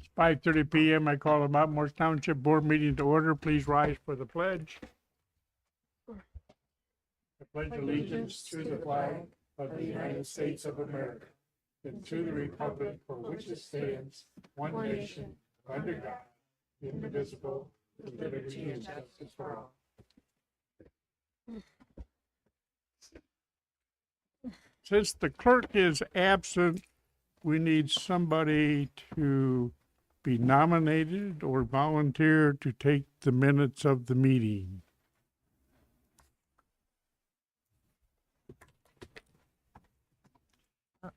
It's 5:30 PM. I call the Mount Morris Township Board meeting to order. Please rise for the pledge. I pledge allegiance to the flag of the United States of America and to the republic for which it stands, one nation, under God, indivisible, with liberty and justice for all. Since the clerk is absent, we need somebody to be nominated or volunteer to take the minutes of the meeting.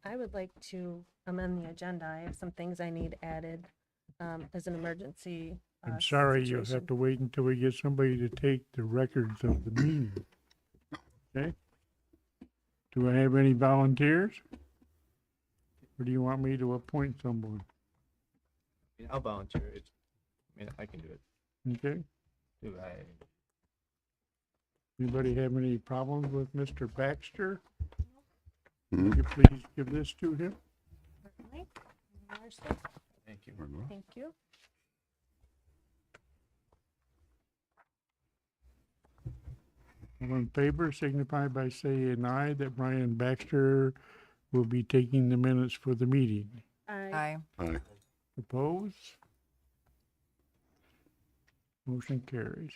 I would like to amend the agenda. I have some things I need added as an emergency. I'm sorry, you'll situation. have to wait until we get somebody to take the records of the meeting. Okay? Do I have any volunteers? Or do you want me to appoint someone? I'll volunteer. I can do it. Okay? Do I? Anybody have any problems with Mr. Baxter? Mhm. Would you please give this to him? Certainly. Thank you. Thank you. All in favor, signify by saying aye that Brian Baxter will be taking the minutes for the meeting. I Aye. Opposed? Motion carries.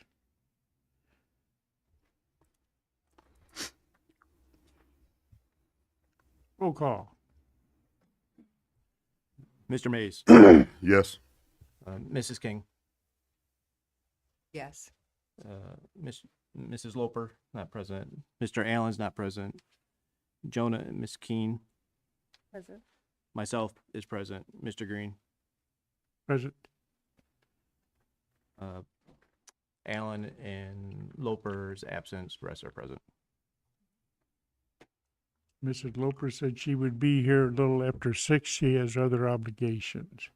Roll call. Mr. Mays, Yes. Mrs. King, Yes. Mrs. Loper, not present. Mr. Allen's not present. Jonah and Miss Keen. present. Myself is present. Mr. Green, Present. Allen and Loper's absence. The rest are present. Mrs. Loper said she would be here a little after 6. She has other obligations.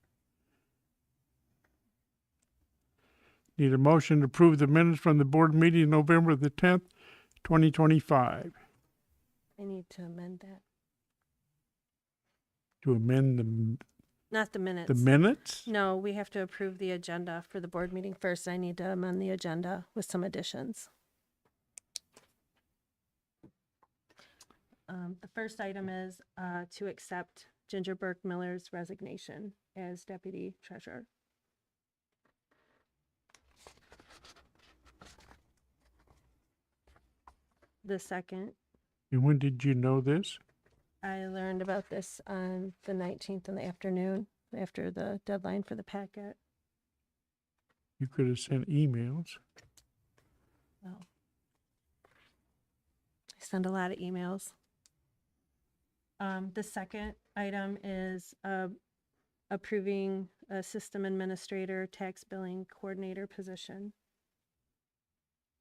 Need a motion to approve the minutes from the board meeting November the 10th, 2025. I need to amend that. To amend Not the minutes. the minutes? No, we have to approve the agenda for the board meeting first. I need to amend the agenda with some additions. The first item is to accept Ginger Burke Miller's resignation as deputy treasurer. The second, And when did you know this? I learned about this on the 19th in the afternoon after the deadline for the packet. You could have sent emails. Oh. I send a lot of emails. The second item is approving a system administrator, tax billing coordinator position.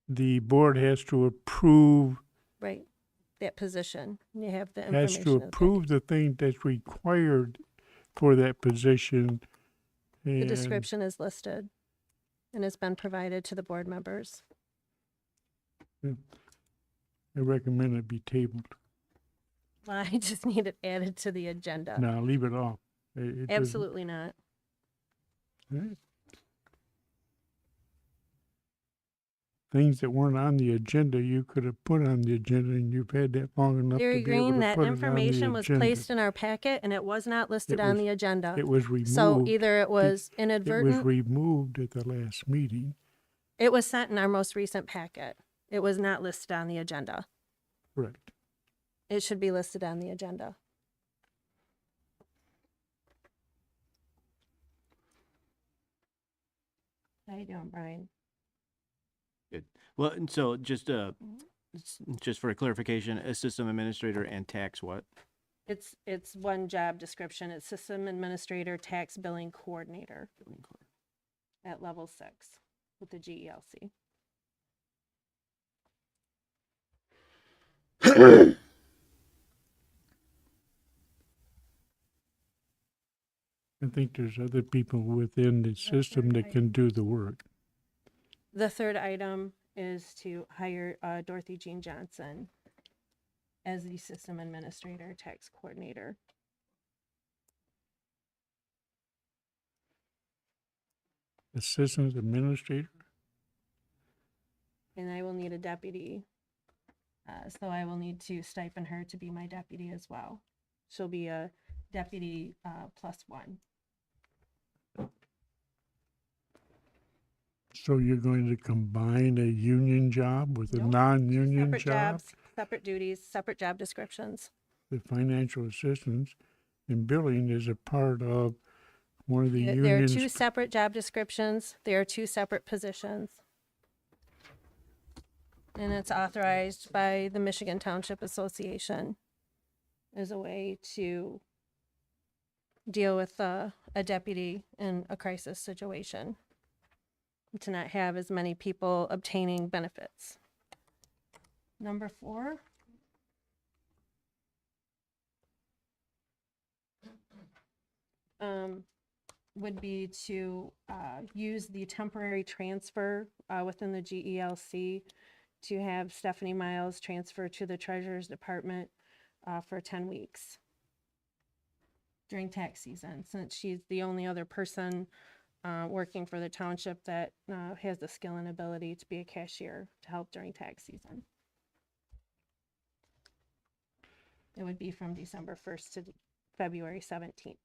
The board has to approve, Right, that position. You have the has information. to in the packet. approve the thing that's required for that position. The And description is listed and has been provided to the board members. I recommend it be tabled. Well, I just need it added to the agenda. Now, leave it off. It doesn't- Absolutely not. Right. Things that weren't on the agenda, you could have put on the agenda, and you've had that long enough to Larry be able Green, to that put it on the information was agenda. placed in our packet and it was not listed on was- the agenda. It was removed. So either it was It was inadvertent, removed at the last meeting. it was sent in our most recent packet. It was not listed on the agenda. Correct. It should be listed on the agenda. How you doing, Brian? Well, and so just for clarification, a system administrator and tax what? It's one job description. It's system administrator, tax billing coordinator at level 6 with the E GELC. I think there's other people within the system that can do the work. The third item is to hire Dorothy Jean Johnson as the system administrator, tax coordinator. assistant administrator. And I will need a deputy. So I will need to stipend her to be my deputy as well. She'll be a deputy +1. So you're going to combine a union job with a Nope. non-union Separate job? jobs, separate duties, separate job descriptions. The financial assistance and billing is a part of one of the There are unions. two separate job descriptions. There are two separate positions. And it's authorized by the Michigan Township Association as a way to deal with a deputy in a crisis situation, to not have as many people obtaining benefits. Number 4. Would be to use the temporary transfer within the GELC to have Stephanie Miles transfer to the Treasurer's Department for 10 weeks during tax season, since she's the only other person working for the township that has the skill and ability to be a cashier to help during tax season. It would be from December 1st to February 17th.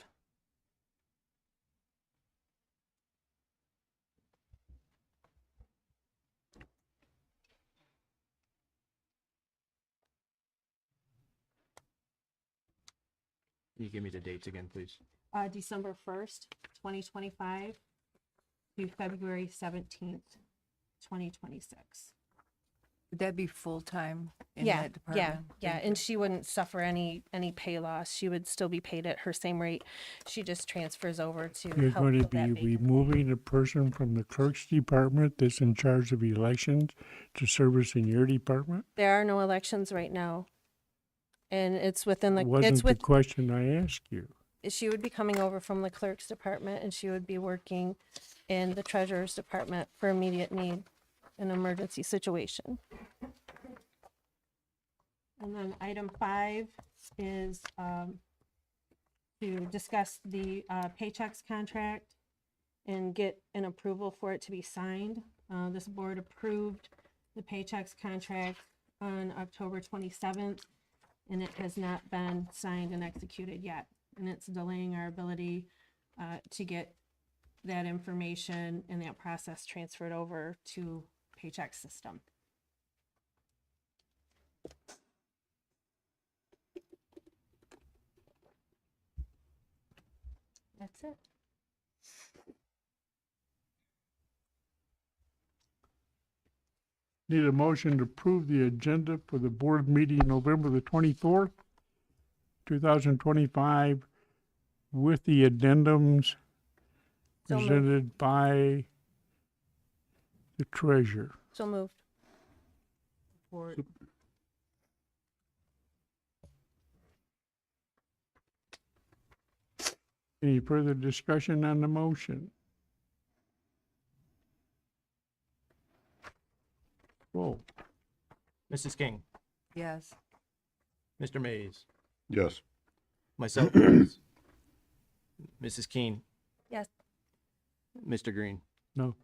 Can you give me the dates again, please? December 1st, 2025 to February 17th, 2026. Would that be full-time in Yeah, that department? yeah, Thank and you. she wouldn't suffer any pay loss. She would still be paid at her same rate. She just transfers over to You're help going to fill that be vacancy. removing a person from the clerk's department that's in charge of elections to service in your department? There are no elections right now. And it's within the, Wasn't it's the with, question I asked you. she would be coming over from the clerk's department and she would be working in the treasurer's department for immediate need in an emergency situation. And then item 5 is to discuss the Paychex contract and get an approval for it to be signed. This board approved the Paychex contract on October 27th, and it has not been signed and executed yet. And it's delaying our ability to get that information and that process transferred over to Paychex system. That's it. Need a motion to approve the agenda for the board meeting November the 24th, 2025, with the addendums So moved. presented by the treasurer. So moved. Support. Any further discussion on the motion? Whoa. Mrs. King, Yes. Mr. Mays, Yes. myself, yes. Mrs. Keen, Yes. Mr. Green. No.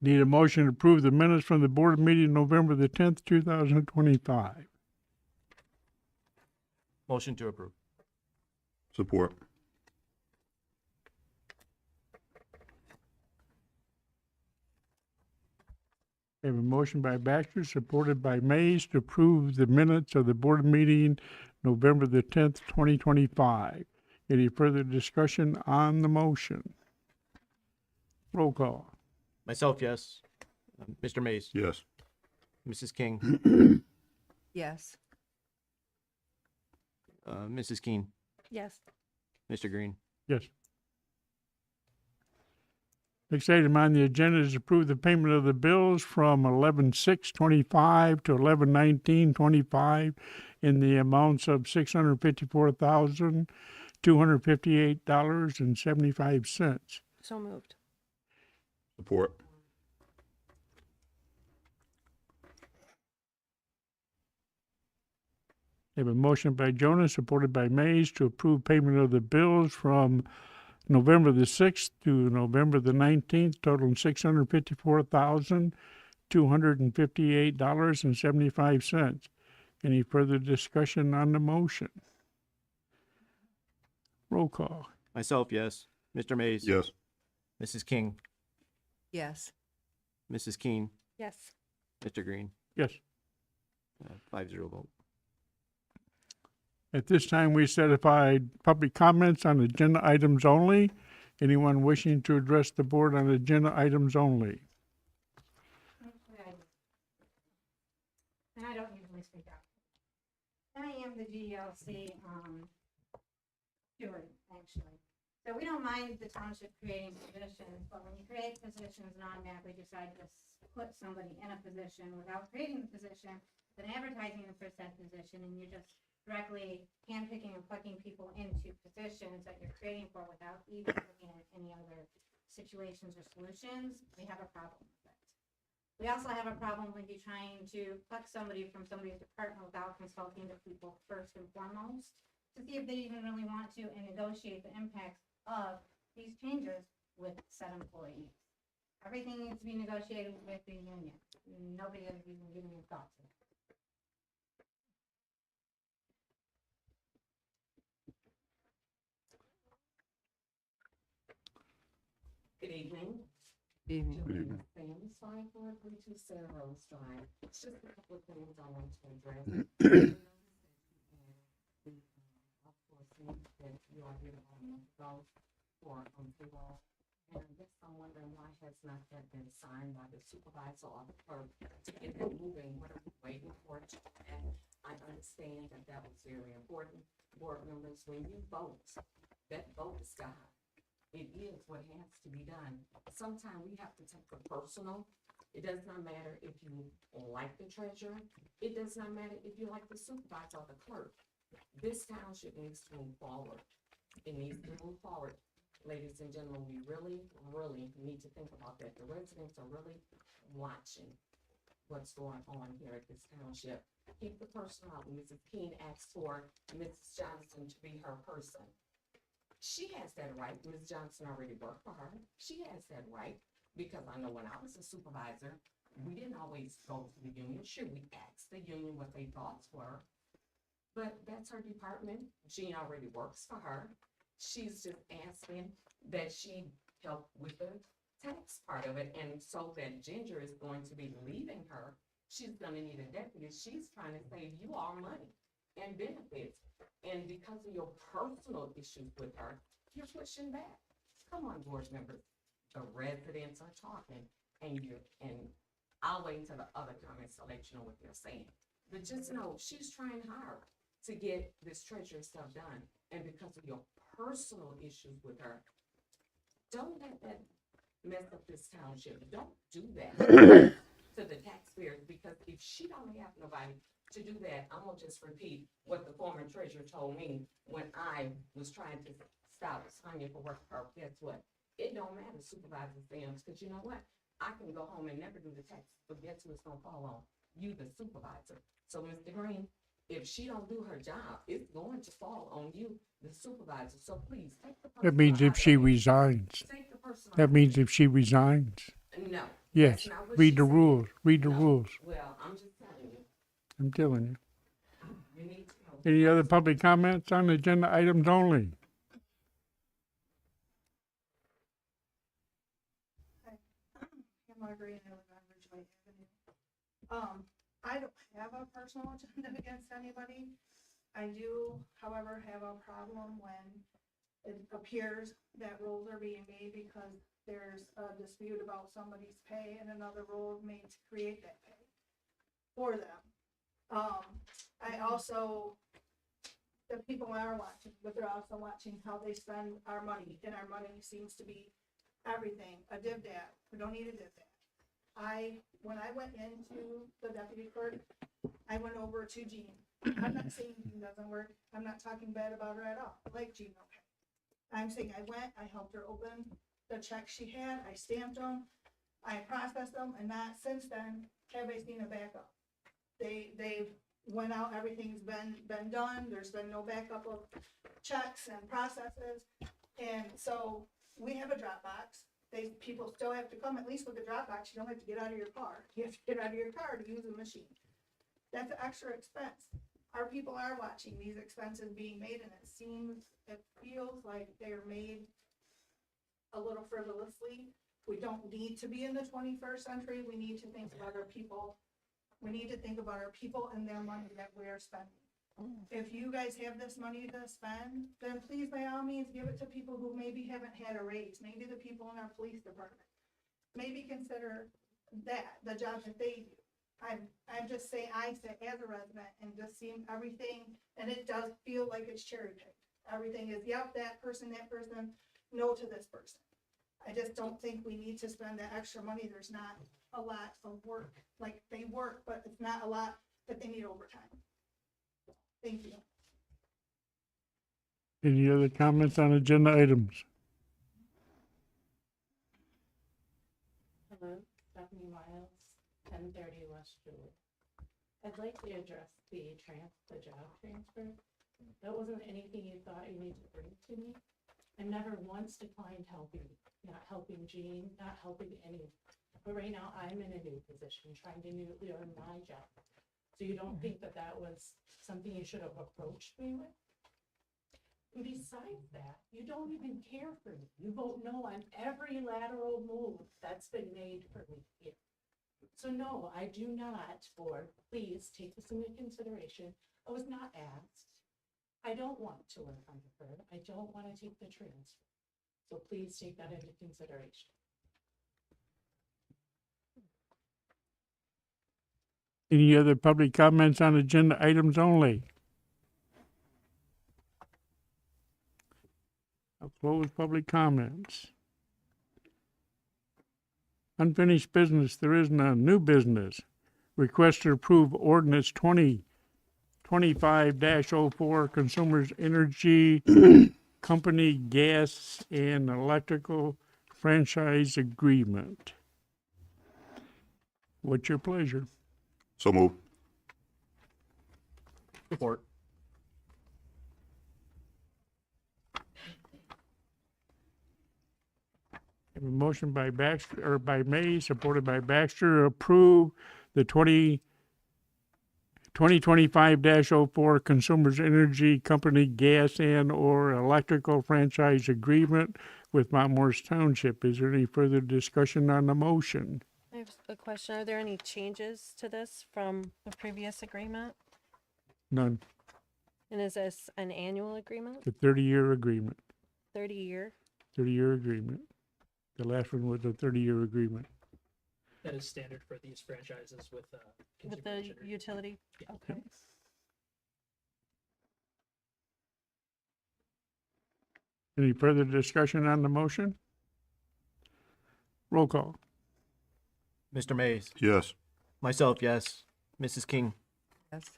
Need a motion to approve the minutes from the board meeting November the 10th, 2025. Motion to approve. Support. I have a motion by Baxter, supported by Mays, to approve the minutes of the board meeting November the 10th, 2025. Any further discussion on the motion? Roll call. Myself, yes. Mr. Mays, Yes. Mrs. King, Yes. Mrs. Keen, Yes. Mr. Green. Yes. Next item on the agenda is approve the payment of the bills from 11/6/25 to 11/19/25 in the amounts of $654,258.75. So moved. Support. I have a motion by Jonas, supported by Mays, to approve payment of the bills from November the 6th to November the 19th, totaling $654,258.75. Any further discussion on the motion? Roll call. Myself, yes. Mr. Mays. Yes. Mrs. King, Yes. Mrs. Keen, Yes. Mr. Green, Yes. 5-0 vote. At this time, we certified public comments on agenda items only. Anyone wishing to address the board on agenda items only? And I don't usually speak up. I am the GLC, steward, actually. So we don't mind the township creating positions, but when you create positions and automatically decide to put somebody in a position without creating the position, then advertising for said position, and you're just directly handpicking and plugging people into positions that you're creating for without even looking at any other situations or solutions, we have a problem with it. We also have a problem with you trying to pluck somebody from somebody's department without consulting the people first and foremost to see if they even really want to and negotiate the impacts of these changes with said employees. Everything needs to be negotiated with the union. Nobody has even given me thoughts of it. Good evening. Evening. Good evening. Family Slide 432 Sarah Rose Drive. It's just a couple of things I want to address. Of course, that you are here to go for payroll. And I guess I'm wondering why has not that been signed by the supervisor or the clerk to get it moving? What are we waiting for? And I understand that that was very important. Board members, when you vote, that vote is God. It is what has to be done. Sometimes we have to take the personal. It does not matter if you like the treasurer. It does not matter if you like the supervisor or the clerk. This township needs to move forward. It needs to move forward. Ladies and gentlemen, we really, really need to think about that. The residents are really watching what's going on here at this township. Keep the personal out. Mrs. Keene asked for Mrs. Johnson to be her person. She has that right. Ms. Johnson already worked for her. She has that right. Because I know when I was a supervisor, we didn't always go to the union. Sure, we asked the union what their thoughts were. But that's her department. Jean already works for her. She's just asking that she help with the tax part of it. And so that Ginger is going to be leaving her, she's gonna need a deputy. She's trying to save you all money and benefits. And because of your personal issues with her, you're pushing back. Come on, board members. The residents are talking, and I'll wait until the other comments to let you know what they're saying. But just know, she's trying hard to get this treasury stuff done. And because of your personal issues with her, don't let that mess up this township. Don't do that to the taxpayers, because if she don't have nobody to do that, I'm gonna just repeat what the former treasurer told me when I was trying to stop Sonia for working for her. Guess what? It don't matter, Supervisor Sims, because you know what? I can go home and never do the taxes, but guess who it's gonna fall on? You, the supervisor. So, Mr. Green, if she don't do her job, it's going to fall on you, the supervisor. So please, take the personal That means if out she of it. resigns. Take the personal That out means of if she resigns. it. No. Yes. that's not what Read she the said. rules. Read the No. rules. Well, I'm just telling you, I'm telling you. you need to know. Any other public comments on agenda items only? Marguerite, I live on Ridgeway Avenue. I don't have a personal agenda against anybody. I do, however, have a problem when it appears that rules are being made because there's a dispute about somebody's pay and another rule is made to create that pay for them. I also, the people are watching, but they're also watching how they spend our money, and our money seems to be everything, a div-dat. We don't need a div-dat. When I went into the deputy clerk, I went over to Jean. I'm not saying Jean doesn't work. I'm not talking bad about her at all. I like Jean, okay. I'm saying I went, I helped her open the checks she had, I stamped them, I processed them, and not since then have I seen a backup. They've went out, everything's been done, there's been no backup of checks and processes. And so we have a Dropbox. People still have to come, at least with the Dropbox, you don't have to get out of your car. You have to get out of your car to use the machine. That's an extra expense. Our people are watching these expenses being made, and it feels like they're made a little frivolously. We don't need to be in the 21st century. We need to think about our people. We need to think about our people and their money that we are spending. If you guys have this money to spend, then please, by all means, give it to people who maybe haven't had a raise, maybe the people in our police department. Maybe consider that, the job that they do. I'm just saying, I say as a resident and just seeing everything, and it does feel like it's cherry picked. Everything is, yep, that person, no to this person. I just don't think we need to spend that extra money. There's not a lot of work, like they work, but it's not a lot that they need overtime. Thank you. Any other comments on agenda items? Hello, Stephanie Miles, 1030 West Jewett. I'd like to address the job transfer. That wasn't anything you thought you needed to bring to me. I never once declined helping, not helping Jean, not helping anyone. But right now, I'm in a new position, trying to learn my job. So you don't think that that was something you should have approached me with? And besides that, you don't even care for me. You vote no on every lateral move that's been made for me here. So no, I do not, board, please take this into consideration. I was not asked. I don't want to work under her. I don't want to take the transfer. So please take that into consideration. Any other public comments on agenda items only? I'll close public comments. Unfinished business, there is none. New business. Request to approve ordinance 2025-04 Consumers Energy Company Gas and Electrical Franchise Agreement. What's your pleasure? So move. Support. Have a motion by Baxter, or by May, supported by Baxter, to approve the 2025-04 Consumers Energy Company Gas and/or Electrical Franchise Agreement with Mount Morris Township. Is there any further discussion on the motion? I have a question. Are there any changes to this from the previous agreement? None. And is this an annual agreement, The 30-year agreement, 30-year? 30-year agreement. The last one was a 30-year agreement. That is standard for these franchises with With consumer the sugar. utility? Okay. Any further discussion on the motion? Roll call. Mr. Mays. Yes. Myself, yes. Mrs. King. Yes.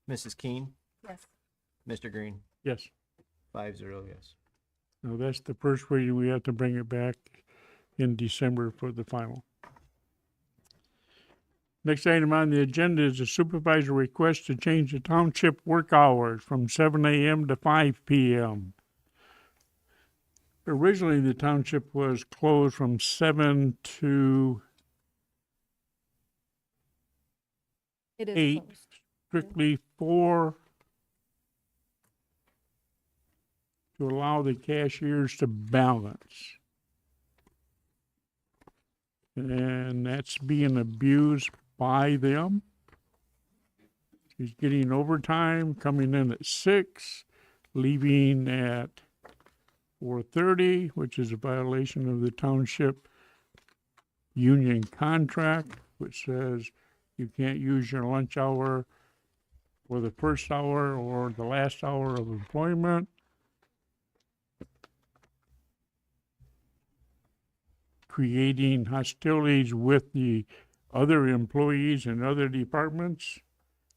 Mrs. Keen. Yes. Mr. Green. Yes. 5-0, yes. No, that's the first reading. We have to bring it back in December for the final. Next item on the agenda is a supervisor request to change the township work hours from 7 a.m. to 5 p.m. Originally, the township was closed from 7 to It is 8, closed. strictly for to allow the cashiers to balance. And that's being abused by them. She's getting overtime, coming in at 6, leaving at 4:30, which is a violation of the township union contract, which says you can't use your lunch hour for the first hour or the last hour of employment. Creating hostilities with the other employees in other departments.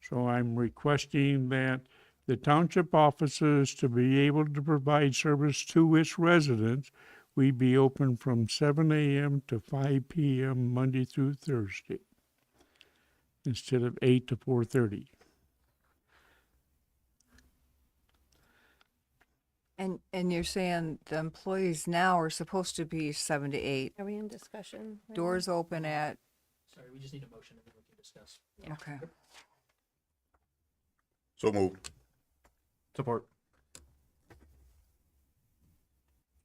So I'm requesting that the township offices, to be able to provide service to its residents, we be open from 7 a.m. to 5 p.m. Monday through Thursday, instead of 8 to 4:30. And you're saying the employees now are supposed to be 7 to 8, Are we in discussion? right now? doors open at, Sorry, we just need a motion and then we can discuss. okay. So moved. Support.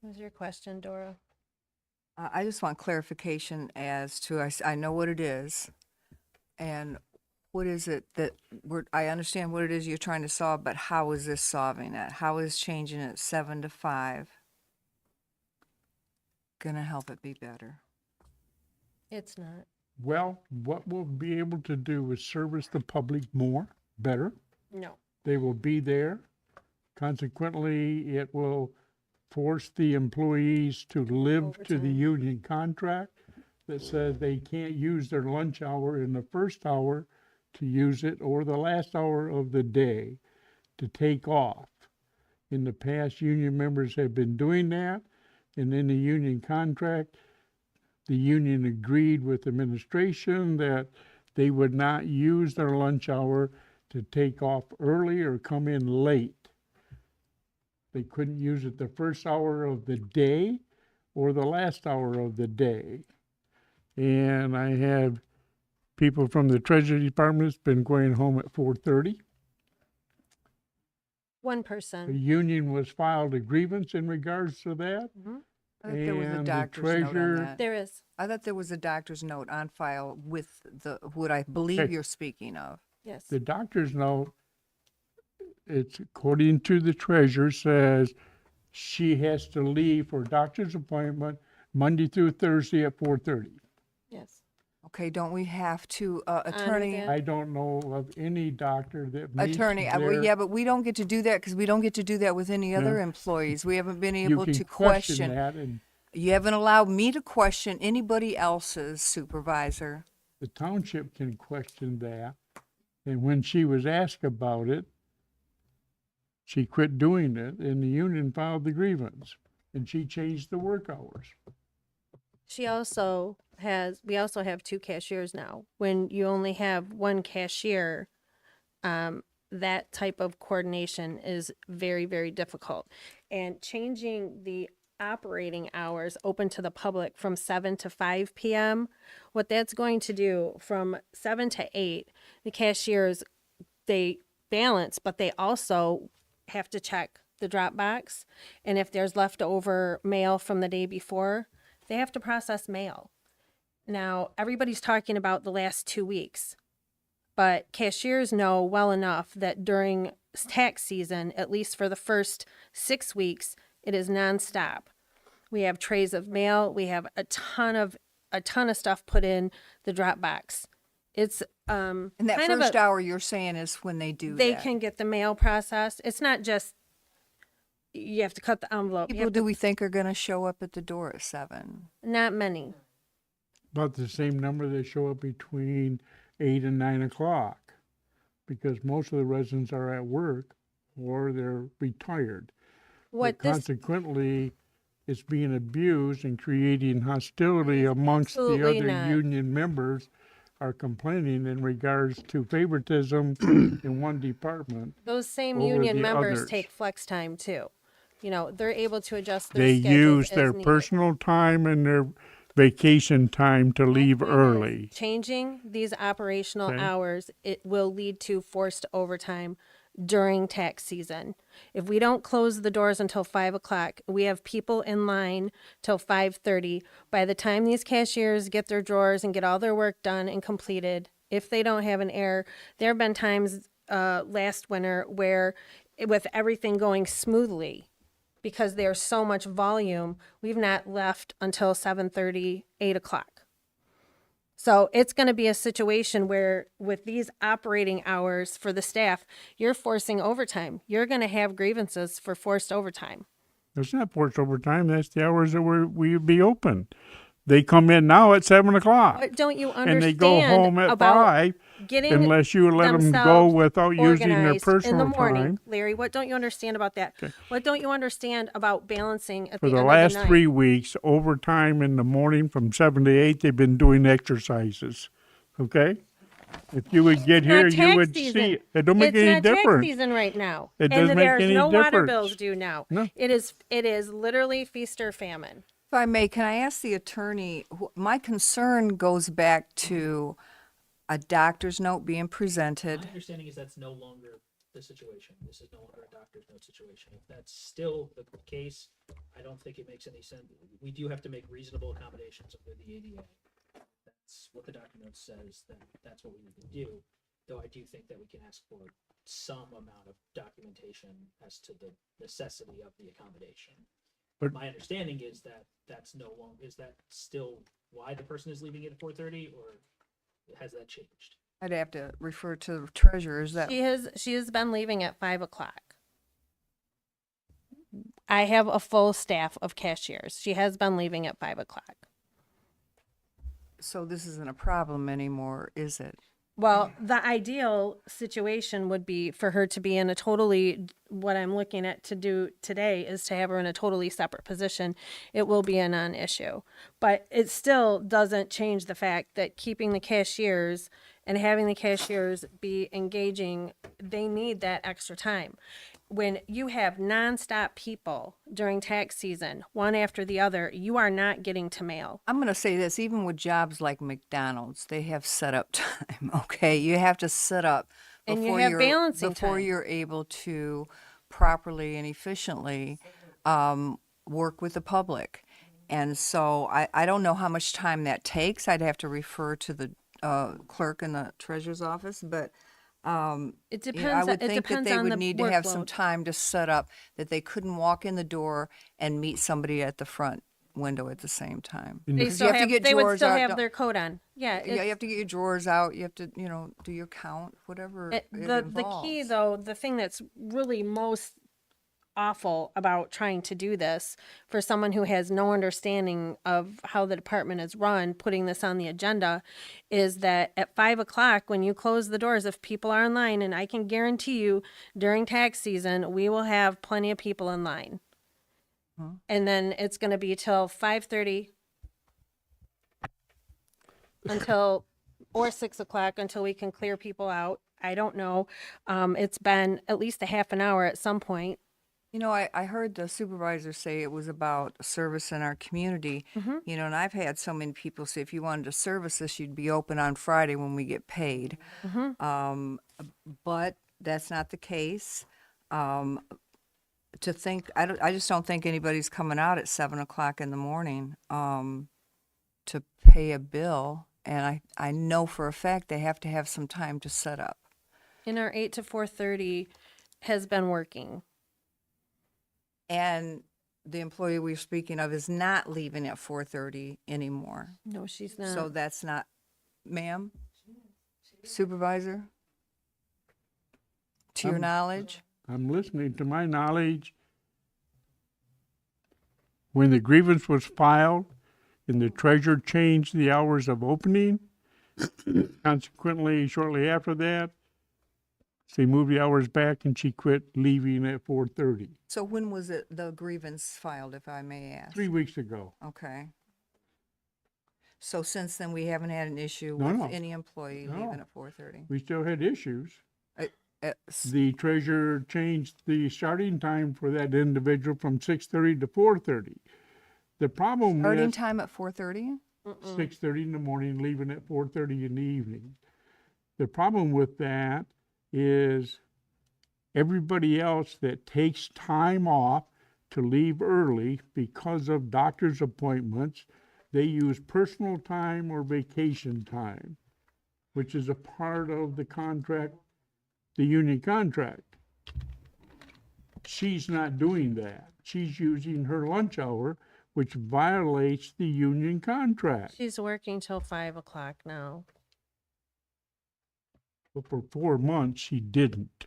What was your question, Dora? I just want clarification as to, I know what it is, and what is it that I understand what it is you're trying to solve, but how is this solving it? How is changing it 7 to 5 gonna help it be better? It's not. Well, what we'll be able to do is service the public more, better. No. They will be there. Consequently, it will force the employees to live to the Overtime. union contract that says they can't use their lunch hour in the first hour to use it, or the last hour of the day to take off. In the past, union members have been doing that, and in the union contract, the union agreed with administration that they would not use their lunch hour to take off early or come in late. They couldn't use it the first hour of the day or the last hour of the day. And I have people from the Treasury Department's been going home at 4:30. One The person. union was filed a grievance in regards to that. I thought there was a And the doctor's note on treasurer- that. There is. I thought there was a doctor's note on file with what I believe Okay. you're speaking of. Yes. The doctor's note, it's according to the treasurer, says she has to leave for a doctor's appointment Monday through Thursday at 4:30. Yes. Okay, don't we have to, attorney? that. I don't know of any doctor that meets Attorney, well, their- yeah, but we don't get to do that because we don't get to do that with any other employees. We haven't been You able can to question question. that, and You haven't allowed me to question anybody else's supervisor. the township can question that. And when she was asked about it, she quit doing it, and the union filed the grievance, and she changed the work hours. We also have two cashiers now. When you only have one cashier, that type of coordination is very, very difficult. And changing the operating hours open to the public from 7 to 5 p.m., what that's going to do from 7 to 8, the cashiers, they balance, but they also have to check the drop box. And if there's leftover mail from the day before, they have to process mail. Now, everybody's talking about the last 2 weeks, but cashiers know well enough that during tax season, at least for the first 6 weeks, it is nonstop. We have trays of mail. We have a ton of stuff put in the drop box. It's And that kind of first a- hour you're saying is when they do they that. can get the mail processed. It's not just you have to cut the envelope. You People have do to- we think are going to show up at the door at 7? Not many. About the same number that show up between 8 and 9 o'clock, because most of the residents are at work or they're retired. What But this consequently, it's being abused and creating hostility amongst the absolutely other not. union members are complaining in regards to favoritism in one department. those same over union the members others. take flex time too. You know, they're able to adjust their They schedules use as their needed. personal time and their vacation time to leave Point is, early. Changing these operational Okay. hours, it will lead to forced overtime during tax season. If we don't close the doors until 5 o'clock, we have people in line till 5:30. By the time these cashiers get their drawers and get all their work done and completed, if they don't have an error, there have been times last winter where with everything going smoothly, because there's so much volume, we've not left until 7:30, 8 o'clock. So it's going to be a situation where with these operating hours for the staff, you're forcing overtime. You're going to have grievances for forced overtime. It's not forced overtime, that's the hours that we'd be open. They come in now at 7 o'clock. But don't you And they go understand home at about 5 getting unless you let them go themselves without using their organized in the personal morning? time. Larry, what don't you understand about that? What don't you understand about balancing at For the the end last of the night? 3 weeks, overtime in the morning from 7 to 8, they've been doing exercises. Okay? If you would get It's not here, you tax would season. see, it don't make It's any not tax difference. season right now. It And doesn't make there's any no water difference. bills due now. No. It is literally feast or famine. If I may, can I ask the attorney, my concern goes back to a doctor's note being My presented. understanding is that's no longer the situation. This is no longer a doctor's note situation. If that's still the case, I don't think it makes any sense. We do have to make reasonable accommodations under the ADA. That's what the doctor note says, then that's what we need to do. Though I do think that we can ask for some amount of documentation as to the necessity of the accommodation. But- My understanding is that that's no longer, is that still why the person is leaving it at 4:30, or has that changed? I'd have to refer to the treasurer. Is that, She has been leaving at 5 o'clock. I have a full staff of cashiers. She has been leaving at 5 o'clock. so this isn't a problem anymore, is it? Well, the ideal situation would be for her to be in a totally, what I'm looking at to do today is to have her in a totally separate position. It will be a non-issue. But it still doesn't change the fact that keeping the cashiers and having the cashiers be engaging, they need that extra time. When you have nonstop people during tax season, one after the other, you are not getting to mail. I'm going to say this, even with jobs like McDonald's, they have setup time, okay? You have to set up And you before have you're, balancing before time. you're able to properly and efficiently work with the public. And so I don't know how much time that takes. I'd have to refer to the clerk in the treasurer's office, but It you know, I depends. would It think that depends they on would the need to have some workload. time to set up, that they couldn't walk in the door and meet somebody at the front window at the same time. And They Because still you have to have. get They would drawers still out, have don't- their coat on. Yeah. Yeah, you have to get your drawers out. You have to, you know, do your count, whatever it The key involves. though, the thing that's really most awful about trying to do this for someone who has no understanding of how the department is run, putting this on the agenda, is that at 5 o'clock when you close the doors, if people are in line, and I can guarantee you during tax season we will have plenty of people in line. And then it's going to be till 5:30 until or 6 o'clock until we can clear people out. I don't know. It's been at least a half an hour at some point. You know, I heard the supervisor say it was about service in our community, you know, and I've had so many people say if you wanted to service us, you'd be open on Friday when we get paid. But that's not the case. To think, I just don't think anybody's coming out at 7 o'clock in the morning to pay a bill. And I know for a fact they have to have some time to set up. And our 8 to 4:30 has been working. And the employee we're speaking of is not leaving at 4:30 anymore. No, she's not. So that's not, ma'am? Supervisor? To your knowledge? I'm listening. To my knowledge, when the grievance was filed and the treasurer changed the hours of opening, consequently, shortly after that, they moved the hours back and she quit leaving at 4:30, So when was it, the grievance filed, if I may ask? 3 weeks ago. Okay. So since then, we haven't had an issue No, with no. any employee No. leaving at 4:30? We still had issues. S- The treasurer changed the starting time for that individual from 6:30 to 4:30. The problem Starting is time at 4:30? 6:30 in the morning, leaving at 4:30 in the evening. The problem with that is everybody else that takes time off to leave early because of doctor's appointments, they use personal time or vacation time, which is a part of the contract, the union contract. She's not doing that. She's using her lunch hour, which violates the union contract. She's working till 5 o'clock now. But for 4 months, she didn't.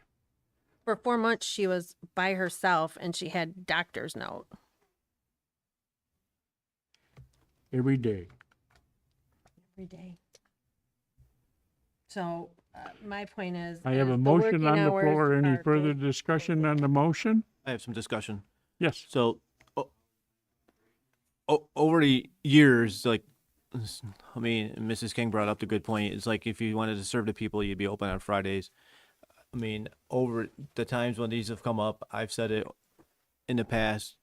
For 4 months, she was by herself and she had doctor's note. Every day. Every day. So my point is. I have is a the motion working on the hours floor. Any are further good. discussion on the motion? I have some discussion. Yes. So, over the years, like I mean, Mrs. King brought up the good point. It's like if you wanted to serve the people, you'd be open on Fridays. I mean, over the times when these have come up, I've said it in the past.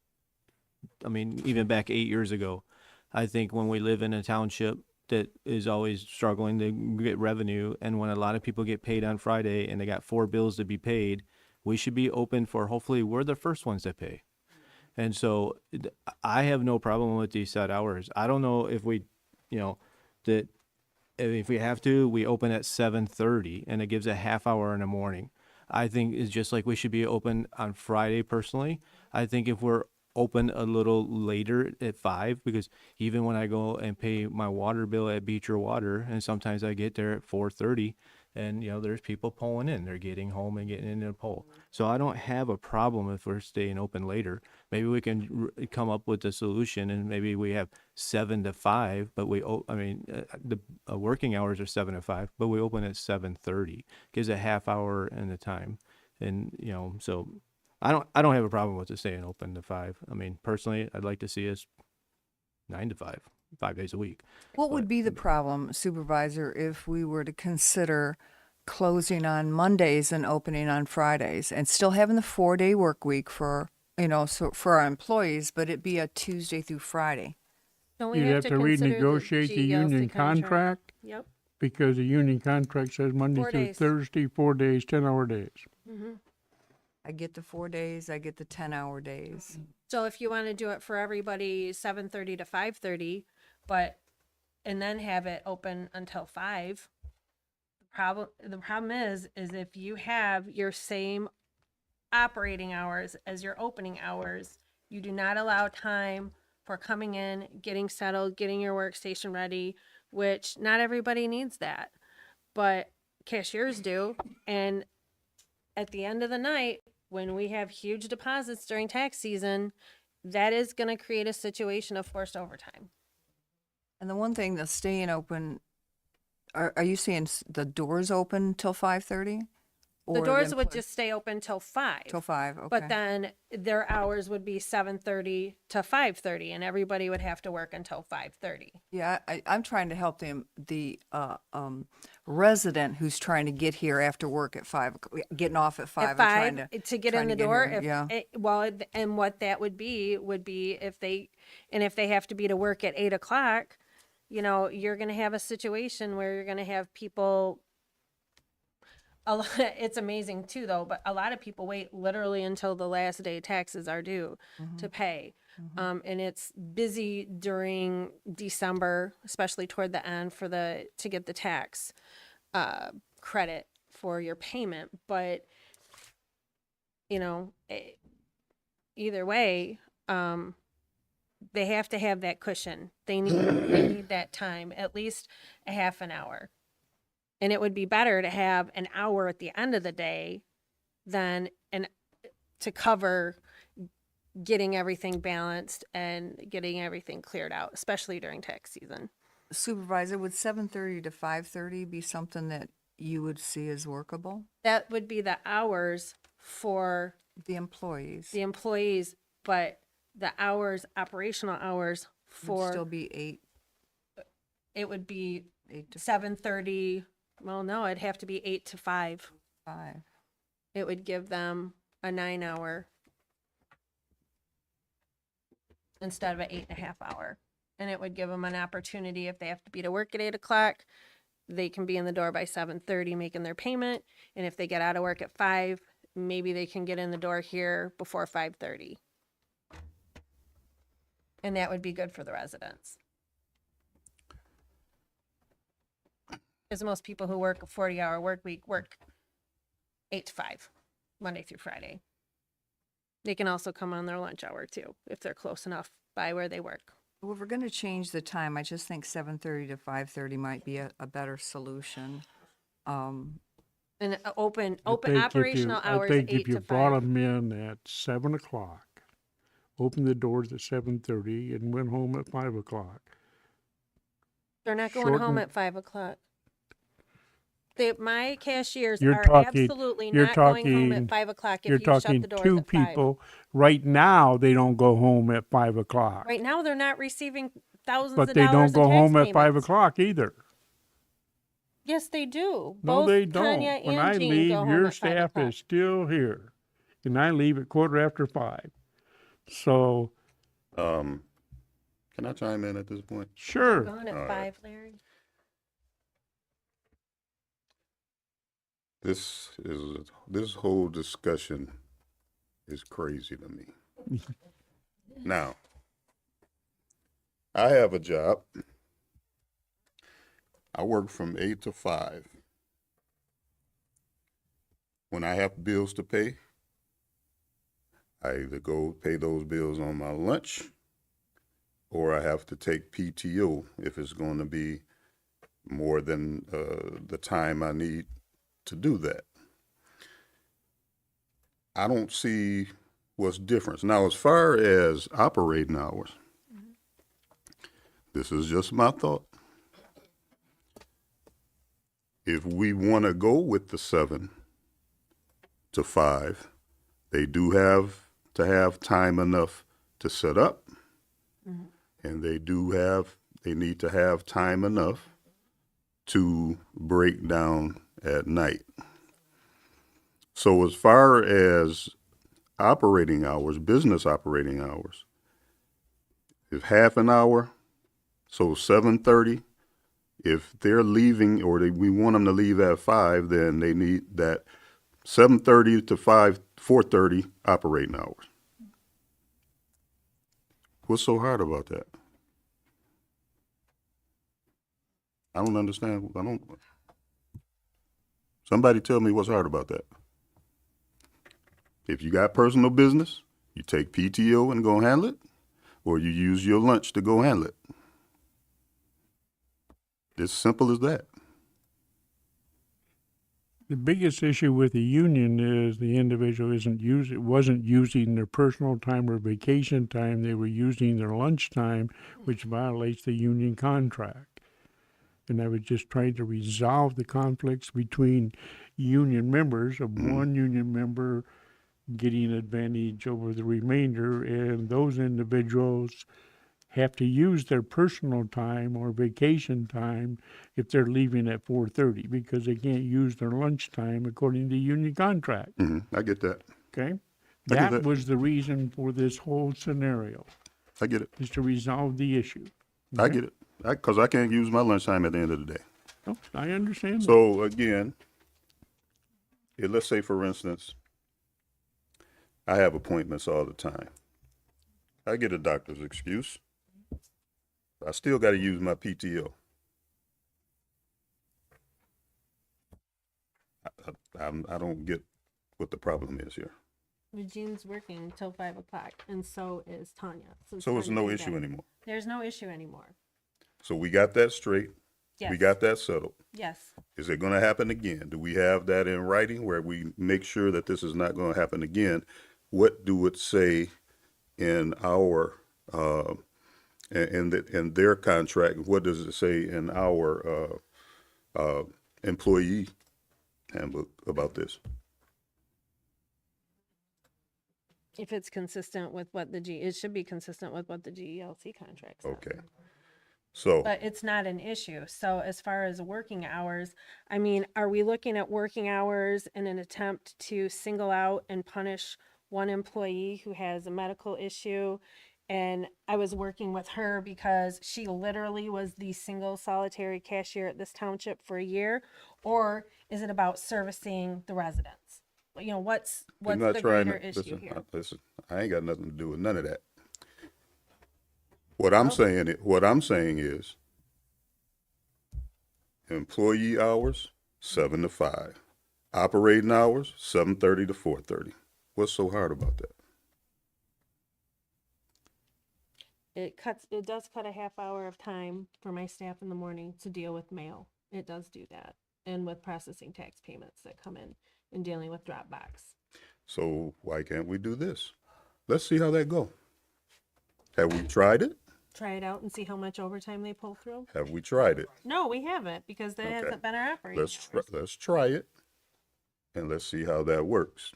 I mean, even back 8 years ago, I think when we live in a township that is always struggling to get revenue, and when a lot of people get paid on Friday and they got 4 bills to be paid, we should be open for, hopefully we're the first ones that pay. And so I have no problem with these set hours. I don't know if we, that if we have to, we open at 7:30 and it gives a half hour in the morning. I think it's just like we should be open on Friday personally. I think if we're open a little later at 5, because even when I go and pay my water bill at Beecher Water, and sometimes I get there at 4:30, and there's people pulling in. They're getting home and getting in the pole. So I don't have a problem if we're staying open later. Maybe we can come up with a solution, and maybe we have 7 to 5, but the working hours are 7 to 5, but we open at 7:30. Gives a half hour in the time, and so I don't have a problem with it staying open to 5. I mean, personally, I'd like to see us 9 to 5 days a week. What would be the problem, Supervisor, if we were to consider closing on Mondays and opening on Fridays and still having the 4-day work week for, so for our employees, but it be a Tuesday through Friday? Don't we You'd have to consider renegotiate the GLC union contract Yep. because the union contract says Monday 4 through days. Thursday, 4 days, 10-hour days. I get the 4 days, I get the 10-hour days. So if you want to do it for everybody 7:30 to 5:30, and then have it open until 5, the problem is if you have your same operating hours as your opening hours, you do not allow time for coming in, getting settled, getting your workstation ready, which not everybody needs that, but cashiers do. And at the end of the night, when we have huge deposits during tax season, that is going to create a situation of forced overtime. And the one thing that's staying open, are you saying the doors open till 5:30? The doors would just stay open till 5. Till 5, okay. But then their hours would be 7:30 to 5:30, and everybody would have to work until 5:30. Yeah, I'm trying to help the resident who's trying to get here after work at 5, getting off at 5. At 5 to get in trying the to get door. here, yeah. And what that would be if they have to be to work at 8 o'clock, you're going to have a situation where you're going to have people. It's amazing too, though, but a lot of people wait literally until the last day taxes are due to pay. And it's busy during December, especially toward the end to get the tax credit for your payment. But, either way, they have to have that cushion. They need that time, at least a half an hour. And it would be better to have an hour at the end of the day than to cover getting everything balanced and getting everything cleared out, especially during tax season. Supervisor, would 7:30 to 5:30 be something that you would see as workable? That would be the hours for The employees the employees, but the operational hours would still for, be 8 it would be to 7:30. Well, no, it'd have to be 8 to 5. 5. It would give them a 9-hour instead of an 8.5 hour. And it would give them an opportunity, if they have to be to work at 8 o'clock, they can be in the door by 7:30 making their payment. And if they get out of work at 5, maybe they can get in the door here before 5:30. And that would be good for the residents. Because most people who work a 40-hour work week work 8 to 5, Monday through Friday. They can also come on their lunch hour too, if they're close enough by where they work. Well, if we're going to change the time, I just think 7:30 to 5:30 might be a better solution. And open I think operational hours, I think 8 if you to brought 5. them in at 7 o'clock, opened the doors at 7:30 and went home at 5 o'clock. They're not going home shorten- at 5 o'clock. My cashiers You're are talking- absolutely you're not going home talking- at 5 o'clock if You're you shut talking the doors 2 at 5. people. Right now, they don't go home at 5 o'clock. Right now, they're not receiving thousands But of they dollars don't in go tax home at 5 payments. o'clock either. Yes, they do. No, Both they Tanya don't. When and I Jean leave, go home your at 5 staff o'clock. is still here. And I leave at 5:15. So, Can I chime in at this point? sure. Gone at All right. 5, Larry. This whole discussion is crazy to me. Now, I have a job. I work from 8 to 5. When I have bills to pay, I either go pay those bills on my lunch, or I have to take PTO if it's going to be more than the time I need to do that. I don't see what's different. Now, as far as operating hours, this is just my thought. If we want to go with the 7 to 5, they do have to have time enough to set up, and they need to have time enough to break down at night. So as far as operating hours, business operating hours, if half an hour, so 7:30, if they're leaving or we want them to leave at 5, then they need that 7:30 to 4:30 operating hours. What's so hard about that? I don't understand. Somebody tell me what's hard about that. If you got personal business, you take PTO and go handle it, or you use your lunch to go handle it. It's simple as that. The biggest issue with the union is the individual wasn't using their personal time or vacation time. They were using their lunch time, which violates the union contract. And I was just trying to resolve the conflicts between union members of one union member getting advantage over the remainder, and those individuals have to use their personal time or vacation time if they're leaving at 4:30 because they can't use their lunch time according to union contract. I get that. Okay? I get That that. was the reason for this whole scenario, I get it. is to resolve the issue. I get it. Because I can't use my lunchtime at the end of the day. Oh, I understand that. So again, let's say for instance, I have appointments all the time. I get a doctor's excuse. I still got to use my PTO. I don't get what the problem is here. Jean's working until 5 o'clock, and so is Tanya. So it's Tanya no is issue back. anymore. There's no issue anymore. So we got that straight. Yes. We got that settled. Yes. Is it going to happen again? Do we have that in writing where we make sure that this is not going to happen again? What do it say in our in their contract? What does it say in our employee handbook about this? If it's consistent with what it should be consistent with what the GELC contract says. Okay. So But it's not an issue. So as far as working hours, I mean, are we looking at working hours in an attempt to single out and punish one employee who has a medical issue? And I was working with her because she literally was the single solitary cashier at this township for a year. Or is it about servicing the residents? You know, what's I'm not the trying greater to issue here? listen. I ain't got nothing to do with none of that. What I'm saying is employee hours 7 to 5, operating hours 7:30 to 4:30. What's so hard about that? It does cut a half hour of time for my staff in the morning to deal with mail. It does do that. And with processing tax payments that come in and dealing with Dropbox. So why can't we do this? Let's see how that go. Have we tried it? Try it out and see how much overtime they pull through? Have we tried it? No, we haven't because that Okay. hasn't been our operating hours. Let's try it, and let's see how that works.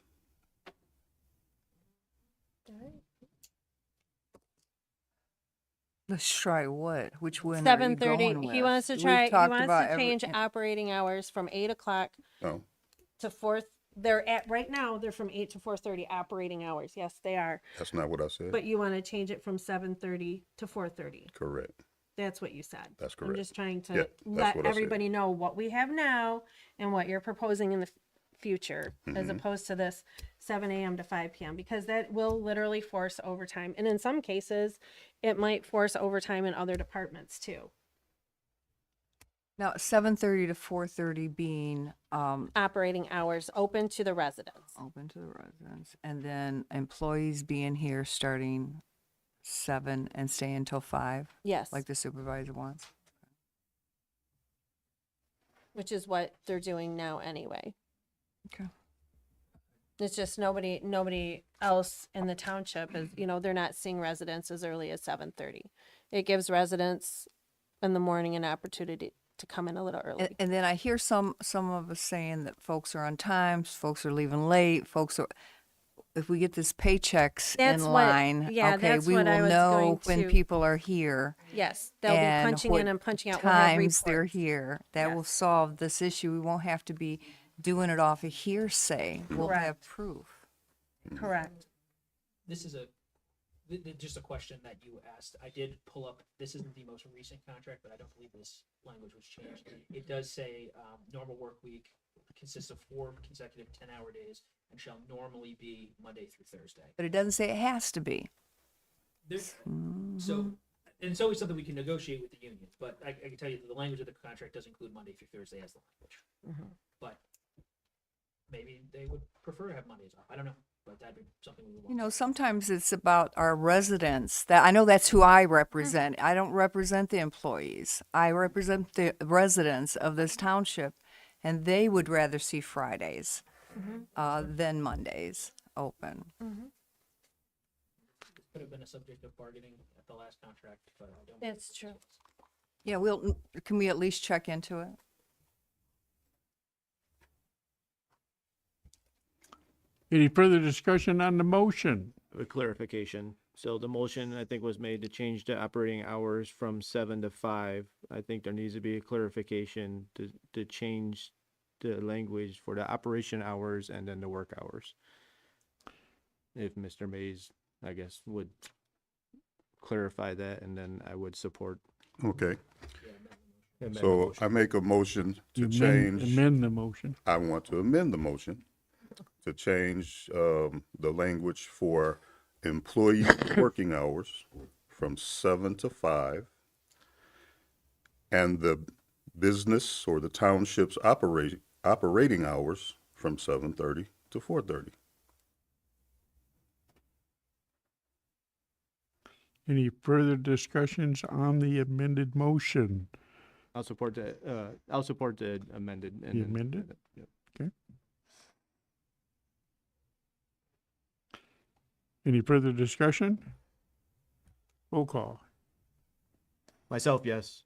Let's try what? Which one are you 7:30, going with? he wants to We've try, he talked wants about to every- change operating hours from 8 o'clock Oh, to 4, they're at, right now, they're from 8 to 4:30 operating hours. Yes, they are. that's not what I said. But you want to change it from 7:30 to 4:30. Correct. That's what you said. That's I'm correct. just trying Yeah, to that's let what I said. everybody know what we have now and what you're proposing in the future, as Mm-hmm. opposed to this 7 a.m. to 5 p.m., because that will literally force overtime. And in some cases, it might force overtime in other departments too. Now, 7:30 to 4:30 being Operating hours open to the residents. open to the residents, and then employees being here starting 7 and stay until 5, Yes, like the supervisor wants. which is what they're doing now anyway. Okay. It's just nobody else in the township is, they're not seeing residents as early as 7:30. It gives residents in the morning an opportunity to come in a little early. And then I hear some of us saying that folks are on time, folks are leaving late, if we get this paychecks That's in what- line, yeah, okay, that's we what I will was know going when to- people are here. Yes, they'll be and punching what in and punching out. We'll have times they're reports. here. That will Yes. solve this issue. We won't have to be doing it off of hearsay. We'll have Correct. proof. Correct. This is just a question that you asked. I did pull up, this isn't the most recent contract, but I don't believe this language was changed. It does say, normal work week consists of 4 consecutive 10-hour days and shall normally be Monday through Thursday. But it doesn't say it has to be. There's, so, and it's always something we can negotiate with the unions, but I can tell you that the language of the contract does include Monday through Thursday as the language. But maybe they would prefer to have Mondays off. I don't know, but that'd be something we would want. You know, sometimes it's about our residents. That I know that's who I represent. I don't represent the employees. I represent the residents of this township, and they would rather see Fridays than Mondays open. Could have been a subject of bargaining at the last contract, but I don't. That's true. Yeah, can we at least check into it? Any further discussion on the motion? A clarification. So the motion, I think, was made to change the operating hours from 7 to 5. I think there needs to be a clarification to change the language for the operation hours and then the work hours. If Mr. Mays, I guess, would clarify that, and then I would support. Okay, amend the so motion. I make a motion to change, Amend the motion. I want to amend the motion to change the language for employee working hours from 7 to 5, and the business or the township's operating hours from 7:30 to 4:30. Any further discussions on the amended motion? I'll support the amended. and The then- amended? Yep. Any further discussion? Roll call. Myself, yes.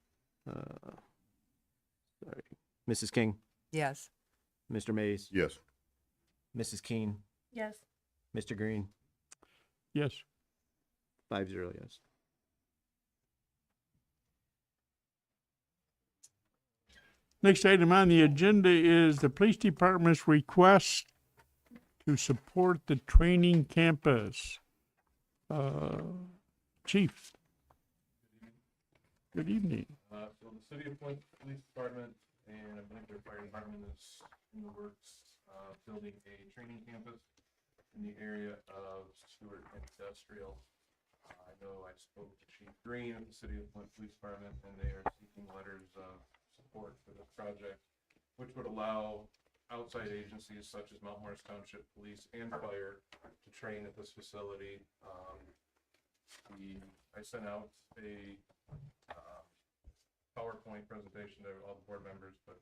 Sorry. Mrs. King, Yes. Mr. Mays, Yes. Mrs. Keen, Yes. Mr. Green, Yes. 5-0, yes. Next item on the agenda is the police department's request to support the training campus. Chief. Good evening. So the City of Flint Police Department and I believe their fire department is in the works, building a training campus in the area of Stewart Industrial. I know I spoke to Chief Green of the City of Flint Police Department, and they are seeking letters of support for this project, which would allow outside agencies such as Mount Morris Township Police and Fire to train at this facility. I sent out a PowerPoint presentation to all the board members, but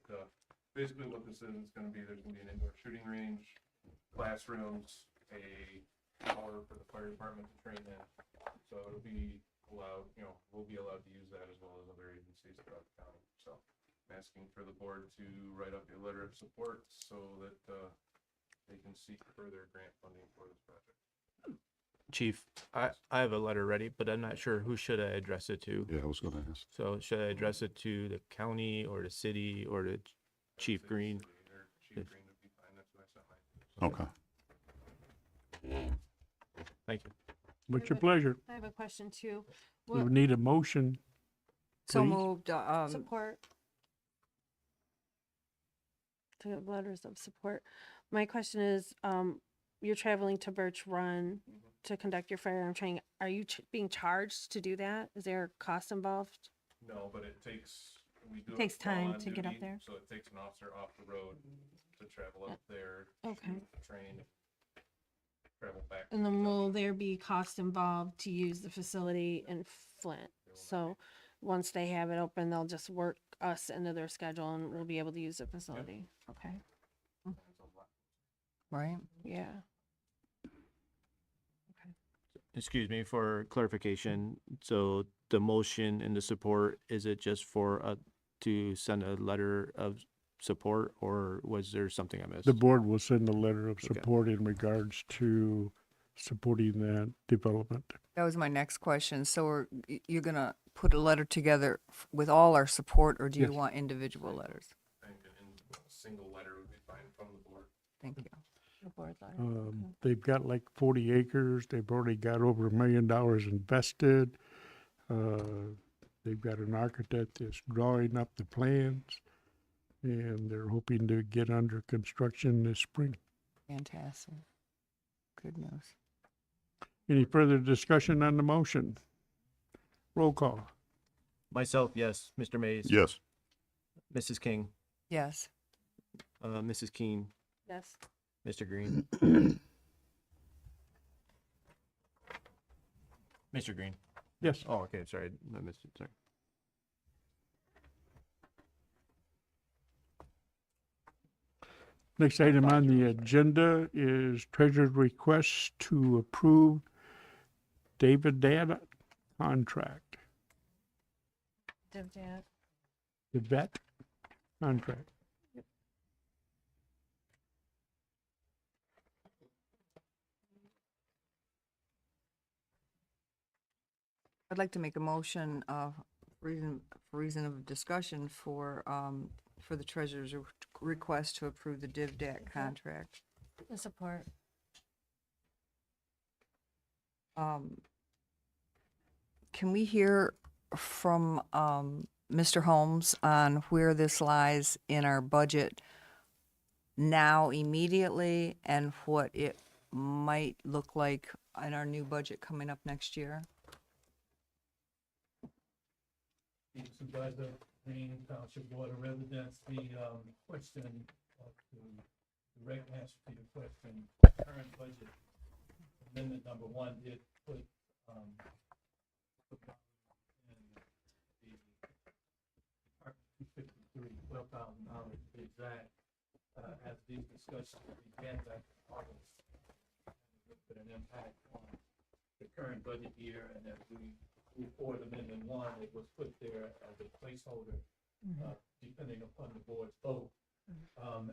basically what this is going to be, there's going to be an indoor shooting range, classrooms, a tower for the fire department to train in. So it'll be allowed, we'll be allowed to use that as well as other agencies throughout the county. So I'm asking for the board to write up a letter of support so that they can seek further grant funding for this project. Chief, I have a letter ready, but I'm not sure who should I address it to. Yeah, I was gonna ask. So should I address it to the county or the city or to Chief Green? Chief Green would be fine, that's what I sent my. Okay. Thank you. What's your pleasure? I have a question too. We What would need a motion. So Please. moved, support? To have letters of support. My question is, you're traveling to Birch Run to conduct your firearm training. Are you being charged to do that? Is there a cost involved? No, but it takes, we do. it Takes while time on to get up duty, there. So it takes an officer off the road to travel up there. Okay. Train, travel back. And then will there be cost involved to use the facility in Flint? So once they have it open, they'll just work us into their schedule and we'll be able to use the facility. Okay, right? yeah. Excuse me for clarification. So the motion and the support, is it just for to send a letter of support or was there something I missed? The board will send a letter of Okay. support in regards to supporting that development. That was my next question. So you're gonna put a letter together with all our support, or do you Yes. want individual letters? I think a single letter would be fine from the board. Thank you. The board letter. They've got like 40 acres. They've already got over $1 million invested. They've got an architect that's drawing up the plans, and they're hoping to get under construction this spring. Fantastic. Good news. Any further discussion on the motion? Roll call. Myself, yes. Mr. Mays. Yes. Mrs. King. Yes. Mrs. Keen. Yes. Mr. Green. Mr. Green. Yes. Oh, okay. Sorry, I missed it. Sorry. Next item on the agenda is treasurer's request to approve David Dad contract, Dad. the vet contract. I'd like to make a motion, for reason of discussion for the treasurer's request to approve the DivDAC contract. The support. Can we hear from Mr. Holmes on where this lies in our budget now immediately and what it might look like in our new budget coming up next year? Supervisor, Green Township Board of Residents, the question, the direct answer to your question, current budget amendment number one did put in the Department 253, $12,000 to be exact, as these discussions began back in August. And it put an impact on the current budget year, and as we move forward amendment one, it was put there as a placeholder, depending upon the board's vote.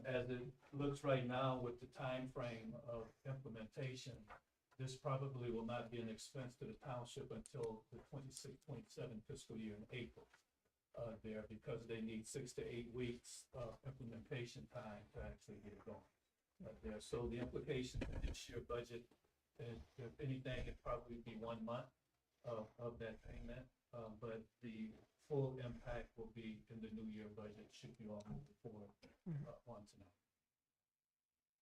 As it looks right now with the time frame of implementation, this probably will not be an expense to the township until the 26-27 fiscal year in April. There, because they need 6 to 8 weeks of implementation time to actually get it going. There, so the implication for this year budget, if anything, it'd probably be 1 month of that payment, but the full impact will be in the new year budget, should you all move forward on tonight.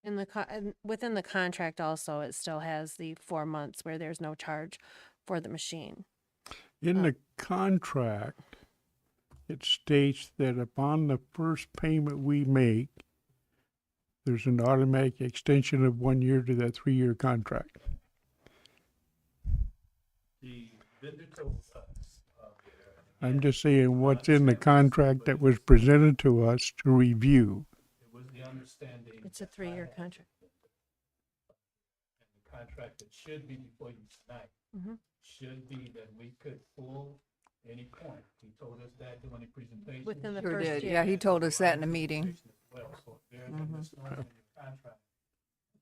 In the and within the contract also, it still has the 4 months where there's no charge for the machine. In the contract, it states that upon the first payment we make, there's an automatic extension of 1 year to that 3-year contract. The vendor told us, I'm just saying what's in the contract that was presented to us to review. it was the understanding. It's a that I 3-year had, contract. And the contract that should be before you tonight Mhm. should be that we could pull any point. He told us that during the presentation. Within the Sure first did. year. Yeah, he told us that in a meeting. Presentation as well. So if there's a misnomer in the contract,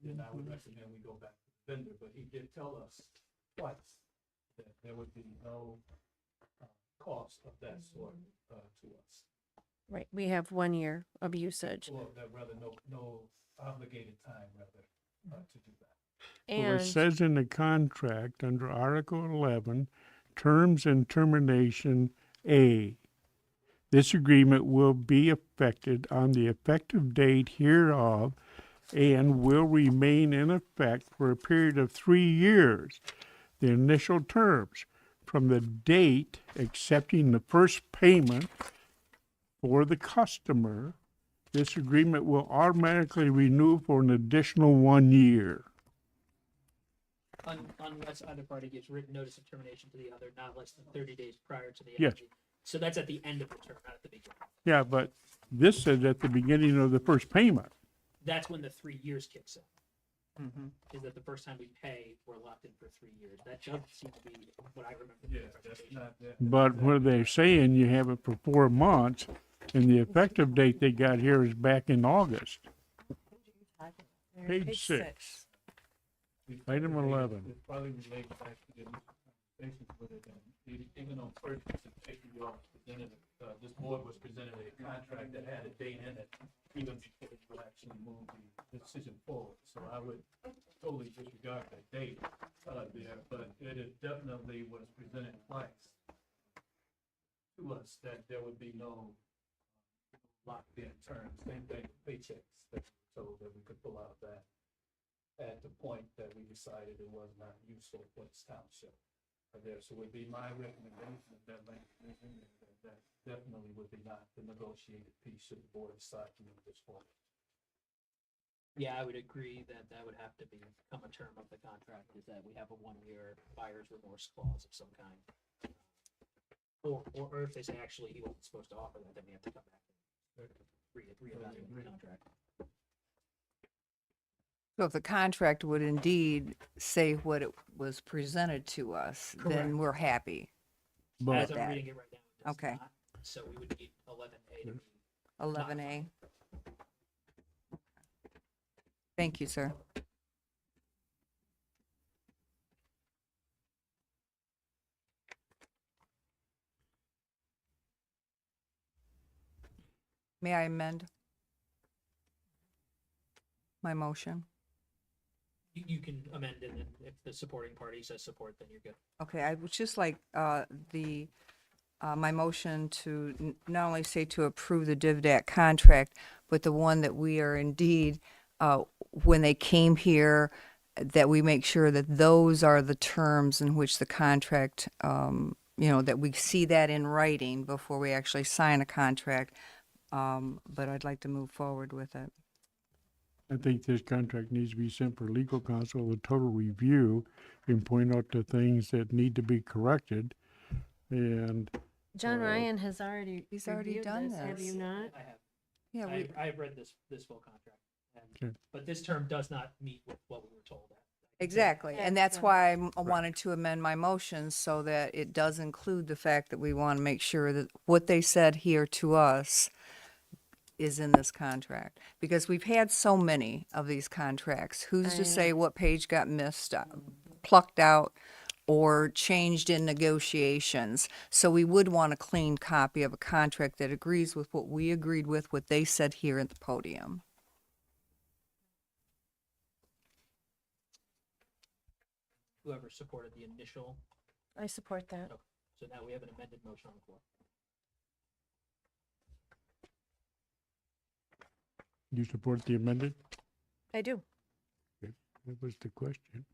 then I would recommend we go back to the vendor, but he did tell us twice, that there would be no cost of that sort to us. Right, we have 1 year of usage. Or that rather, no obligated time rather to do that. Well, it And says in the contract under Article 11, terms and termination A. This agreement will be effected on the effective date hereof and will remain in effect for a period of 3 years. The initial terms from the date accepting the first payment for the customer, this agreement will automatically renew for an additional 1 year. Unless either party gives written notice of termination to the other, not less than 30 days prior to the end. Yes. of the- So that's at the end of the term, not at the beginning. Yeah, but this said at the beginning of the first payment. That's when the 3 years kicks in. Mhm. Is that the first time we pay, we're locked in for 3 years. That does seem to be what I remember. from Yeah, the that's presentation. not that. But what they're saying, you have it for 4 months, and the effective date they got here is back in August. Page 6. Item 11. It probably relates back to the conversations with it, and even on first presentation, you all presented, this board was presented a contract that had a date in it, even before you actually moved the decision forward. So I would totally disregard that date, there, but it definitely was presented twice to us that there would be no locked in terms, same thing with paychecks, that we were told that we could pull out that at the point that we decided it was not useful for this township. There, so would be my recommendation of that language, that definitely would be not the negotiated piece should the board decide to move this forward. Yeah, I would agree that that would have to become a term of the contract, is that we have a 1 year buyer's remorse clause of some kind. Or if they say actually he wasn't supposed to offer that, then we have to come back and reevaluate the contract. So if the contract would indeed say what it was presented to us, Correct. then we're happy. But As I'm that. reading it right now, it does Okay. not. So we would need 11A to be 11A. Thank you, sir. May I amend my motion? You can amend it, and if the supporting party says support, then you're good. Okay, I would just like my motion to not only say to approve the DivDAC contract, but the one that we are indeed, when they came here, that we make sure that those are the terms in which the contract, that we see that in writing before we actually sign a contract. But I'd like to move forward with it. I think this contract needs to be sent for legal counsel, a total review, and point out the things that need to be corrected. And John Ryan has already He's already reviewed done this, have this. you not? I have. Yeah, I've read this full contract. Okay. But this term does not meet with what we were told. exactly. And that's why I wanted to amend my motion so that it does include the fact that we want to make sure that what they said here to us is in this contract. Because we've had so many of these contracts. Who's I to say what page got missed, plucked out, or changed in negotiations? So we would want a clean copy of a contract that agrees with what we agreed with, what they said here at the podium. Whoever supported the initial, I support that. so now we have an amended motion on the floor. you support the amended? I do. That was the question.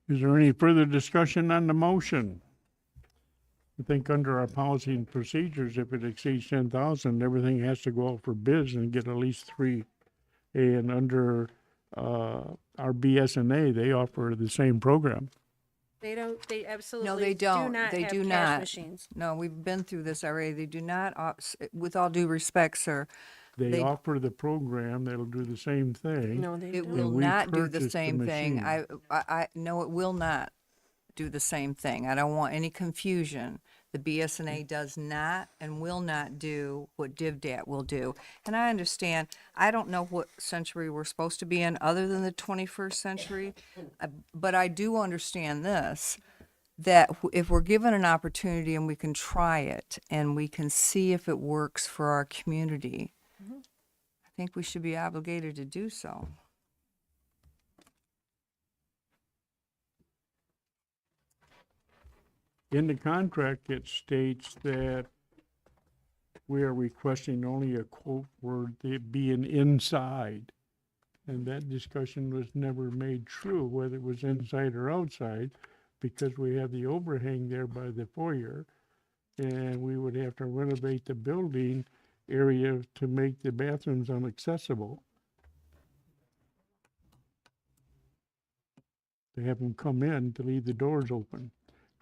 Is there any further discussion on the motion? I think under our policy and procedures, if it exceeds 10,000, everything has to go out for bids and get at least 3. And under our BSNA, they offer the same program. They don't, they absolutely No, they don't. do not They have do cash not. machines. No, we've been through this already. They do not, with all due respect, sir, They They- offer the program that'll do the same thing. No, they it don't. will we not do the purchased the same thing. machine. I no, it will not do the same thing. I don't want any confusion. The BSNA does not and will not do what DivDat will do. And I understand, I don't know what century we're supposed to be in other than the 21st century, but I do understand this, that if we're given an opportunity and we can try it and we can see if it works for our community, I think we should be obligated to do so. In the contract, it states that we are requesting only a quote for it being inside. And that discussion was never made true, whether it was inside or outside, because we have the overhang there by the foyer. And we would have to renovate the building area to make the bathrooms inaccessible. To have them come in, to leave the doors open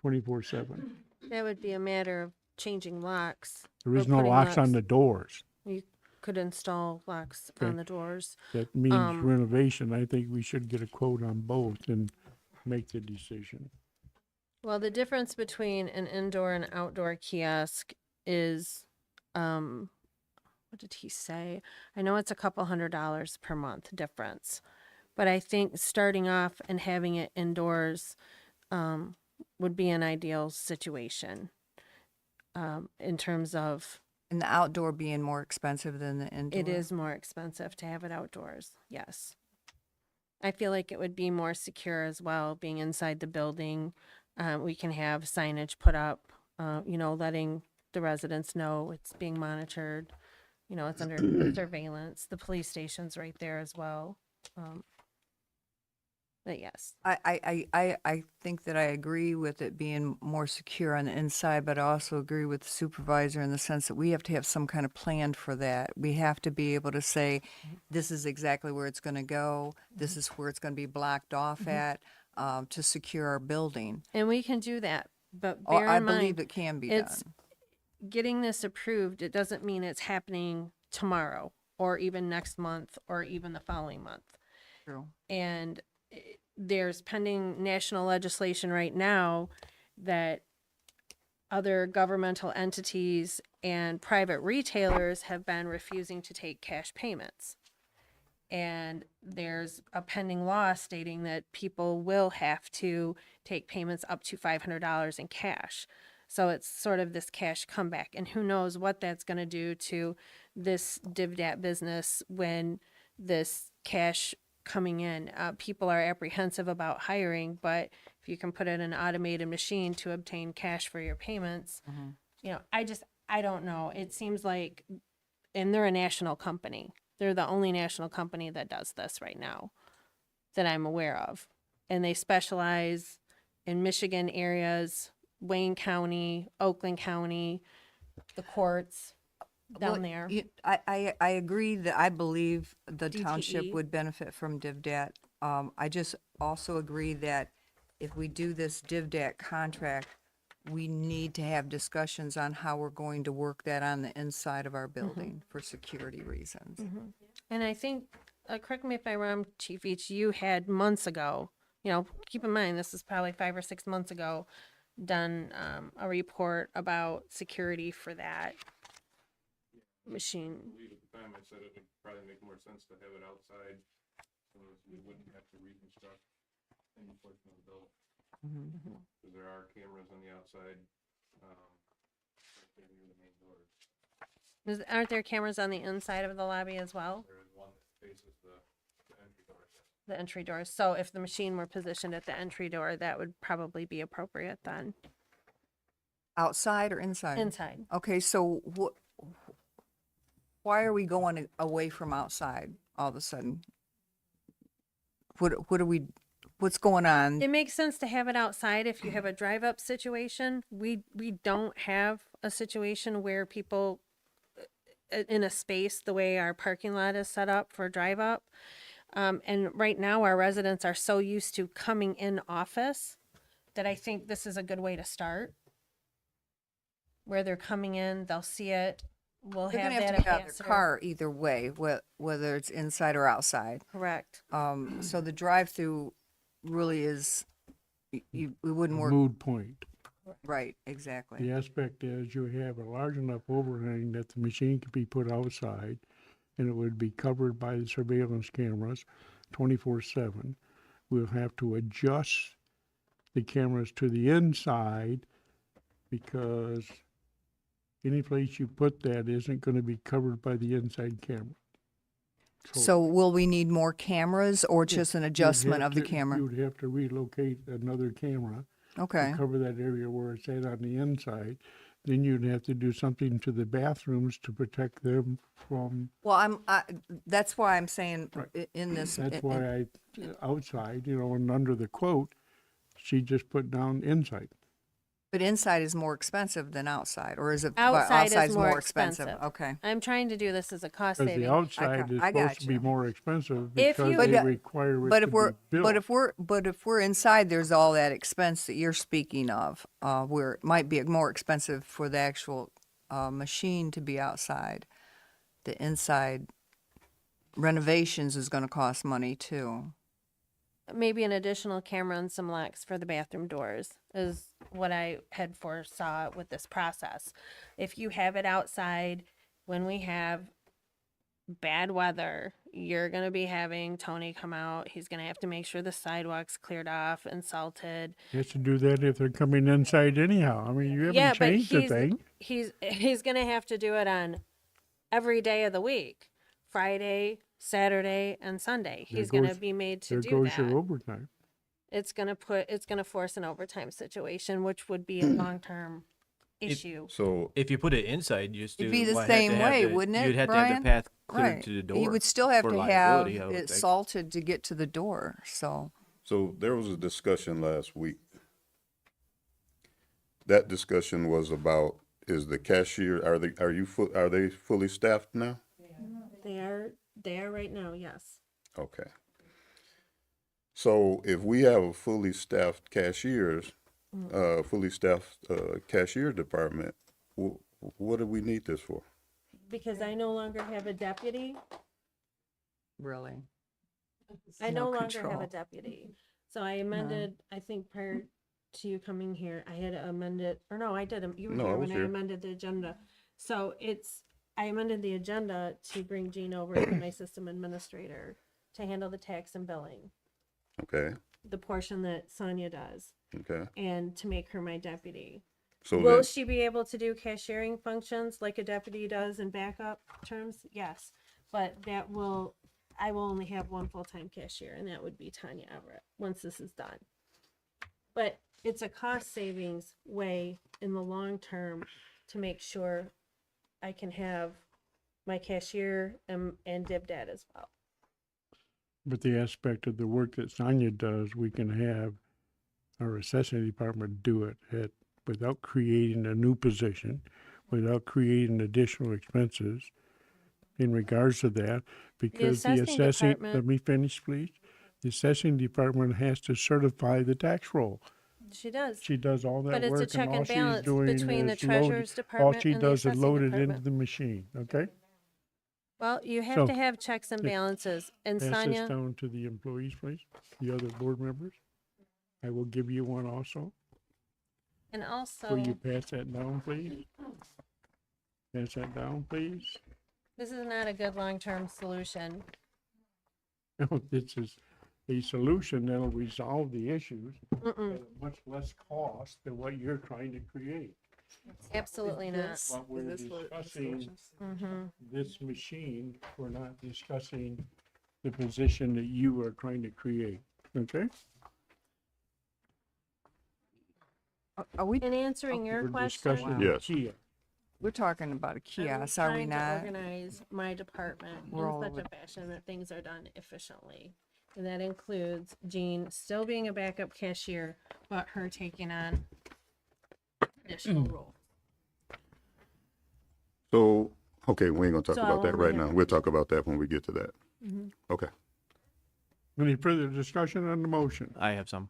24/7. That would be a matter of changing locks. There or is no putting locks on the doors. You could install locks Okay. on the doors. That means Um, renovation. I think we should get a quote on both and make the decision. Well, the difference between an indoor and outdoor kiosk is, what did he say? I know it's a couple $100 per month difference, but I think starting off and having it indoors, would be an ideal situation, in terms of, And the outdoor being more expensive than the indoor. it is more expensive to have it outdoors, yes. I feel like it would be more secure as well, being inside the building. We can have signage put up, letting the residents know it's being monitored. It's under surveillance. The police station's right there as well. But yes, I think that I agree with it being more secure on the inside, but I also agree with the supervisor in the sense that we have to have some kind of plan for that. We have to be able to say, this is exactly where it's going to go. This is where it's going to be blocked off at, to secure our building. and we can do that, but Oh, bear I in believe mind, it can be it's done. getting this approved. It doesn't mean it's happening tomorrow or even next month or even the following month. True. And there's pending national legislation right now that other governmental entities and private retailers have been refusing to take cash payments. And there's a pending law stating that people will have to take payments up to $500 in cash. So it's sort of this cash comeback. And who knows what that's going to do to this DivDat business when this cash coming in. People are apprehensive about hiring, but if you can put in an automated machine to obtain cash for your payments, I don't know. It seems like, and they're a national company. They're the only national company that does this right now that I'm aware of. And they specialize in Michigan areas, Wayne County, Oakland County, the courts down Well, there. I agree that I believe the township DTE. would benefit from DivDat. I just also agree that if we do this DivDat contract, we need to have discussions on how we're going to work that on the inside of our building for security reasons. And I think, correct me if I'm wrong, Chief Each, you had months ago, keep in mind, this is probably 5 or 6 months ago, done a report about security for that machine. I believe at the time I said it would probably make more sense to have it outside, so as we wouldn't have to reconstruct any portion of the building. Because there are cameras on the outside, right there near the main doors. Aren't there cameras on the inside of the lobby as well? There is one that faces the entry doors. The entry doors. So if the machine were positioned at the entry door, that would probably be appropriate then. Outside or inside? Inside. Okay, so why are we going away from outside all of a sudden? What's going on? It makes sense to have it outside if you have a drive-up situation. We don't have a situation where people in a space the way our parking lot is set up for drive-up. And right now our residents are so used to coming in office that I think this is a good way to start. Where they're coming in, they'll see it. We'll They're have gonna have that to be out of ambassador. their car either way, whether it's inside or outside. Correct. So the drive-through really is, we wouldn't work. Mood point. Right, exactly. The aspect is you have a large enough overhang that the machine could be put outside and it would be covered by the surveillance cameras 24/7. We'll have to adjust the cameras to the inside because any place you put that isn't going to be covered by the inside camera. So will we need more cameras or just an You'd adjustment have of the to- camera? You would have to relocate another camera Okay, to cover that area where it's at on the inside. Then you'd have to do something to the bathrooms to protect them from, well, that's why I'm saying in this. that's why outside, and under the quote, she just put down inside. But inside is more expensive than outside, or is it? Outside is outside's more expensive. Okay. I'm trying to do this as a cost Because the saving. outside is I supposed to be gotcha. more expensive If because you- they But, require it But to if be we're, built. but if we're inside, there's all that expense that you're speaking of, where it might be more expensive for the actual, machine to be outside. The inside renovations is gonna cost money too. Maybe an additional camera and some locks for the bathroom doors is what I had foresaw with this process. If you have it outside, when we have bad weather, you're going to be having Tony come out. He's going to have to make sure the sidewalk's cleared off and salted. He has to do that if they're coming inside anyhow. I mean, you haven't Yeah, but changed a thing. he's going to have to do it on every day of the week. Friday, Saturday, and Sunday. There He's going to goes- be made to There do goes that. your overtime. It's going to force an overtime situation, which would be a long-term issue. So If you put it inside, you still It'd be the would have to same have way, the- wouldn't it, You'd have to Brian? have the path cleared Right. to the door. You would still have for to have liability, I would it think. salted to get to the door, so. So there was a discussion last week. That discussion was about, is the cashier, are they fully staffed now? They are right now, yes. Okay. So if we have a fully staffed cashier department, what do we need this for? Because I no longer have a deputy. Really? I No no longer have control. a deputy. So I amended, I think prior to you coming here, I had amended, or no, I did, you were No, I here was when I here. amended the agenda. So I amended the agenda to bring Jean over as my system administrator to handle the tax and billing, Okay, the portion that Sonia does, okay. and to make her my deputy. So Will then, she be able to do cashiering functions like a deputy does in backup terms? Yes, but I will only have one full-time cashier, and that would be Tanya Everett, once this is done. But it's a cost savings way in the long term to make sure I can have my cashier and Dib Dad as well. But the aspect of the work that Sonia does, we can have our assessing department do it without creating a new position, without creating additional expenses in regards to that, because the assessing assessing, department- let me finish, please. The assessing department has to certify the tax roll. She does. She does all that But it's a work check and all and she's balance doing between the is load, treasurer's all department she and the does is assessing load it into department. the machine, okay? Well, you have So, to have checks and yeah. balances, and Pass this Sonia, down to the employees, please, the other board members. I will give you one also. and also, Will you pass that down, please? Pass that down, please. this is not a good long-term solution. No, this is a solution that'll resolve the issues Mm-mm, at a much less cost than what you're trying to create. absolutely not. But we're discussing Mm-hmm. this machine, we're not discussing the position that you are trying to create, okay? Are we, In answering your We're question, discussing Yes. Kia. we're talking about a I'm kiosk, are we trying to not? organize my department We're all in such over- a fashion that things are done efficiently. And that includes Jean still being a backup cashier, but her taking on additional roles. so, okay, we ain't gonna talk So about that I'll right only now. have- We'll talk about that when we get to that. Okay. Any further discussion on the motion? I have some.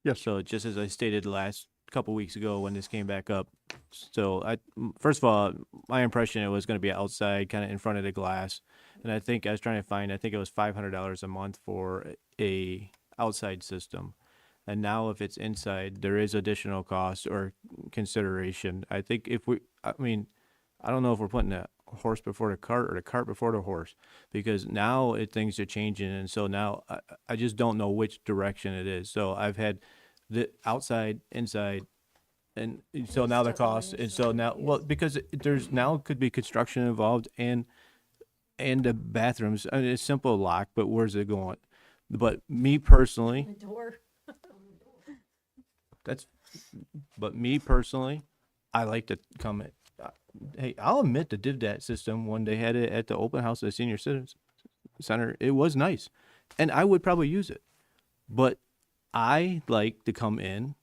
Yes. So just as I stated last couple weeks ago when this came back up, so first of all, my impression it was going to be outside, kind of in front of the glass, and I think I was trying to find, I think it was $500 a month for a outside system. And now if it's inside, there is additional cost or consideration. I think I mean, I don't know if we're putting the horse before the cart or the cart before the horse, because now things are changing. And so now I just don't know which direction it is. So I've had the outside, inside, and so now the cost, and so now, well, because there's now could be construction involved and the bathrooms. I mean, it's simple lock, but where's it going? But me personally, The door. but me personally, I like to come at, hey, I'll admit the DivDat system when they had it at the open house at the senior citizens center, it was nice, and I would probably use it. But I like to come in,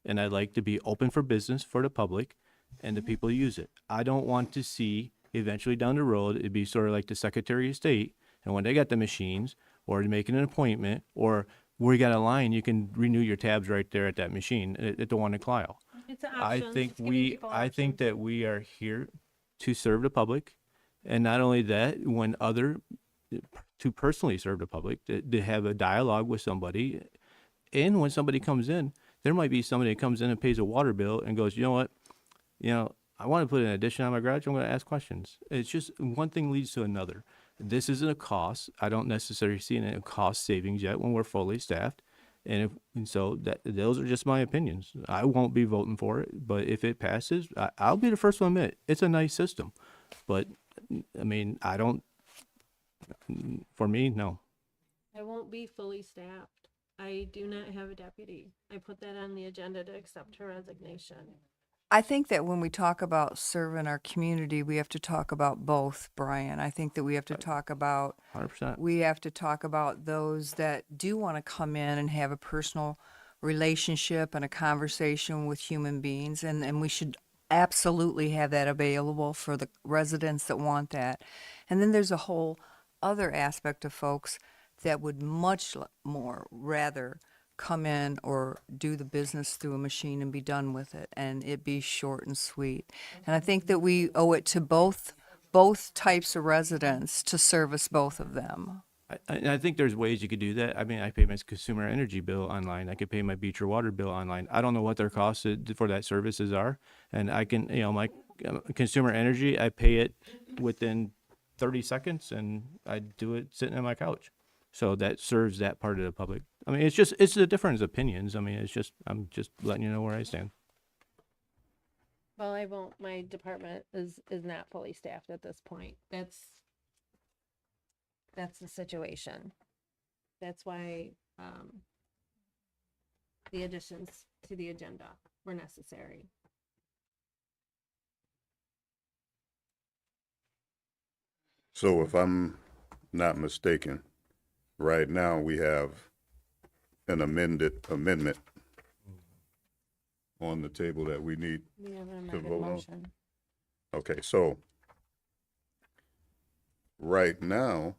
and I like to be open for business for the public, and the people who use it. I don't want to see eventually down the road it'd be sort of like the Secretary of State, and when they got the machines, or making an appointment, or where you got a line, you can renew your tabs right there at that machine at the one in Clio. It's an I option. think It's giving people I think options. that we are here to serve the public, and not only that, to personally serve the public, to have a dialogue with somebody, and when somebody comes in, there might be somebody that comes in and pays a water bill and goes, you know what, I want to put an addition on my garage. I'm going to ask questions. It's just one thing leads to another. This isn't a cost. I don't necessarily see a cost savings yet when we're fully staffed. And so those are just my opinions. I won't be voting for it, but if it passes, I'll be the first one to admit it's a nice system. But I mean, for me, no. I won't be fully staffed. I do not have a deputy. I put that on the agenda to accept her resignation. I think that when we talk about serving our community, we have to talk about both, Brian. I think that we have to talk about 100%. we have to talk about those that do want to come in and have a personal relationship and a conversation with human beings, and we should absolutely have that available for the residents that want that. And then there's a whole other aspect of folks that would much more rather come in or do the business through a machine and be done with it, and it be short and sweet. And I think that we owe it to both types of residents to service both of them. I think there's ways you could do that. I mean, I pay my consumer energy bill online. I could pay my Beecher water bill online. I don't know what their costs for that services are. And I can, my consumer energy, I pay it within 30 seconds and I do it sitting on my couch. So that serves that part of the public. I mean, it's the difference of opinions. I mean, I'm just letting you know where I stand. Well, I won't, my department is not fully staffed at this point. That's the situation. That's why, the additions to the agenda were necessary. So if I'm not mistaken, right now we have an amendment on the table that we need. We have an To amended vote on. motion. Okay, so right now,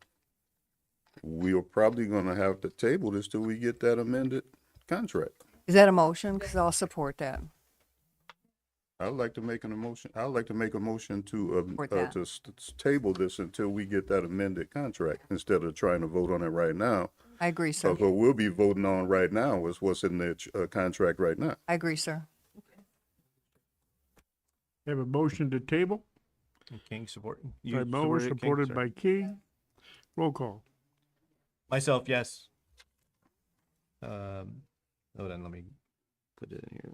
we are probably gonna have to table this till we get that amended contract. Is that a motion? Because I'll support that. I'd like to make a motion to, Support that. table this until we get that amended contract, instead of trying to vote on it right now. I agree, sir. Because what we'll be voting on right now is what's in the, contract right now. I agree, sir. Have a motion to table King support. by Mower, supported by King. Roll call. Myself, yes. Hold on, let me put it in here.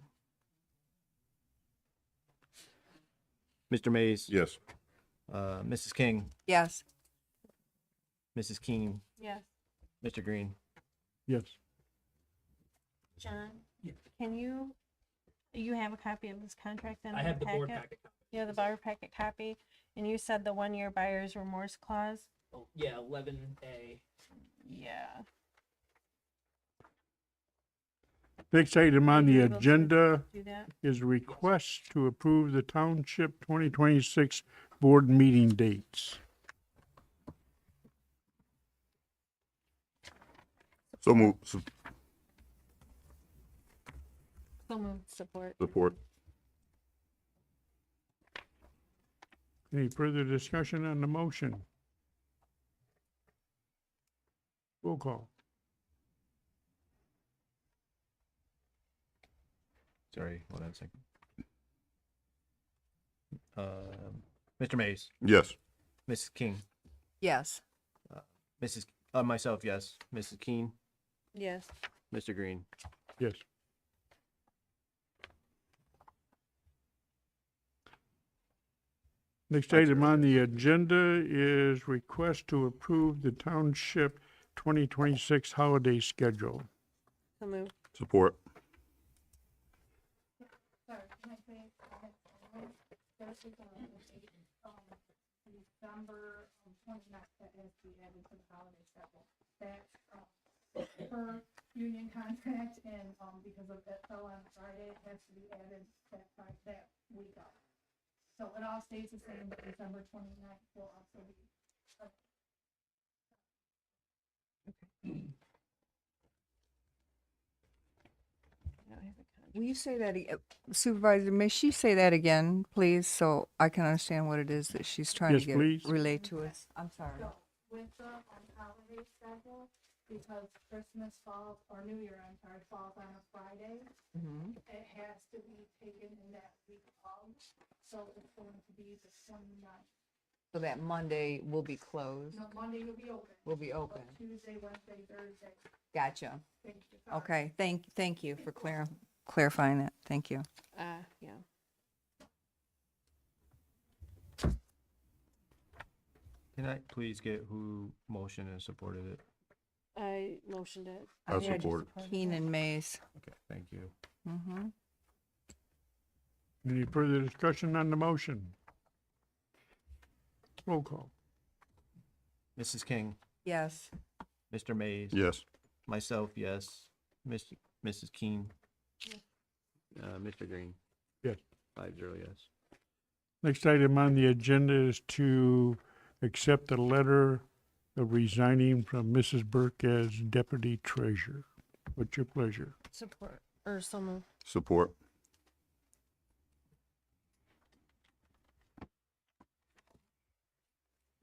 Mr. Mays, Yes. Mrs. King, Yes. Mrs. Keen, Yes. Mr. Green. Yes. John, can you have a copy of this contract then? I in have the board packet? packet. You have the board packet copy, and you said the 1-year buyer's remorse clause? Oh, yeah, 11A. Yeah. Next item on Are you the able to agenda Do that? is request to approve the Township 2026 board meeting dates. So move, So moved, support. support. Any further discussion on the motion? Roll call. Sorry, hold on a second. Mr. Mays, Yes. Mrs. King, Yes. myself, yes. Mrs. Keen, Yes. Mr. Green. Yes. Next item on the agenda is request to approve the township 2026 holiday schedule. So move. Support. Sorry, can I say, there's December 29th that has to be added to the holiday schedule. That's, per union contract and, because of that fell on Friday, it has to be added that week up. So it all stays the same, but December 29th will also be. Will you say that, Supervisor, may she say that again, please, so I can understand what it is that she's trying Yes, to get, please. relate to us? I'm sorry. So with the holiday schedule, because Christmas falls, or New Year, I'm sorry, falls on a Friday, Mhm. it has to be taken in that week of, so it's going to be the 29th. So that Monday will be closed, No, Monday will be open. will be but open. Tuesday, Wednesday, Thursday, Gotcha. thank you. Sorry. Okay, thank you for clarifying that. Thank you. Yeah. Can I please get who motioned and supported it? I motioned it. I had support. Keenan Mays. Okay, thank you. Mm-hmm. Any further discussion on the motion? Roll call. Mrs. King, Yes. Mr. Mays. Yes. Myself, yes. Mrs. Keen. Mr. Green. Yes. 5-0, yes. Next item on the agenda is to accept a letter of resigning from Mrs. Burke as deputy treasurer. What's your pleasure? Support, or so move. Support.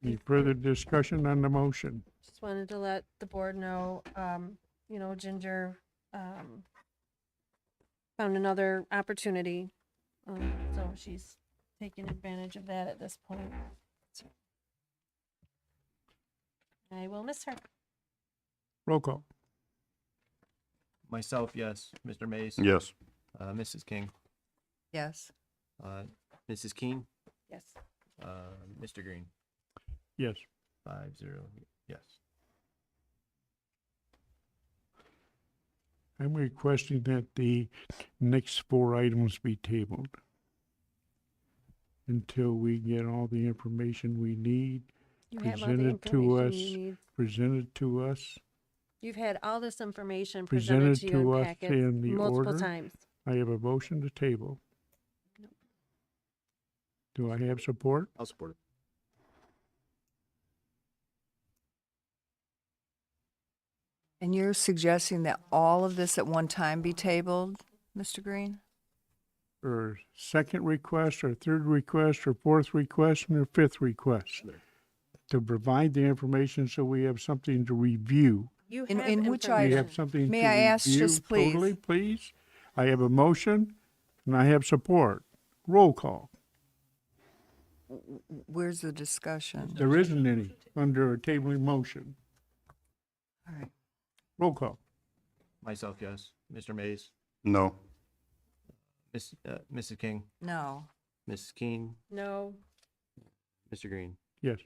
Any further discussion on the motion? Just wanted to let the board know, Ginger, found another opportunity. So she's taking advantage of that at this point. So I will miss her. Roll call. Myself, yes. Mr. Mays. Yes. Mrs. King. Yes. Mrs. Keen. Yes. Mr. Green. Yes. 5-0, yes. I'm requesting that the next 4 items be tabled until we get all the information we need You have all the presented to information us, you need. presented to us. You've had all this information Presented presented to you to in us packets in the multiple order. times. I have a motion to table. Do I have support? I'll support it. And you're suggesting that all of this at one time be tabled, Mr. Green? Or second request, or third request, or fourth request, and or fifth request? To provide the information so we have something to review. You In- have in which We item? have something to May I ask review just please? totally, please. I have a motion and I have support. Roll call. Where's the discussion? There isn't any under a tabling motion. All right. Roll call. Myself, yes. Mr. Mays. No. Mrs. King. No. Mrs. Keen. No. Mr. Green. Yes.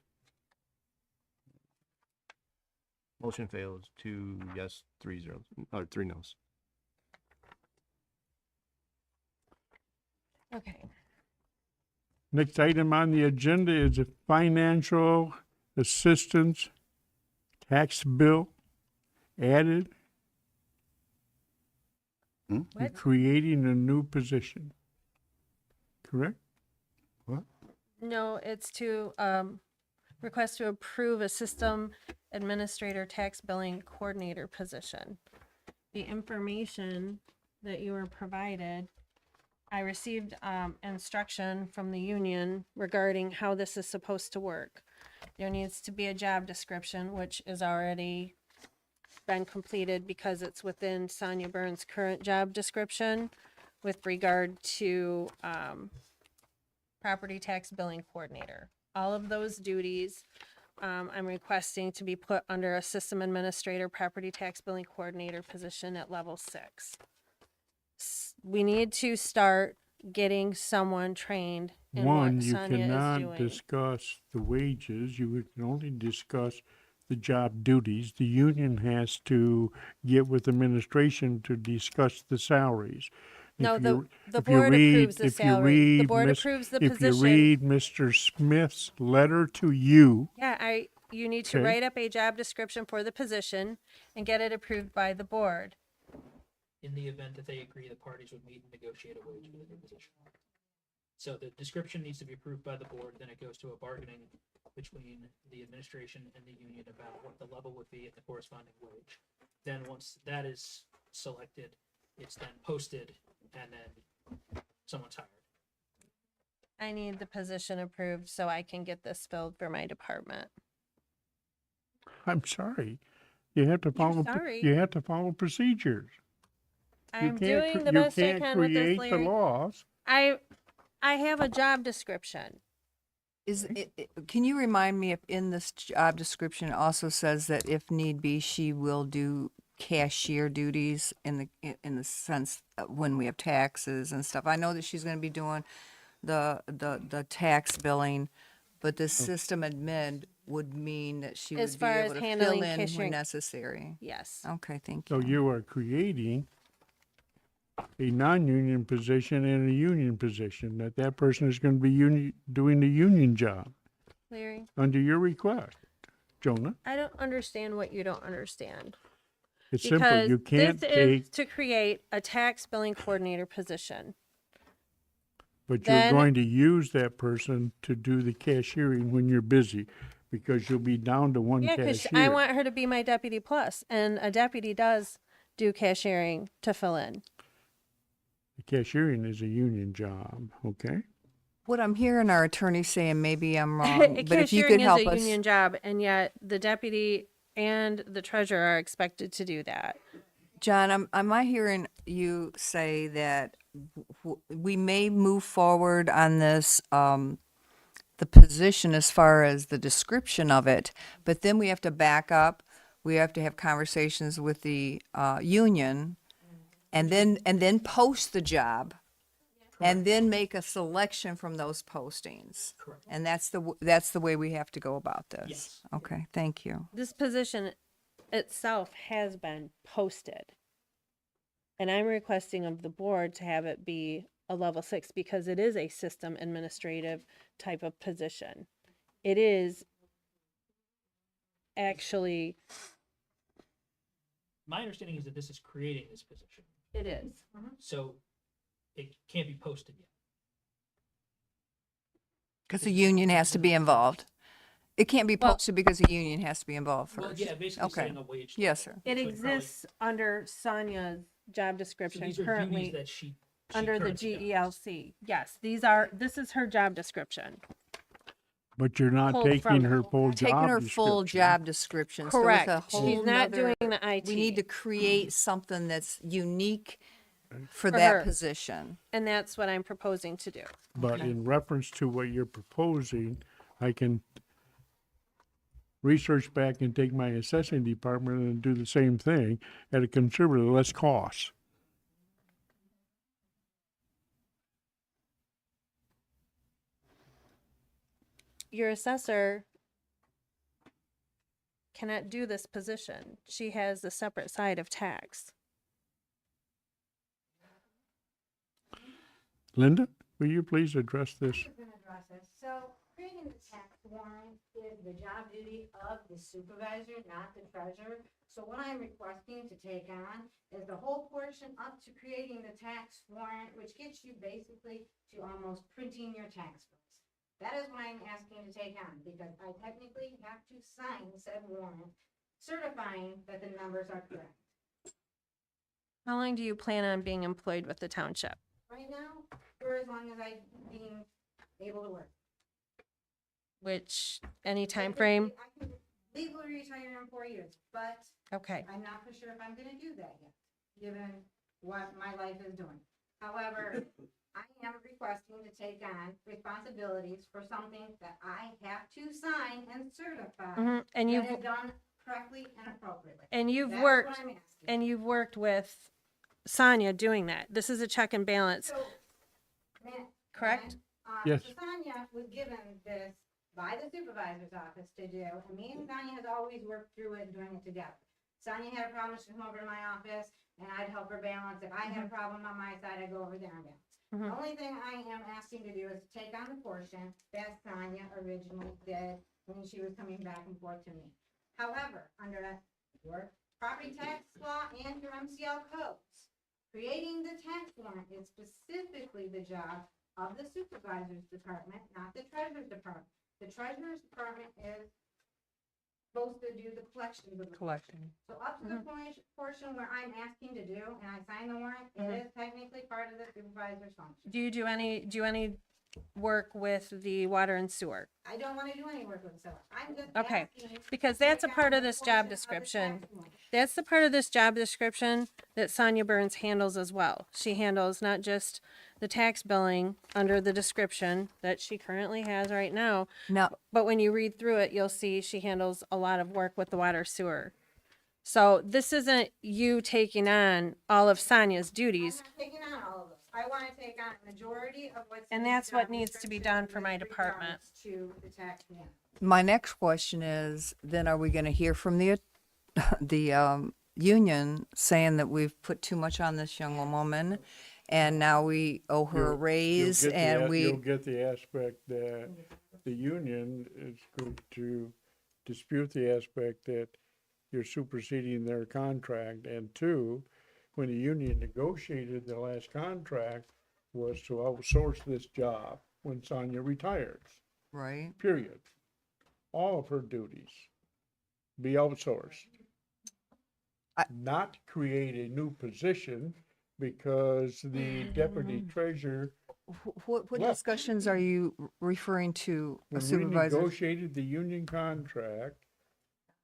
Motion fails. 2 yes, 3-0, or 3 no's. Okay. Next item on the agenda is a financial assistance tax bill added. Hmm? You're creating a new position. Correct? No, it's to request to approve a system administrator tax billing coordinator position. The information that you were provided, I received instruction from the union regarding how this is supposed to work. There needs to be a job description, which is already been completed because it's within Sonia Burns' current job description. with regard to, property tax billing coordinator. All of those duties, I'm requesting to be put under a system administrator, property tax billing coordinator position at level 6. We need to start getting someone trained in One, what you Sonia is cannot doing. discuss the wages, you can only discuss the job duties. The union has to get with administration to discuss the salaries. No, If the, you- the if you board read- approves the if you salary. The read board Miss- approves the If you position. read Mr. Smith's letter to you, Yeah, you need to Okay. write up a job description for the position and get it approved by the board. In the event that they agree, the parties would meet and negotiate a wage for the new position. So the description needs to be approved by the board, then it goes to a bargaining between the administration and the union about what the level would be at the corresponding wage. Then once that is selected, it's then posted and then someone's hired. I need the position approved so I can get this filled for my department. I'm sorry, you have to follow, sorry. you have to follow procedures. You I'm can't doing cr- the best I You can can't with this, create the Larry. laws. I have a job description. Is can you remind me if in this job description it also says that if need be, she will do cashier duties in the sense when we have taxes and stuff? I know that she's going to be doing the tax billing, but the system admin would mean that she As would be far as able to fill handling in cashiering. when necessary. Yes. Okay, thank So you. you are creating a non-union position and a union position, that person is going to be doing the union job Larry, under your request. Jonah, I don't understand what you don't understand. it's simple. Because You can't this take, is to create a tax billing coordinator position. but you're then- going to use that person to do the cashiering when you're busy, because you'll be down to one Yeah, because cashier. I want her to be my deputy plus, and a deputy does do cashiering to fill in. The cashiering is a union job, okay? What I'm hearing our attorney saying, maybe I'm wrong, but if you Cashiering could help is a us. union job, and yet the deputy and the treasurer are expected to do that. John, am I hearing you say that we may move forward on this, the position as far as the description of it, but then we have to back up, we have to have conversations with the union, and then post the job, and then make a selection from those postings. Correct. And that's the way we have to go about this. Yes. Okay, thank you. This position itself has been posted. And I'm requesting of the board to have it be a level 6 because it is a system administrative type of position. It is actually, My understanding is that this is creating this position, it is. so it can't be posted yet. Because the union has to be involved. It can't be Well- posted because the union has to be involved Well, first. yeah, basically Okay. setting a wage. Yes, level, sir. It which would probably- exists under Sonia's job So description these are duties currently that she under the currently does. GELC. Yes, this is her job description. But you're not Pulled from taking it. her full job Taking her full description. job description. so it's a Correct. She's whole not nother- doing the IT. We need to create something that's unique for For that her. position. And that's what I'm proposing to do. But in reference to what you're proposing, I can research back and take my assessing department and do the same thing at a considerably less cost. Your assessor cannot do this position. She has a separate side of tax. Linda, will you please address this? I'm gonna address this. So creating the tax warrant is the job duty of the supervisor, not the treasurer. So what I'm requesting to take on is the whole portion up to creating the tax warrant, which gets you basically to almost printing your tax bills. That is what I'm asking to take on, because I technically have to sign said warrant certifying that the numbers are correct. How long do you plan on being employed with the township? Right now, for as long as I being able to work. Which, any time frame? I can legally retire in 4 years, but Okay. I'm not for sure if I'm gonna do that yet, given what my life is doing. However, I am requesting to take on responsibilities for something that I have to sign and certify Mhm. And that you've, is done correctly and appropriately. and you've That's worked, what I'm asking. and you've worked with Sonia doing that. This is a check and balance, So, man, correct? Yes. So Sonia was given this by the supervisor's office to do, and me and Sonia has always worked through it, doing it together. Sonia had a problem, she'd come over to my office, and I'd help her balance. If I had a problem on my side, I'd go over there and balance. The Mhm. only thing I am asking to do is to take on the portion that Sonia originally did when she was coming back and forth to me. However, under your property tax law and your MCL codes, creating the tax warrant is specifically the job of the supervisor's department, not the treasurer's department. The treasurer's department is supposed to do the collections of the. Collecting. So up to the portion where I'm asking to do, and I sign the warrant, it is technically part of the supervisor's function. Do you do any work with the water and sewer? I don't wanna do any work with sewer. I'm just Okay, asking. because to that's a take part on of the this portion job of the description. tax warrant. That's the part of this job description that Sonia Burns handles as well. She handles not just the tax billing under the description that she currently has right now, Now, but when you read through it, you'll see she handles a lot of work with the water sewer. So this isn't you taking on all of Sonia's I'm duties. not taking on all of those. I wanna take on a majority of what's. And in the that's what job needs to be description done for my with department. regards to the tax warrant. my next question is, then are we gonna hear from the, the, union saying that we've put too much on this young woman? And now we owe her a You'll raise get the and you'll we, get the aspect that the union is going to dispute the aspect that you're superseding their contract. And two, when the union negotiated the last contract was to outsource this job when Sonia retires, right? period. All of her duties be outsourced. Not create a new position because the deputy treasurer, What Left. discussions are you referring to, when we Supervisor? negotiated the union contract,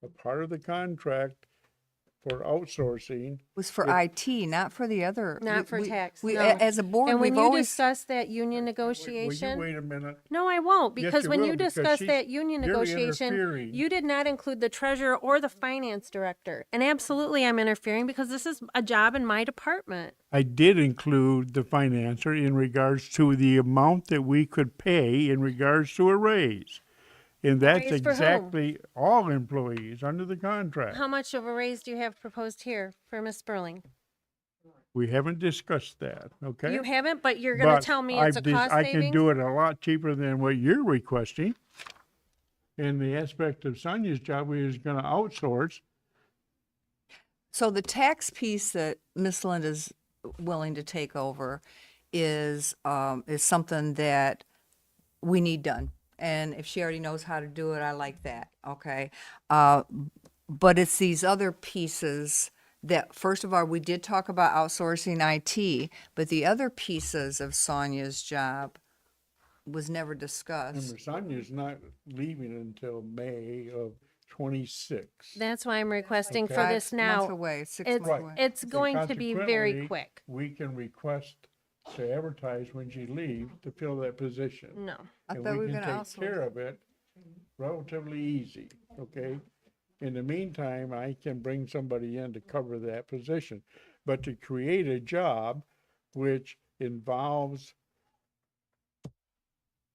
a part of the contract for outsourcing, Was for it- IT, not for the other. Not for tax, We, no. as a board, And when we've you always, discuss that union will you negotiation, wait a minute? no, I won't, Yes, because you when will, you because discuss she's- that union you're negotiation, interfering. you did not include the treasurer or the finance director. And absolutely I'm interfering because this is a job in my department. I did include the financer in regards to the amount that we could pay in regards to a raise. And that's raise for whom? exactly all employees under the contract. How much of a raise do you have proposed here for Miss Sperling? We haven't discussed that, okay? You haven't, but you're gonna But tell me it's a cost I can savings? do it a lot cheaper than what you're requesting. And the aspect of Sonia's job, we is gonna outsource. so the tax piece that Miss Linda's willing to take over is something that we need done. And if she already knows how to do it, I like that, okay? But it's these other pieces that, first of all, we did talk about outsourcing IT, but the other pieces of Sonia's job was never discussed. Remember, Sonia's not leaving until May of 26. That's why I'm requesting for Okay. this 5 months now. away, 6 It's, months away. it's And going to be very consequently, quick. We can request to advertise when she leaves to fill that position. No. I And thought we were can gonna take care outsource. of it relatively easy, okay? In the meantime, I can bring somebody in to cover that position. But to create a job which involves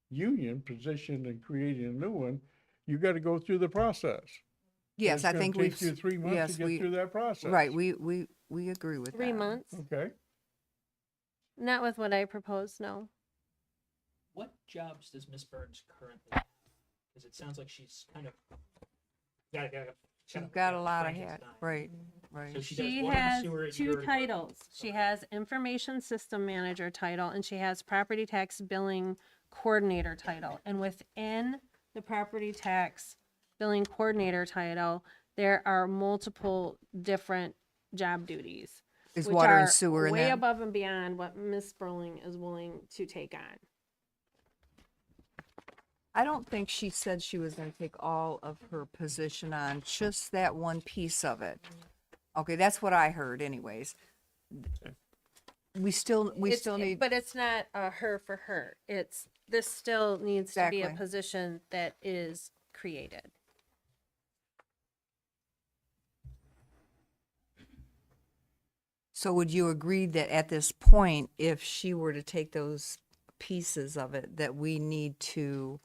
union position and creating a new one, you gotta go through the process. Yes, I think we've. It's gonna take you 3 months yes, to get we- through that process. Right, we agree with that. 3 months? Okay, Not with what I proposed, no. What jobs does Miss Burns currently have? Because it sounds like she's kind of She's got a lot of hats, right, So right. she does She water and has sewer at two your- titles. She has information system manager title and she has property tax billing coordinator title. And within the property tax billing coordinator title, there are multiple different job duties. Is which water are and sewer in way that? above and beyond what Ms. Sperling is willing to take on. I don't think she said she was gonna take all of her position on, just that one piece of it. Okay, that's what I heard anyways. we still It's- need, But it's not a her for her. This still needs to be a Exactly. position that is created. so would you agree that at this point, if she were to take those pieces of it, that we need to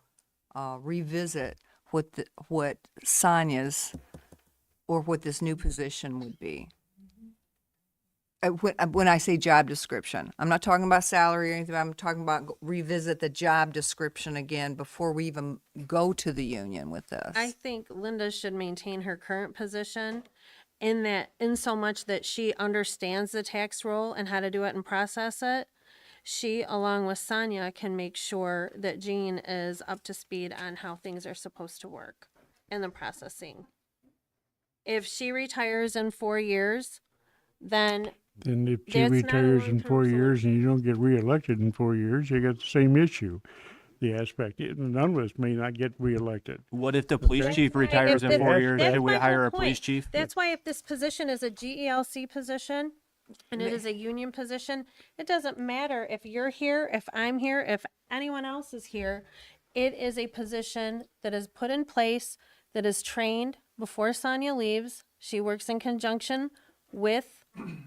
revisit what Sonia's or what this new position would be? When I say job description, I'm not talking about salary or anything. I'm talking about revisit the job description again before we even go to the union with this. I think Linda should maintain her current position in so much that she understands the tax roll and how to do it and process it. She, along with Sonia, can make sure that Jean is up to speed on how things are supposed to work in the processing. If she retires in 4 years, then Then if she That's not a retires in long-term 4 years solution. and you don't get reelected in 4 years, you got the same issue. The aspect, none of us may not get reelected. What if the police Okay. chief That's why retires if in the- 4 years? that's Should we my whole hire a point. police chief? That's why if this position is a GELC position and it is a union position, it doesn't matter if you're here, if I'm here, if anyone else is here. It is a position that is put in place, that is trained before Sonia leaves. She works in conjunction with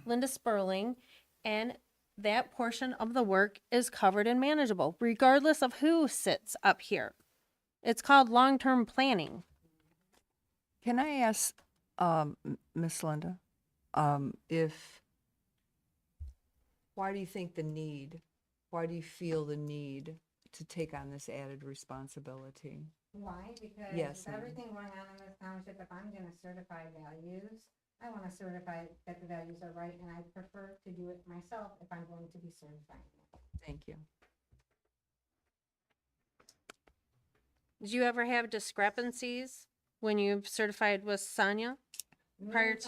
Linda Sperling, and that portion of the work is covered and manageable, regardless of who sits up here. It's called long-term planning. Can I ask, Miss Linda, why do you think the need, why do you feel the need to take on this added responsibility? Why? Because Yes, with ma'am. everything going on in this township, if I'm gonna certify values, I wanna certify that the values are right, and I prefer to do it myself if I'm going to be certifying it. Thank you. Did you ever have discrepancies when you've certified with Sonia? Me Prior and to?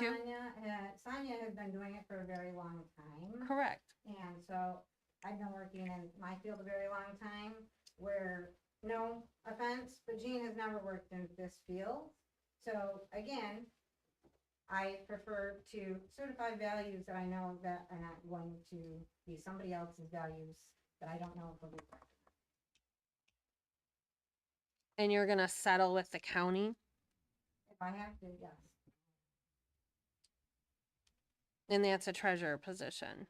Sonia has been doing it for a very long time. Correct. And so I've been working in my field a very long time where, no offense, but Jean has never worked in this field. So again, I prefer to certify values that I know that are not going to be somebody else's values that I don't know if will be correct. And you're gonna settle with the county? If I have to, yes. And that's a treasurer position.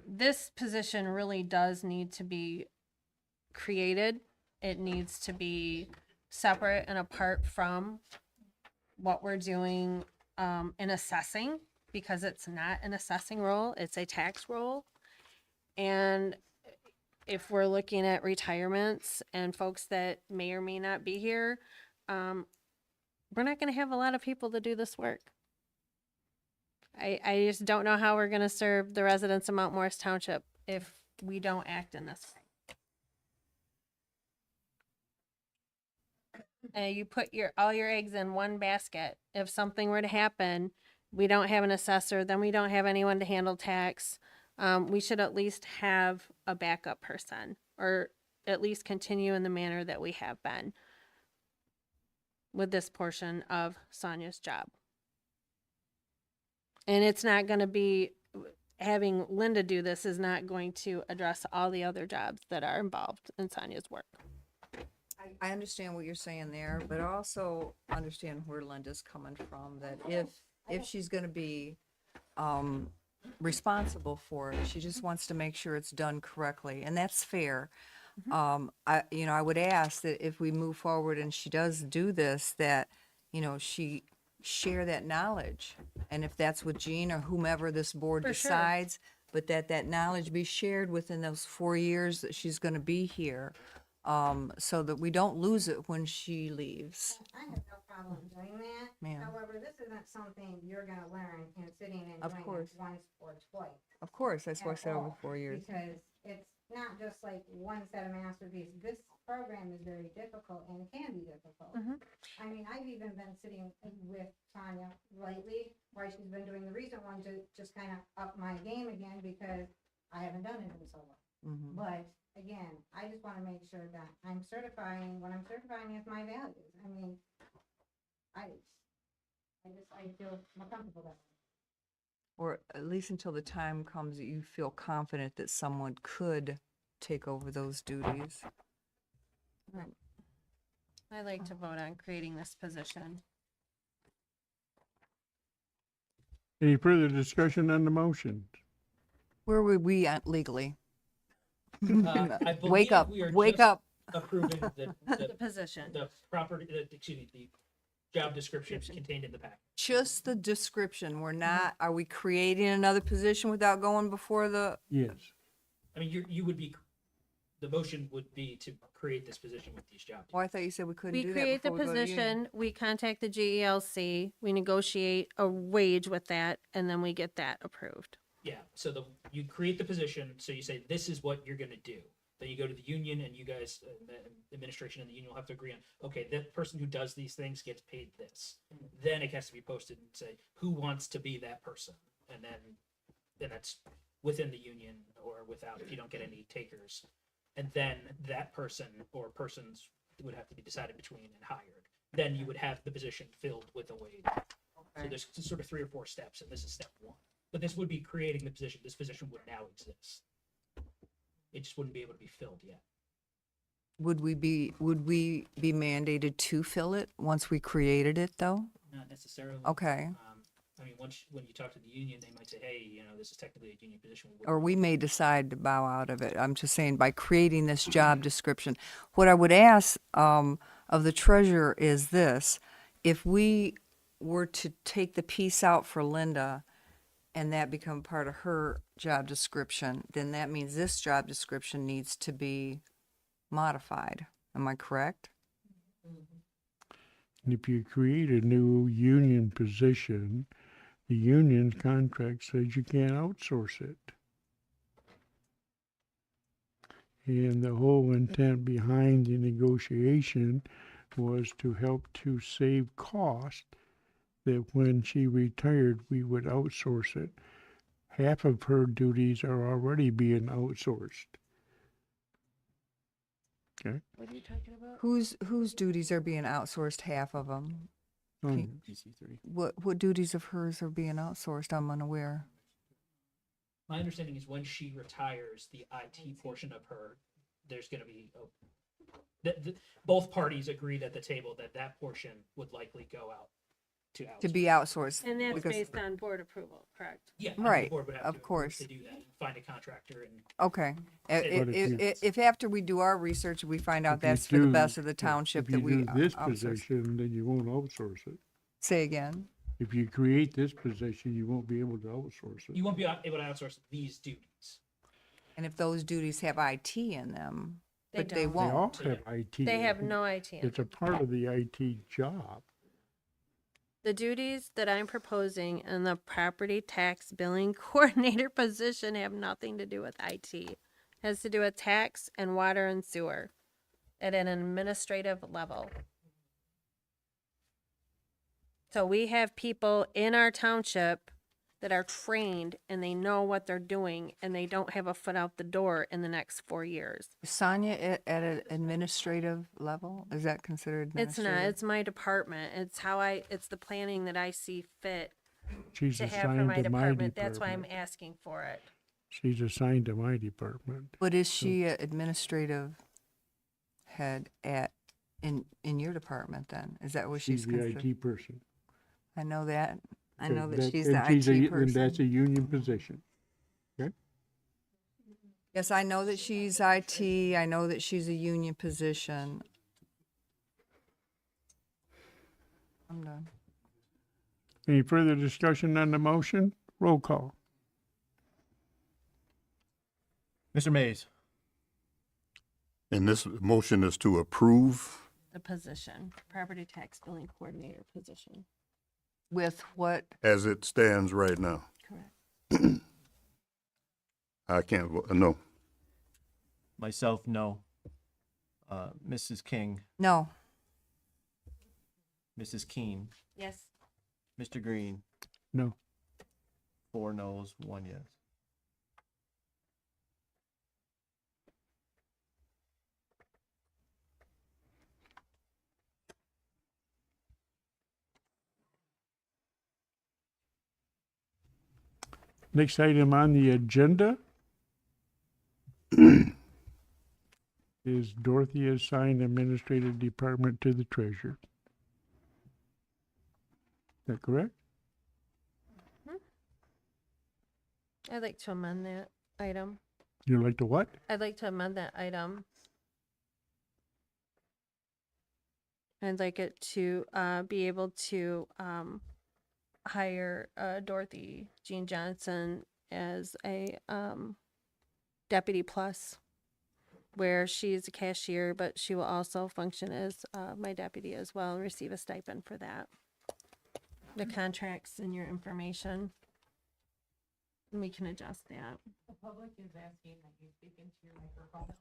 This position really does need to be created. It needs to be separate and apart from what we're doing in assessing, because it's not an assessing role, it's a tax role. And if we're looking at retirements and folks that may or may not be here, we're not gonna have a lot of people to do this work. I just don't know how we're gonna serve the residents of Mount Morris Township if we don't act in this. You put all your eggs in one basket. If something were to happen, we don't have an assessor, then we don't have anyone to handle tax. We should at least have a backup person, or at least continue in the manner that we have been with this portion of Sonia's job. And it's not going to be, having Linda do this is not going to address all the other jobs that are involved in Sonia's work. I understand what you're saying there, but I also understand where Linda's coming from, that if she's gonna be, responsible for it, she just wants to make sure it's done correctly, and that's fair. I would ask that if we move forward and she does do this, that, she share that knowledge. And if that's with Jean or whomever this board For sure. decides, but that knowledge be shared within those 4 years that she's gonna be here, so that we don't lose it when she leaves. I have no problem doing that. Ma'am. However, this isn't something you're gonna learn in sitting and Of doing course. it once or twice. Of course, that's why I at said over all, 4 years. Because it's not just like one set of masterpieces. This program is very difficult and can be difficult. Mhm. I mean, I've even been sitting with Tanya lately, while she's been doing the recent one, to just kind of up my game again, because I haven't done it in so long. Mhm. But again, I just want to make sure that I'm certifying, what I'm certifying is my values. I mean, I feel more comfortable that way. or at least until the time comes that you feel confident that someone could take over those duties. I'd like to vote on creating this position. Any further discussion on the motion? Where would we at legally? I Wake believe up, we are wake just up. Approving The position. the property, the job descriptions contained in the package. Just the description. We're not, are we creating another position without going before the, Yes. I mean, you would be, the motion would be to create this position with these jobs. oh, I thought you said we couldn't We do that create the before we go to union. position, we contact the GELC, we negotiate a wage with that, and then we get that approved. Yeah, so you create the position, so you say, this is what you're gonna do. Then you go to the union and you guys, the administration and the union will have to agree on, okay, that person who does these things gets paid this. Then it has to be posted and say, who wants to be that person? And then that's within the union or without, if you don't get any takers. And then that person or persons would have to be decided between and hired. Then you would have the position filled with a wage. So there's sort of 3 or 4 steps, and this is step 1. But this would be creating the position. This position would now exist. It just wouldn't be able to be filled yet. Would we be mandated to fill it once we created it though? Not necessarily. Okay. I mean, when you talk to the union, they might say, hey, this is technically a union position. Or we may decide to bow out of it. I'm just saying by creating this job description. What I would ask of the treasurer is this: if we were to take the piece out for Linda and that become part of her job description, then that means this job description needs to be modified. Am I correct? And if you create a new union position, the union's contract says you can't outsource it. And the whole intent behind the negotiation was to help to save cost, that when she retired, we would outsource it. Half of her duties are already being outsourced. Okay? What are you talking about? Whose duties are being outsourced? Half of them. DC3. What duties of hers are being outsourced? I'm unaware. My understanding is when she retires, the IT portion of her, there's going to be both parties agreed at the table that portion would likely go out to outsource. To be outsourced. And that's because- based on board approval, correct? Yeah, the Right, board would have of to course. to do that, find a contractor and Okay. But if If after we do our research, we find out If you that's for the do- best of the township If that you we do this outsource. position, then you won't outsource it. Say again. If you create this position, you won't be able to outsource it. you won't be able to outsource these duties. And if those duties have IT in them, They but they don't. They all won't. have IT. They in have it. no IT. in It's a part of the IT job. The duties that I'm proposing in the property tax billing coordinator position have nothing to do with IT. It has to do with tax and water and sewer at an administrative level. So we have people in our township that are trained and they know what they're doing and they don't have a foot out the door in the next 4 years. Sonia, at an administrative level, is that considered It's administrative? not, it's my department. It's the planning that I see fit She's to have for assigned my to my department. That's why I'm department. asking for it. She's assigned to my department. But is she an administrative head in your department then? Is that what She's she's the considered? IT person. I know that. I Okay, know that she's and the she's IT and person. that's a union position. Yes, I know that she's IT. I know that she's a union position. I'm done. Any further discussion on the motion? Roll call. Mr. Mays, And this motion is to approve. The position, property tax billing coordinator position. With what? As it stands right now. Correct. I can't vote, no. myself, no. Mrs. King, No. Mrs. Keen, Yes. Mr. Green, No. 4 noes, 1 yes. Next item on the agenda is Dorothy assigned administrative department to the treasurer. Is that correct? I'd like to amend that item. You'd like to what? I'd like to amend that item. I'd like it to be able to hire Dorothy Jean Johnson as a deputy plus, where she is a cashier, but she will also function as my deputy as well and receive a stipend for that. The contracts and your information. And we can adjust that. The public is asking that you speak into your microphone.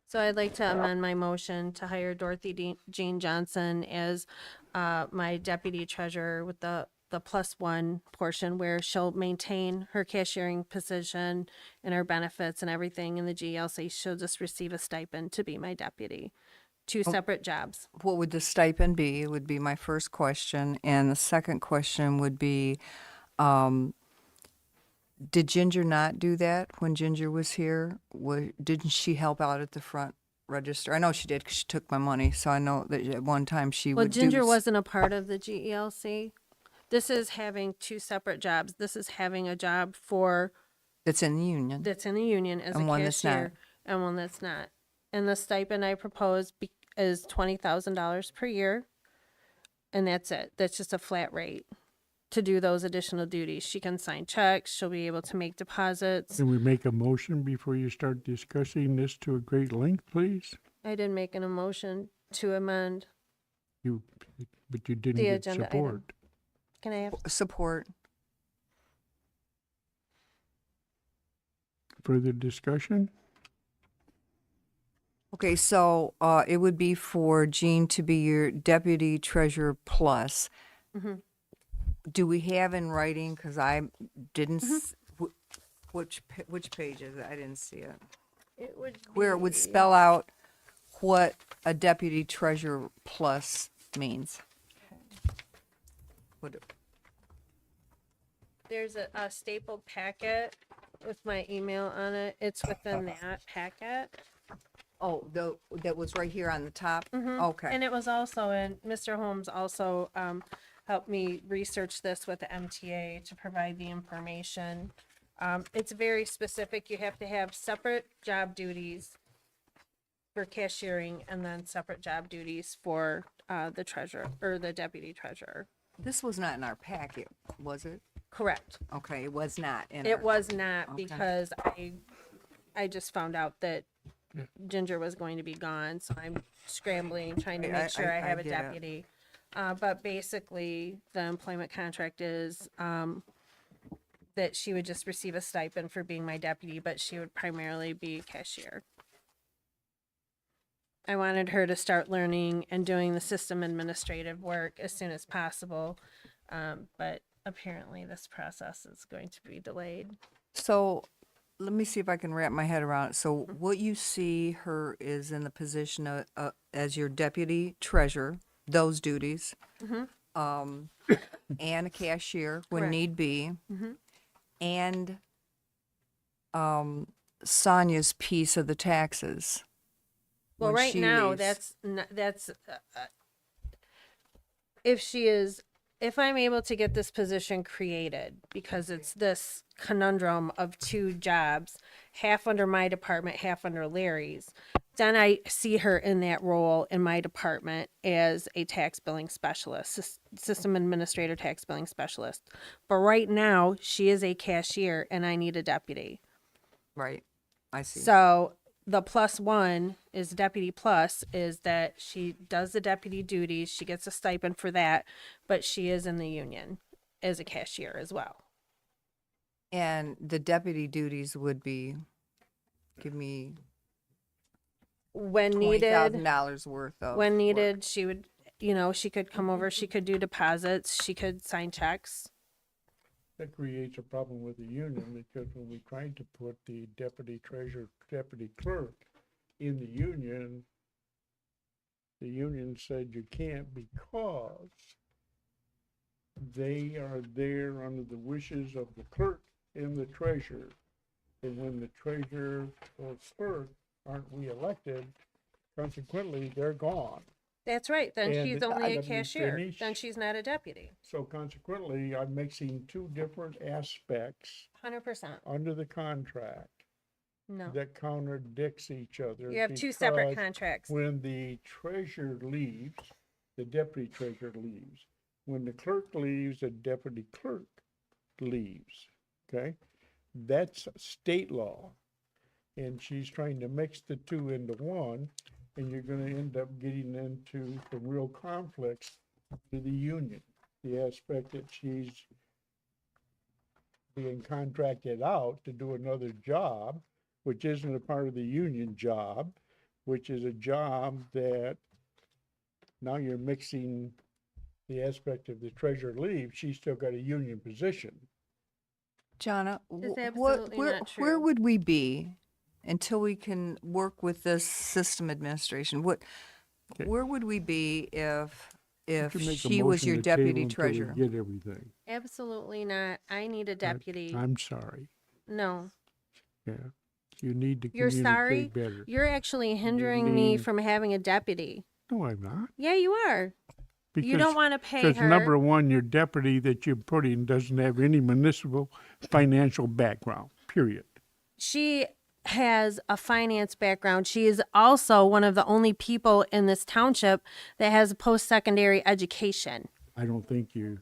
So I'd like to amend my motion to hire Dorothy Jean Johnson as my deputy treasurer with the +1 portion, where she'll maintain her cashiering position and her benefits and everything in the GLC. She'll just receive a stipend to be my deputy. Two separate jobs. What would the stipend be? Would be my first question. And the second question would be, did Ginger not do that when Ginger was here? Didn't she help out at the front register? I know she did because she took my money. So I know that at one time she Well, would Ginger do. wasn't a part of the GELC. This is having two separate jobs. This is having a job for That's in the union. that's in the union as And a one that's not. cashier and one that's not. And the stipend I propose is $20,000 per year. And that's it. That's just a flat rate to do those additional duties. She can sign checks. She'll be able to make deposits. Can we make a motion before you start discussing this to a great length, please? I did make an emotion to amend. But you didn't The get agenda item. support. Can I have? Support. Further discussion? Okay, so it would be for Jean to be your deputy treasurer plus. Mhm. Do we have in writing? Because I didn't. Which page is it? I didn't see it. It would Where it would be- spell out what a deputy treasurer plus means. What? There's a stapled packet with my email on it. It's within that packet. Oh, that was right here on the top. Mhm. Okay. And it was also in, Mr. Holmes also helped me research this with the MTA to provide the information. It's very specific. You have to have separate job duties for cashiering and then separate job duties for the treasurer or the deputy treasurer. This was not in our packet, was it? Correct. Okay, it was not in. It our- was not Okay. because I just found out that Ginger was going to be gone, so I'm scrambling, trying to make sure I have a get it. deputy. But basically, the employment contract is that she would just receive a stipend for being my deputy, but she would primarily be cashier. I wanted her to start learning and doing the system administrative work as soon as possible, but apparently this process is going to be delayed. So let me see if I can wrap my head around it. So what you see her is in the position of, as your deputy treasurer, those duties, and a cashier when Correct. need be, and Sonia's piece of the taxes. Well, when right she now, leaves. that's if I'm able to get this position created, because it's this conundrum of two jobs, half under my department, half under Larry's, then I see her in that role in my department as a tax billing specialist, system administrator, tax billing specialist. But right now, she is a cashier and I need a deputy. Right, I see. So the +1 is deputy plus is that she does the deputy duties. She gets a stipend for that, but she is in the union as a cashier as well. And the deputy duties would be, give me When $20,000 needed, worth of. when work. needed, she would, she could come over, she could do deposits, she could sign checks. That creates a problem with the union because when we tried to put the deputy treasurer, deputy clerk in the union said you can't because they are there under the wishes of the clerk and the treasurer. And when the treasurer or clerk aren't reelected, consequently, they're gone. That's right. Then And she's I only a let me cashier. finish. Then she's not a deputy. So consequently, I'm mixing two different aspects 100%. under the contract No. that contradicts each other. You have two separate because contracts. When the treasurer leaves, the deputy treasurer leaves. When the clerk leaves, the deputy clerk leaves, okay? That's state law. And she's trying to mix the two into one, and you're gonna end up getting into some real conflicts to the union. The aspect that she's being contracted out to do another job, which isn't a part of the union job, which is a job that now you're mixing the aspect of the treasurer leave, she's still got a union position. Jonna, It's what, absolutely where, not where true. would we be until we can work with this system administration? What, Okay. where would we be if You can make a she was motion your to table deputy until we treasurer? Get everything. Absolutely not. I need a deputy. I'm sorry. No. Yeah. You need to You're sorry? communicate better. You're actually hindering me need- from having a deputy. No, I'm not. Yeah, you are. You don't want to pay Because number her. one, your deputy that you're putting doesn't have any municipal financial background, period. She has a finance background. She is also one of the only people in this township that has a post-secondary education. I don't think you,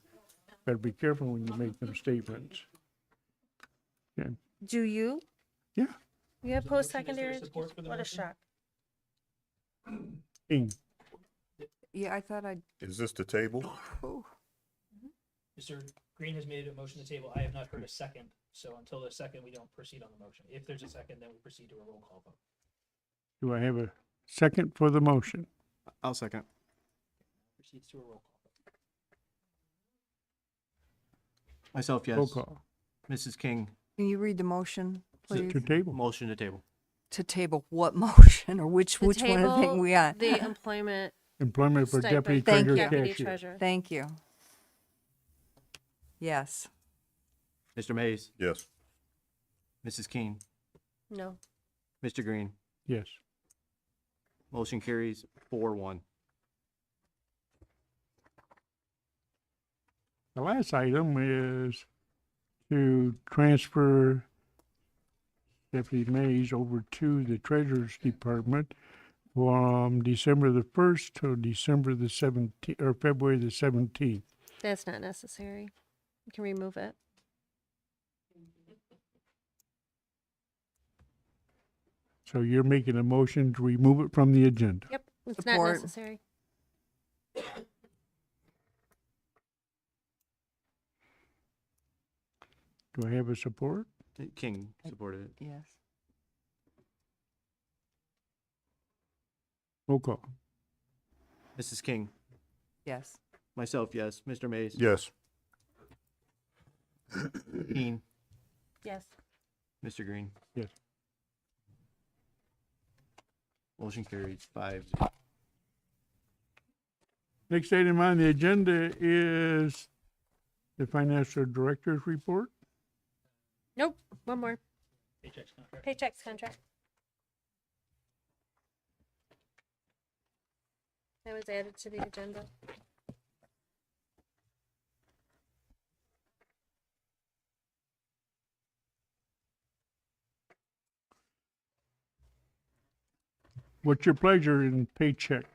better be careful when you make them statements. Yeah, Do you? yeah. You have Is there a motion? Is there post-secondary support education? for the What a motion? shock. Ing, Yeah, I thought I'd, Is this the table? oh, Mr. Green has made a motion to table. I have not heard a second. So until the second, we don't proceed on the motion. If there's a second, then we proceed to a roll call vote. do I have a second for the motion? I'll second. Proceeds to a roll call vote. Myself, yes. Roll call. Mrs. King, can you read the motion, please? To table. motion to table. To table what motion, or which To one of the table thing we on? the employment Employment for deputy stipend. Thank treasurer you. Deputy cashier. treasurer. Thank you. Yes. Mr. Mays, Yes. Mrs. King, No. Mr. Green. Yes. Motion carries 4-1. The last item is to transfer Deputy Mays over to the Treasurer's Department from December the 1st to December the 17th, or February the 17th. That's not necessary. You can remove it. So you're making a motion to remove it from the agenda. Yep. It's not Support. necessary. Do I have a support? King supported it. Yes. Roll call. Mrs. King, Yes. myself, yes. Mr. Mays. Yes. Keen, Yes. Mr. Green. Yes. Motion carries 5. Next item on the agenda is the financial director's report. Nope. One more. Paychecks contract. Paychecks contract. That was added to the agenda. What's your pleasure in paycheck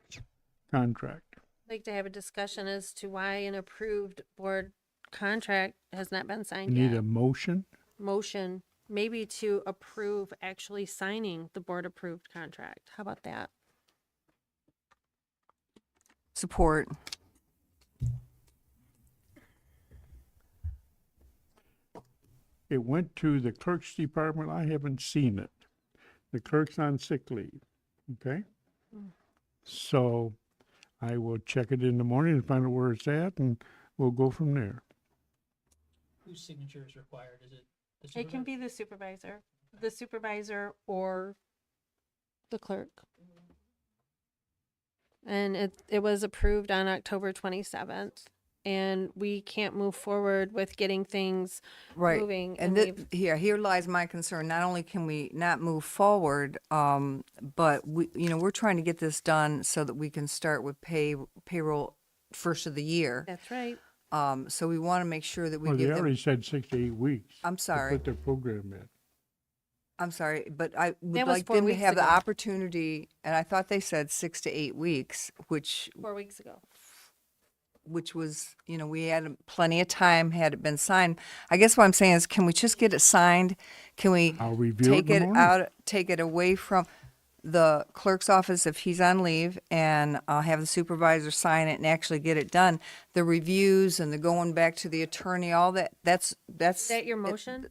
contract? I'd like to have a discussion as to why an approved board contract has not been You signed need yet. a motion? Motion, maybe to approve actually signing the board approved contract. How about that? Support. It went to the clerk's department. I haven't seen it. The clerk's on sick leave, okay? So I will check it in the morning and find out where it's at, and we'll go from there. Whose signature is required? Is it the It can supervisor? be the supervisor or the clerk. And it was approved on October 27th. and we can't move forward with getting things Right. moving. And here lies my concern. Not only can we not move forward, but we're trying to get this done so that we can start with payroll first of the year. That's right. So we want to make sure that we Well, they give them, already said 6 to 8 weeks. I'm to sorry, put their program in. but I would That was like 4 them to weeks have the ago. opportunity, and I thought they said 6 to 8 weeks, which 4 weeks ago. was, we had plenty of time had it been signed. I guess what I'm saying is, can we just get it signed? Can we I'll review it take in the it morning. out, take it away from the clerk's office if he's on leave, and I'll have the supervisor sign it and actually get it done? The reviews and the going back to the attorney, all that, that's. Is that your motion?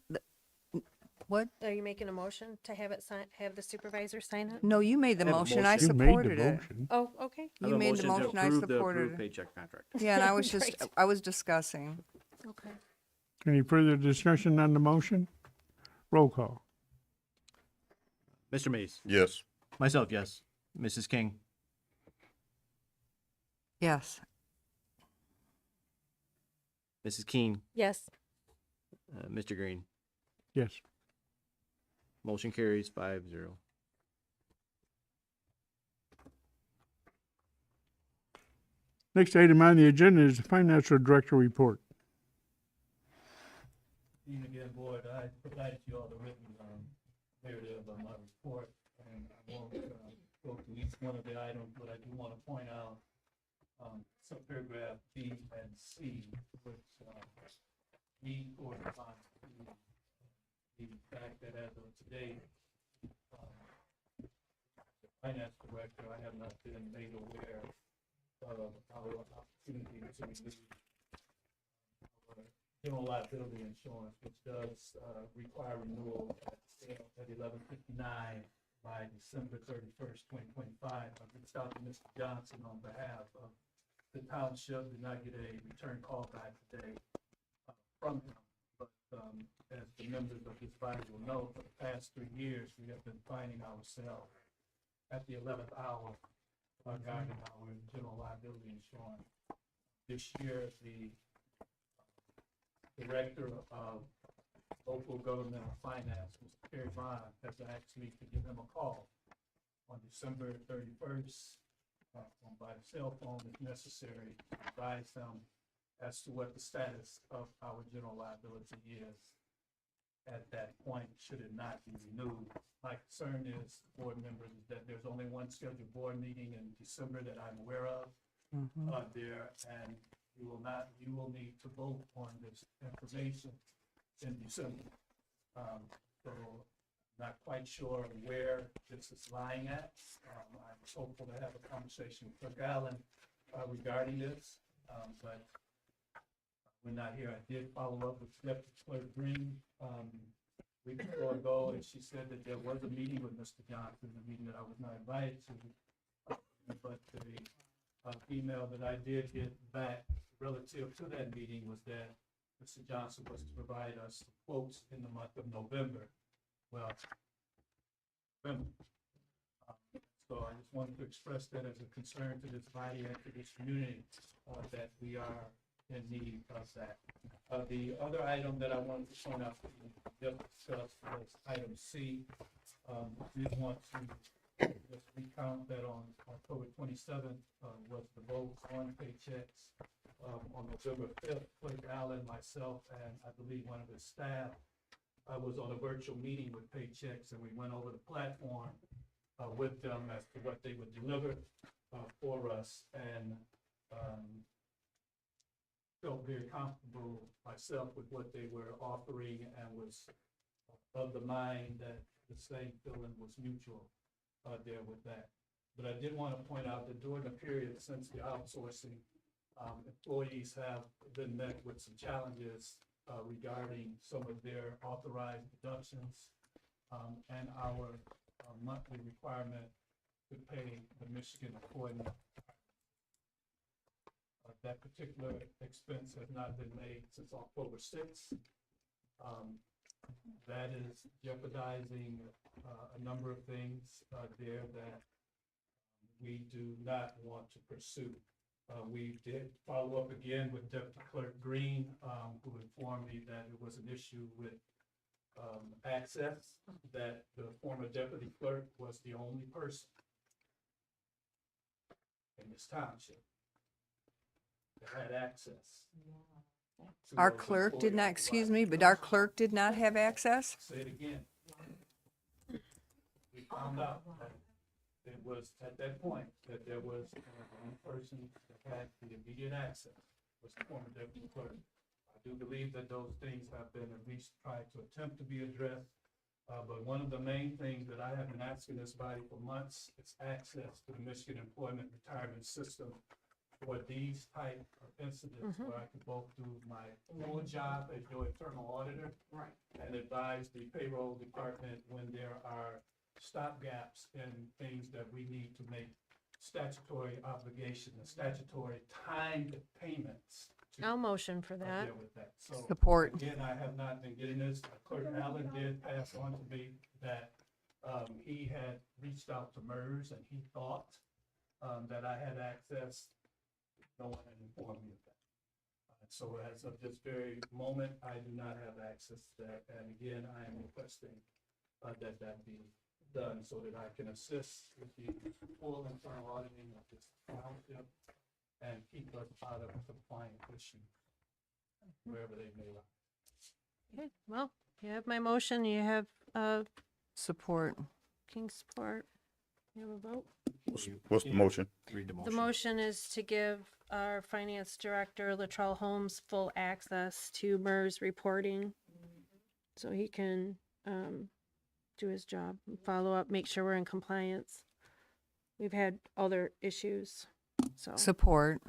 What? Are you making a motion to have it sign, have the supervisor sign it? No, you made the I have a motion, I motion. You made the supported it. motion. Oh, okay. You made the motion, I supported it. Paycheck contract. Yeah, and I was Right. I was discussing. Okay. Any further discussion on the motion? Roll call. Mr. Mays. Yes. Myself, yes. Mrs. King. Yes. Mrs. Keen. Yes. Mr. Green. Yes. Motion carries 5-0. Next item on the agenda is the financial director report. Dean again, board, I provided you all the written narrative of my report, and I won't go through each one of the items, but I do want to point out subparagraph B and C, which E corresponds to the fact that as of today, the finance director, I have not been made aware of our opportunity to renew our general liability insurance, which does require renewal at 11:59 by December 31st, 2025. I reached out to Mr. Johnson on behalf of the township, did not get a return call back today from him. But as the members of this body will know, for the past 3 years, we have been finding ourselves at the 11th hour regarding our general liability insurance. This year, the director of local governmental finance, Mr. Perry Bond, has asked me to give him a call on December 31st by cell phone if necessary, to advise him as to what the status of our general liability is at that point, should it not be renewed. My concern is, board members, is that there's only one scheduled board meeting in December that I'm aware of there, and you will need to vote on this information in December. So not quite sure where this is lying at. I'm hopeful to have a conversation with Clerk Allen regarding this, but we're not here. I did follow up with Deputy Clerk Green a week or ago, and she said that there was a meeting with Mr. Johnson, a meeting that I was not invited to. But the email that I did get back relative to that meeting was that Mr. Johnson was to provide us quotes in the month of November. Well, November. So I just wanted to express that as a concern to this body and to this community, that we are in need of that. The other item that I wanted to point out that we discussed was item C. Did want to just recount that on October 27th was the vote on paychecks. On November 5th, Clerk Allen, myself, and I believe one of his staff was on a virtual meeting with Paychecks, and we went over the platform with them as to what they would deliver for us, and felt very comfortable myself with what they were offering, and was of the mind that the same feeling was mutual there with that. But I did want to point out that during the period since the outsourcing, employees have been met with some challenges regarding some of their authorized deductions and our monthly requirement to pay the Michigan employment. That particular expense has not been made since October 6th. That is jeopardizing a number of things there that we do not want to pursue. We did follow up again with Deputy Clerk Green, who informed me that it was an issue with access, that the former deputy clerk was the only person in this township that had access. to Our those clerk did not, employee excuse authorized me, but our clerk did not have access? Say it again. We found out that it was at that point that there was one person that had the immediate access, was the former deputy clerk. I do believe that those things have been at least tried to attempt to be addressed. But one of the main things that I have been asking this body for months is access to the Michigan Employment Retirement System for these type of incidents where I can both do my full job as your internal auditor. Right. And advise the payroll department when there are stop gaps in things that we need to make statutory obligation, the statutory timed payments. to I'll motion for that. deal with that. So Support. again, I have not been getting this. Clerk Allen did pass on to me that he had reached out to MERS and he thought that I had access. No one had informed me of that. So as of this very moment, I do not have access to that. And again, I am requesting that that be done so that I can assist with the full internal auditing of this township and keep us out of compliant issues wherever they may lie. Okay, well, you have my motion, you have, Support. King's support. You have a vote? What's the motion? Read the The motion. motion is to give our finance director, Latrell Holmes, full access to MERS reporting. So he can, do his job, follow up, make sure we're in compliance. We've had other issues, so. Support.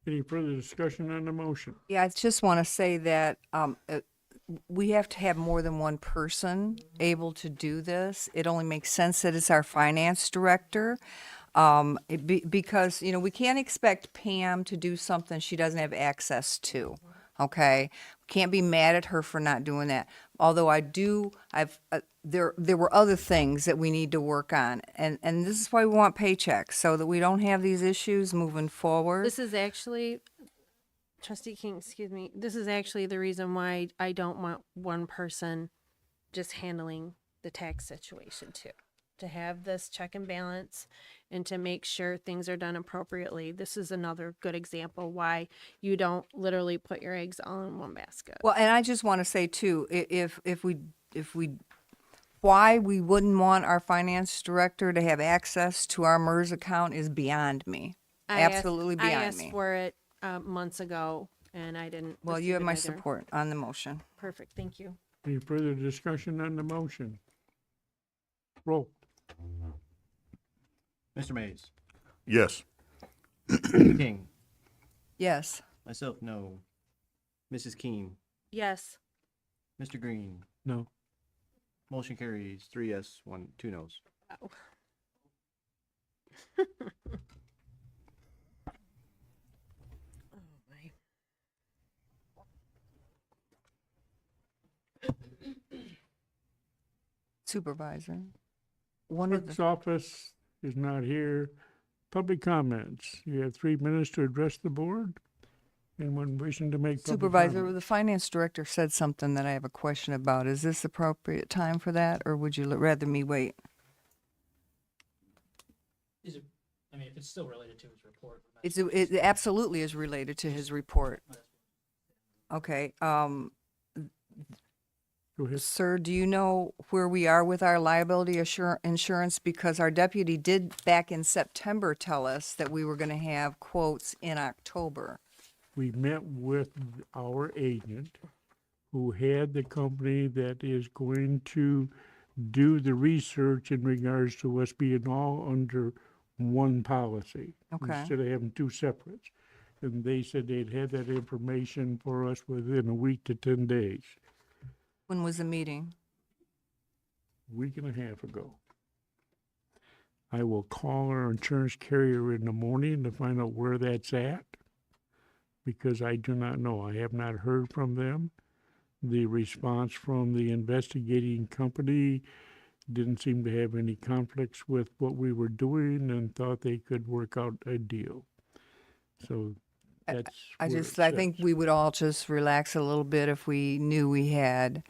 Any further discussion on the motion? Yeah, I just want to say that we have to have more than one person able to do this. It only makes sense that it's our finance director. Because, you know, we can't expect Pam to do something she doesn't have access to. Okay? Can't be mad at her for not doing that. Although there were other things that we need to work on. And this is why we want paychecks, so that we don't have these issues moving forward. This is actually, Trustee King, excuse me, this is actually the reason why I don't want one person just handling the tax situation too. To have this check and balance and to make sure things are done appropriately. This is another good example why you don't literally put your eggs all in one basket. Well, and I just want to say too, if we, why we wouldn't want our finance director to have access to our MERS account is beyond me. Absolutely I beyond asked me. for it months ago and I didn't. Well, you have receive it my either. support on the motion. Perfect, thank you. Any further discussion on the motion? Roll. Mr. Mays, Yes. Mr. King, Yes. myself, no. Mrs. Keen, Yes, Mr. Green, No. motion carries 3 yes, 2 no's. Supervisor. One of Clerk's the, office is not here. Public comments. You have 3 minutes to address the board. Anyone wishing to make public Supervisor, comment? the finance director said something that I have a question about. Is this appropriate time for that, or would you rather me wait? Is it, I mean, if it's still related to his report. It absolutely is related to his report. Okay, Go ahead. sir, do you know where we are with our liability insurance? Because our deputy did back in September tell us that we were gonna have quotes in October. We met with our agent who had the company that is going to do the research in regards to us being all under one policy. Okay. Instead of having 2 separates. And they said they'd have that information for us within a week to 10 days. When was the meeting? Week and a half ago. I will call our insurance carrier in the morning to find out where that's at, because I do not know. I have not heard from them. The response from the investigating company didn't seem to have any conflicts with what we were doing and thought they could work out a deal. So that's I where just, it I think sits. we would all just relax a little bit if we knew we had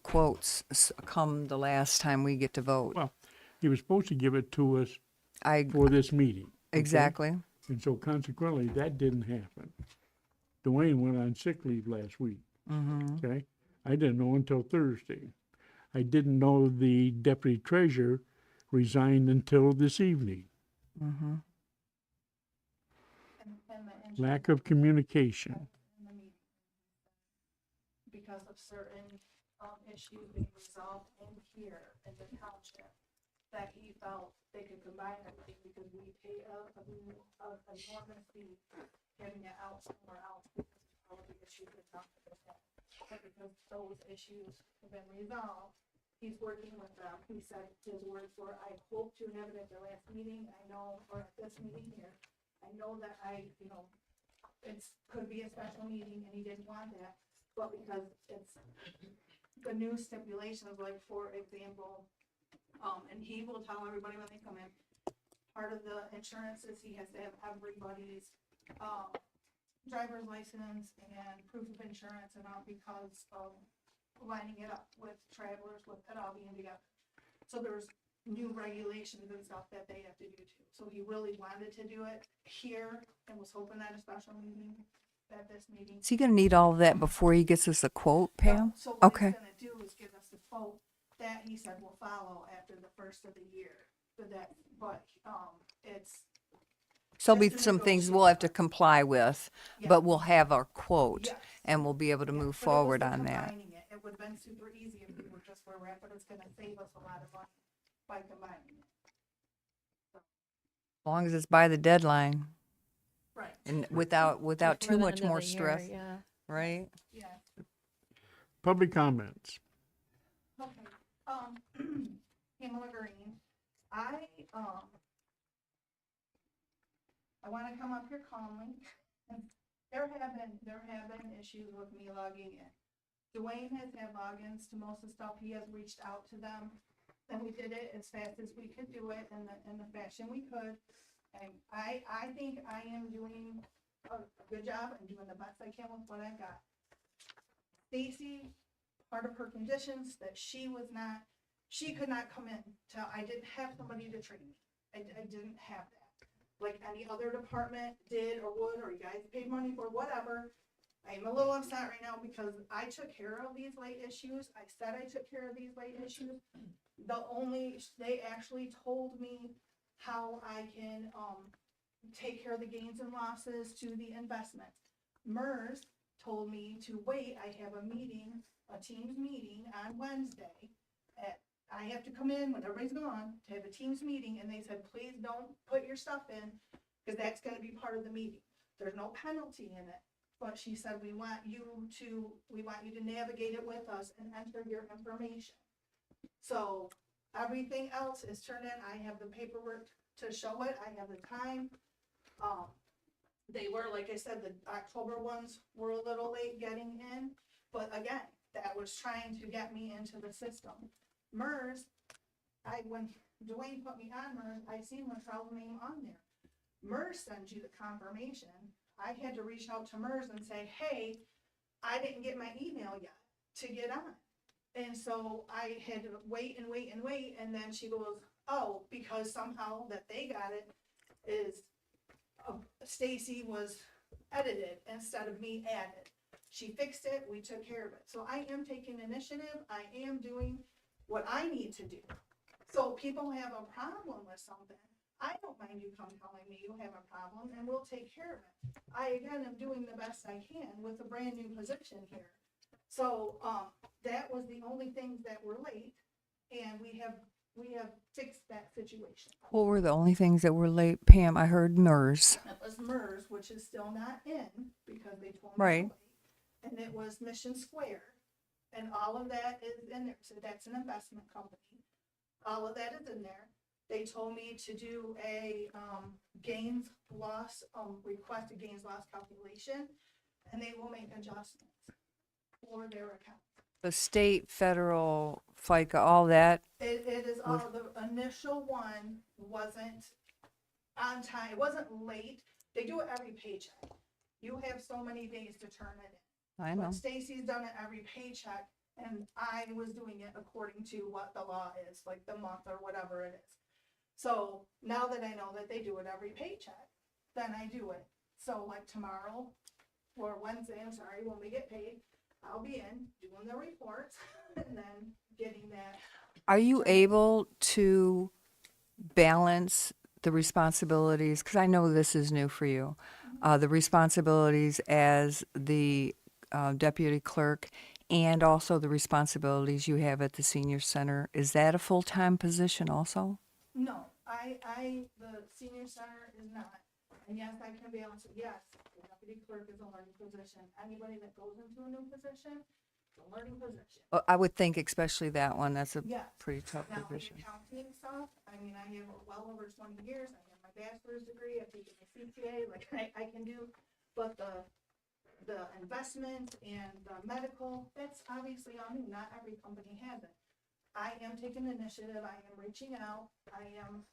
quotes come the last time we get to vote. Well, he was supposed to give it to us I, for this meeting. okay? exactly. And so consequently, that didn't happen. Dwayne went on sick leave last week. Okay? I didn't know until Thursday. I didn't know the deputy treasurer resigned until this evening. And the insurance Lack of communication. in the meeting. Because of certain, issues being resolved in here in the township, that he felt they could combine everything because we pay a enormous fee getting it out somewhere else because of all the issues with township has had. But because those issues have been resolved, he's working with them. He said his words were, I hope to have it at the last meeting. I know, or at this meeting here. I know that it's, could be a special meeting and he didn't want that, but because it's the new stipulations, like for example, and he will tell everybody when they come in, part of the insurance is he has to have everybody's, driver's license and proof of insurance and all because of lining it up with travelers, with it all being together. So there's new regulations and stuff that they have to do too. So he really wanted to do it here and was hoping at a special meeting, at this meeting. Is he going to need all of that before he gets us a quote, No, Pam? so what Okay. he's gonna do is give us the quote that he said will follow after the first of the year. But it's, So there'll Just be to some things we'll have to comply with, yeah. but we'll have our quote Yes. and we'll be able to Yeah, move but it was forward the on that. combining it. It would've been super easy if we were just where we're at, but it's gonna save us a lot of money by combining it. As long as it's by the deadline Right, and without Before too the much end of more the year, stress, Yeah. right? yeah. Public comments. Okay, Pamela Green, I wanna come up here calmly. There have been issues with me logging in. Dwayne has had logins to most of the stuff, he has reached out to them, and we did it as fast as we could do it in the fashion we could. And I think I am doing a good job and doing the best I can with what I've got. Stacy, part of her conditions that she could not come in till I didn't have somebody to train me. I didn't have that. Like any other department did or would, or you guys paid money for, whatever. I'm a little upset right now because I took care of these late issues. I said I took care of these late issues. They actually told me how I can, take care of the gains and losses to the investment. MERS told me to wait. I have a meeting, a team's meeting on Wednesday. I have to come in when everybody's gone to have a team's meeting, and they said, please don't put your stuff in, because that's gonna be part of the meeting. There's no penalty in it, but she said, we want you to navigate it with us and enter your information. So everything else is turned in. I have the paperwork to show it. I have the time. They were, like I said, the October ones were a little late getting in, but again, that was trying to get me into the system. MERS, when Dwayne put me on MERS, I seen Latrell's name on there. MERS sends you the confirmation. I had to reach out to MERS and say, hey, I didn't get my email yet to get on. And so I had to wait, and then she goes, oh, because somehow that they got it is Stacy was edited instead of me added. She fixed it, we took care of it. So I am taking initiative, I am doing what I need to do. So people have a problem with something, I don't mind you come telling me you have a problem and we'll take care of it. I, again, am doing the best I can with a brand new position here. So, that was the only things that were late, and we have fixed that situation. What were the only things that were late, Pam? I heard MERS. It was MERS, which is still not in, because they told me. Right. to wait. And it was Mission Square, and all of that is in there, so that's an investment company. All of that is in there. They told me to do a, gains loss, request a gains loss calculation, and they will make adjustments for their account. The state, federal FICA, all that. It is all, the initial one wasn't on time, it wasn't late. They do it every paycheck. You have so many days to turn it in. I know. But Stacy's done it every paycheck, and I was doing it according to what the law is, like the month or whatever it is. So now that I know that they do it every paycheck, then I do it. So like tomorrow, or Wednesday, I'm sorry, when we get paid, I'll be in doing the reports and then getting that. Are you able to balance the responsibilities, because I know this is new for you, the responsibilities as the deputy clerk and also the responsibilities you have at the senior center? Is that a full-time position also? No, the senior center is not. And yes, I can be honest, yes, the deputy clerk is a learning position. Anybody that goes into a new position, it's a learning position. I would think especially that one, that's a Yes. pretty tough Now, the position. accounting stuff, I mean, I have well over 20 years. I have my bachelor's degree, I've taken my CPA, like I can do, but the investment and the medical, that's obviously on me. Not every company has it. I am taking initiative. I am reaching out. I am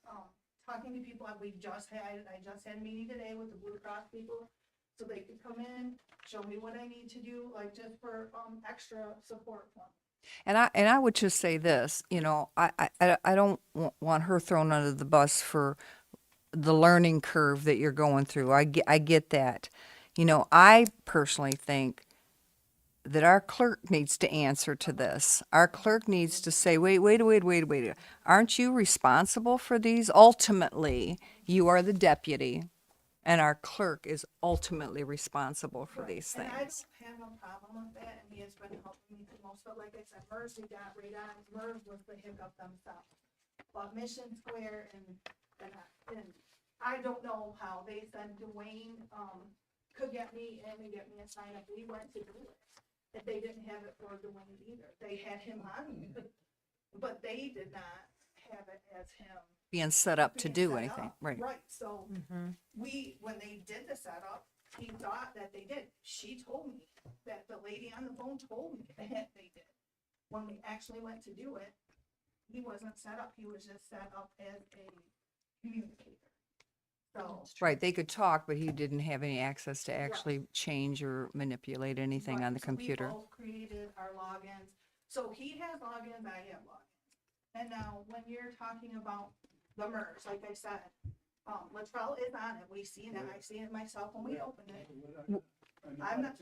talking to people. I just had a meeting today with the Blue Cross people, so they could come in, show me what I need to do, like just for extra support for me. And I would just say this, you know, I don't want her thrown under the bus for the learning curve that you're going through. I get that. You know, I personally think that our clerk needs to answer to this. Our clerk needs to say, wait. Aren't you responsible for these? Ultimately, you are the deputy, and our clerk is ultimately responsible for these And I things. don't have a problem with that, and he has been helping me the most, but like I said, MERS, we got right on, MERS was the hiccup themselves. But Mission Square and I don't know how, they said Dwayne, could get me in and get me a sign up, we went to do it. If they didn't have it for Dwayne either, they had him on, but they did not have it as him. Being set up to being do set anything, up. right? Right, so when they did the setup, he thought that they did. She told me that the lady on the phone told me that they did. When we actually went to do it, he wasn't set up. He was just set up as a communicator. So. Right, they could talk, but he didn't have any access to actually change or manipulate anything on the Right, so computer. We both created our logins. So he has logins, I have logins. And now when you're talking about the MERS, like I said, Latrell is on it. We seen it. I seen it myself when we opened it. I'm not.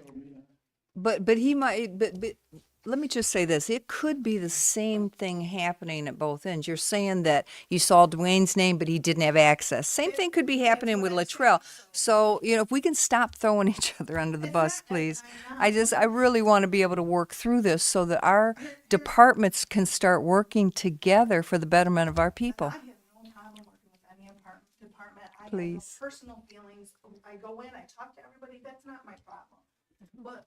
But he might, but let me just say this, it could be the same thing happening at both ends. You're saying that you saw Dwayne's name, but he didn't have access. Same thing could be happening with Latrell. So, you know, if we can stop throwing each other under the bus, please. I really want to be able to work through this so that our departments can start working together for the betterment of our people. I have no problem working with any department. I have Please. no personal feelings. I go in, I talk to everybody. That's not my problem. But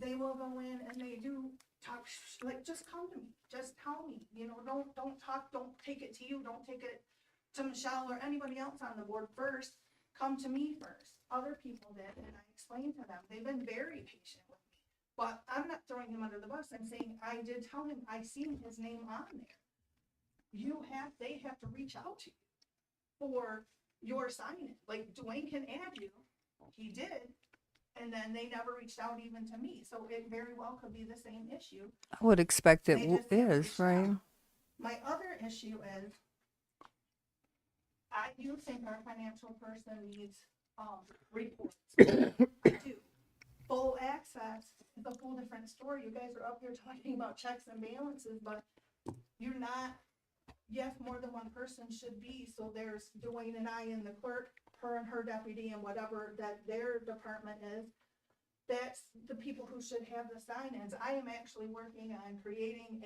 they will go in and they do talk, like, just come to me. Just tell me, you know, don't talk, don't take it to you. Don't take it to Michelle or anybody else on the board first. Come to me first. Other people did, and I explained to them. They've been very patient with me. But I'm not throwing him under the bus. I'm saying I did tell him I seen his name on there. They have to reach out to you for your sign-in. Like, Dwayne can add you. He did. And then they never reached out even to me. So it very well could be the same issue. I would expect it They just haven't is, reached right? out. My other issue is, I do think our financial person needs, reports. I do. Full access is a whole different story. You guys are up here talking about checks and balances, but you're not, yes, more than one person should be. So there's Dwayne and I and the clerk, her and her deputy and whatever that their department is. That's the people who should have the sign-ins. I am actually working on creating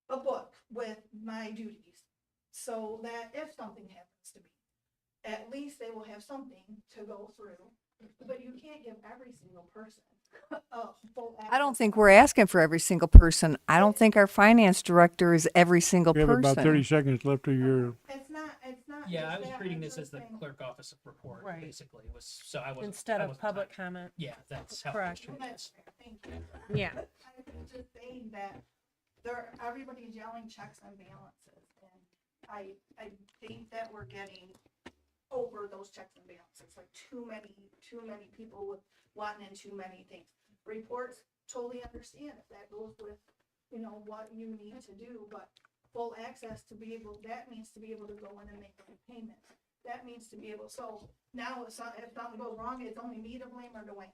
a book with my duties, so that if something happens to me, at least they will have something to go through. But you can't give every single person a full access. I don't think we're asking for every single person. I don't think our finance director is every single We have person. about 30 seconds left of your, It's not not Yeah, just I was that, treating I'm this as just the saying- clerk office report, Right. basically, was, so I wasn't. Instead I of wasn't public typing. comment. Yeah, that's how I was Correct. treating That's this. fair, thank you. Yeah. I was just saying that everybody's yelling checks and balances, and I think that we're getting over those checks and balances, like too many people with wanting in too many things. Reports, totally understand if that goes with, you know, what you need to do, but full access to be able, that means to be able to go in and make a payment. That means to be able, so now if something goes wrong, it's only me to blame or Dwayne.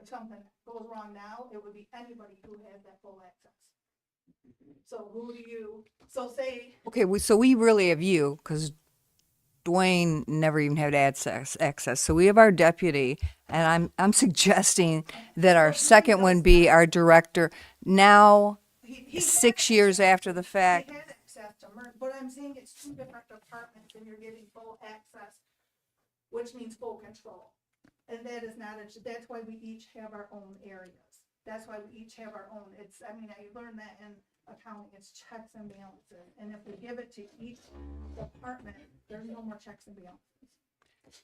If something goes wrong now, it would be anybody who has that full access. So who do you, so say, Okay, so we really have you, because Dwayne never even had access. So we have our deputy, and I'm suggesting that our second one be our director. Now, he 6 had years access- after the fact, He had access to but I'm saying it's two different departments and you're getting full access, which means full control. And that is not, that's why we each have our own areas. That's why we each have our own, I learned that in accounting, it's checks and balances. And if we give it to each department, there's no more checks and balances.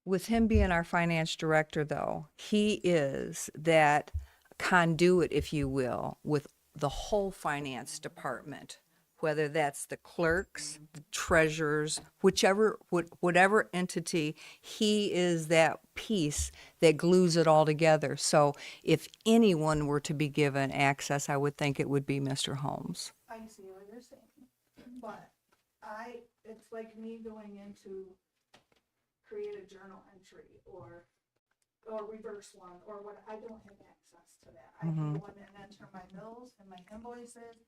with him being our finance director, though, he is that conduit, if you will, with the whole finance department, whether that's the clerks, the treasurers, whatever entity, he is that piece that glues it all together. So if anyone were to be given access, I would think it would be Mr. Holmes. I see what you're saying, but it's like me going into create a journal entry or reverse one, or what, I don't have access to that. I can go in and enter my bills and my invoices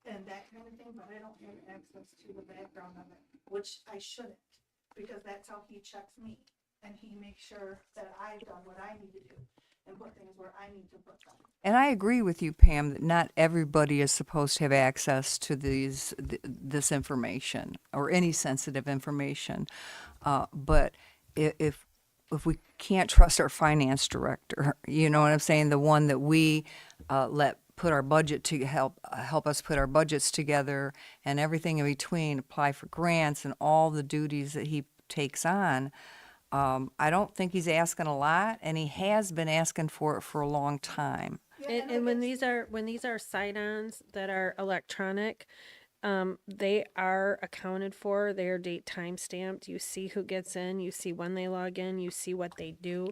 and that kind of thing, but I don't have access to the background of it, which I shouldn't, because that's how he checks me. And he makes sure that I've done what I need to do and put things where I need to put them. And I agree with you, Pam, that not everybody is supposed to have access to this information or any sensitive information. But if we can't trust our finance director, you know what I'm saying, the one that we let put our budget to help us put our budgets together and everything in between, apply for grants and all the duties that he takes on. I don't think he's asking a lot, and he has been asking for it for a long time. And when these are sign-ons that are electronic, they are accounted for. They are date time stamped. You see who gets in. You see when they log in. You see what they do.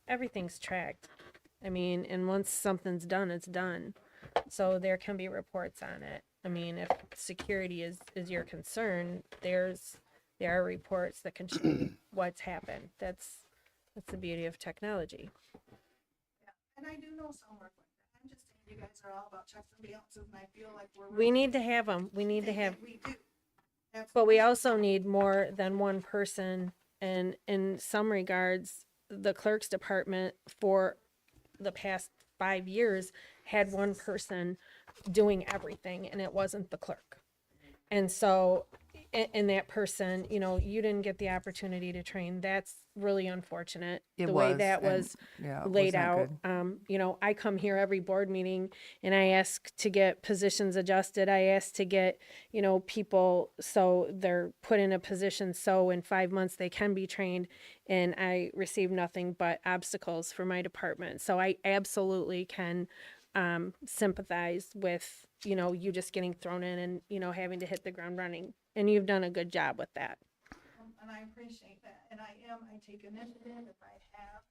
Everything's tracked. I mean, and once something's done, it's done. So there can be reports on it. I mean, if security is your concern, there are reports that can show what's happened. That's the beauty of technology. And I do know some work like that. I'm just saying you guys are all about checks and balances, and I feel like we're. We need to have them. We need to have, We do. but we also need more than one person. And in some regards, the clerk's department for the past 5 years had one person doing everything, and it wasn't the clerk. And so, and that person, you know, you didn't get the opportunity to train. That's really unfortunate. It the way was, that and, was yeah, it was laid not out. good. You know, I come here every board meeting and I ask to get positions adjusted. I ask to get, you know, people so they're put in a position so in 5 months they can be trained, and I receive nothing but obstacles for my department. So I absolutely can sympathize with, you know, you just getting thrown in and, you know, having to hit the ground running. And you've done a good job with that. And I appreciate that, and I take initiative. If I have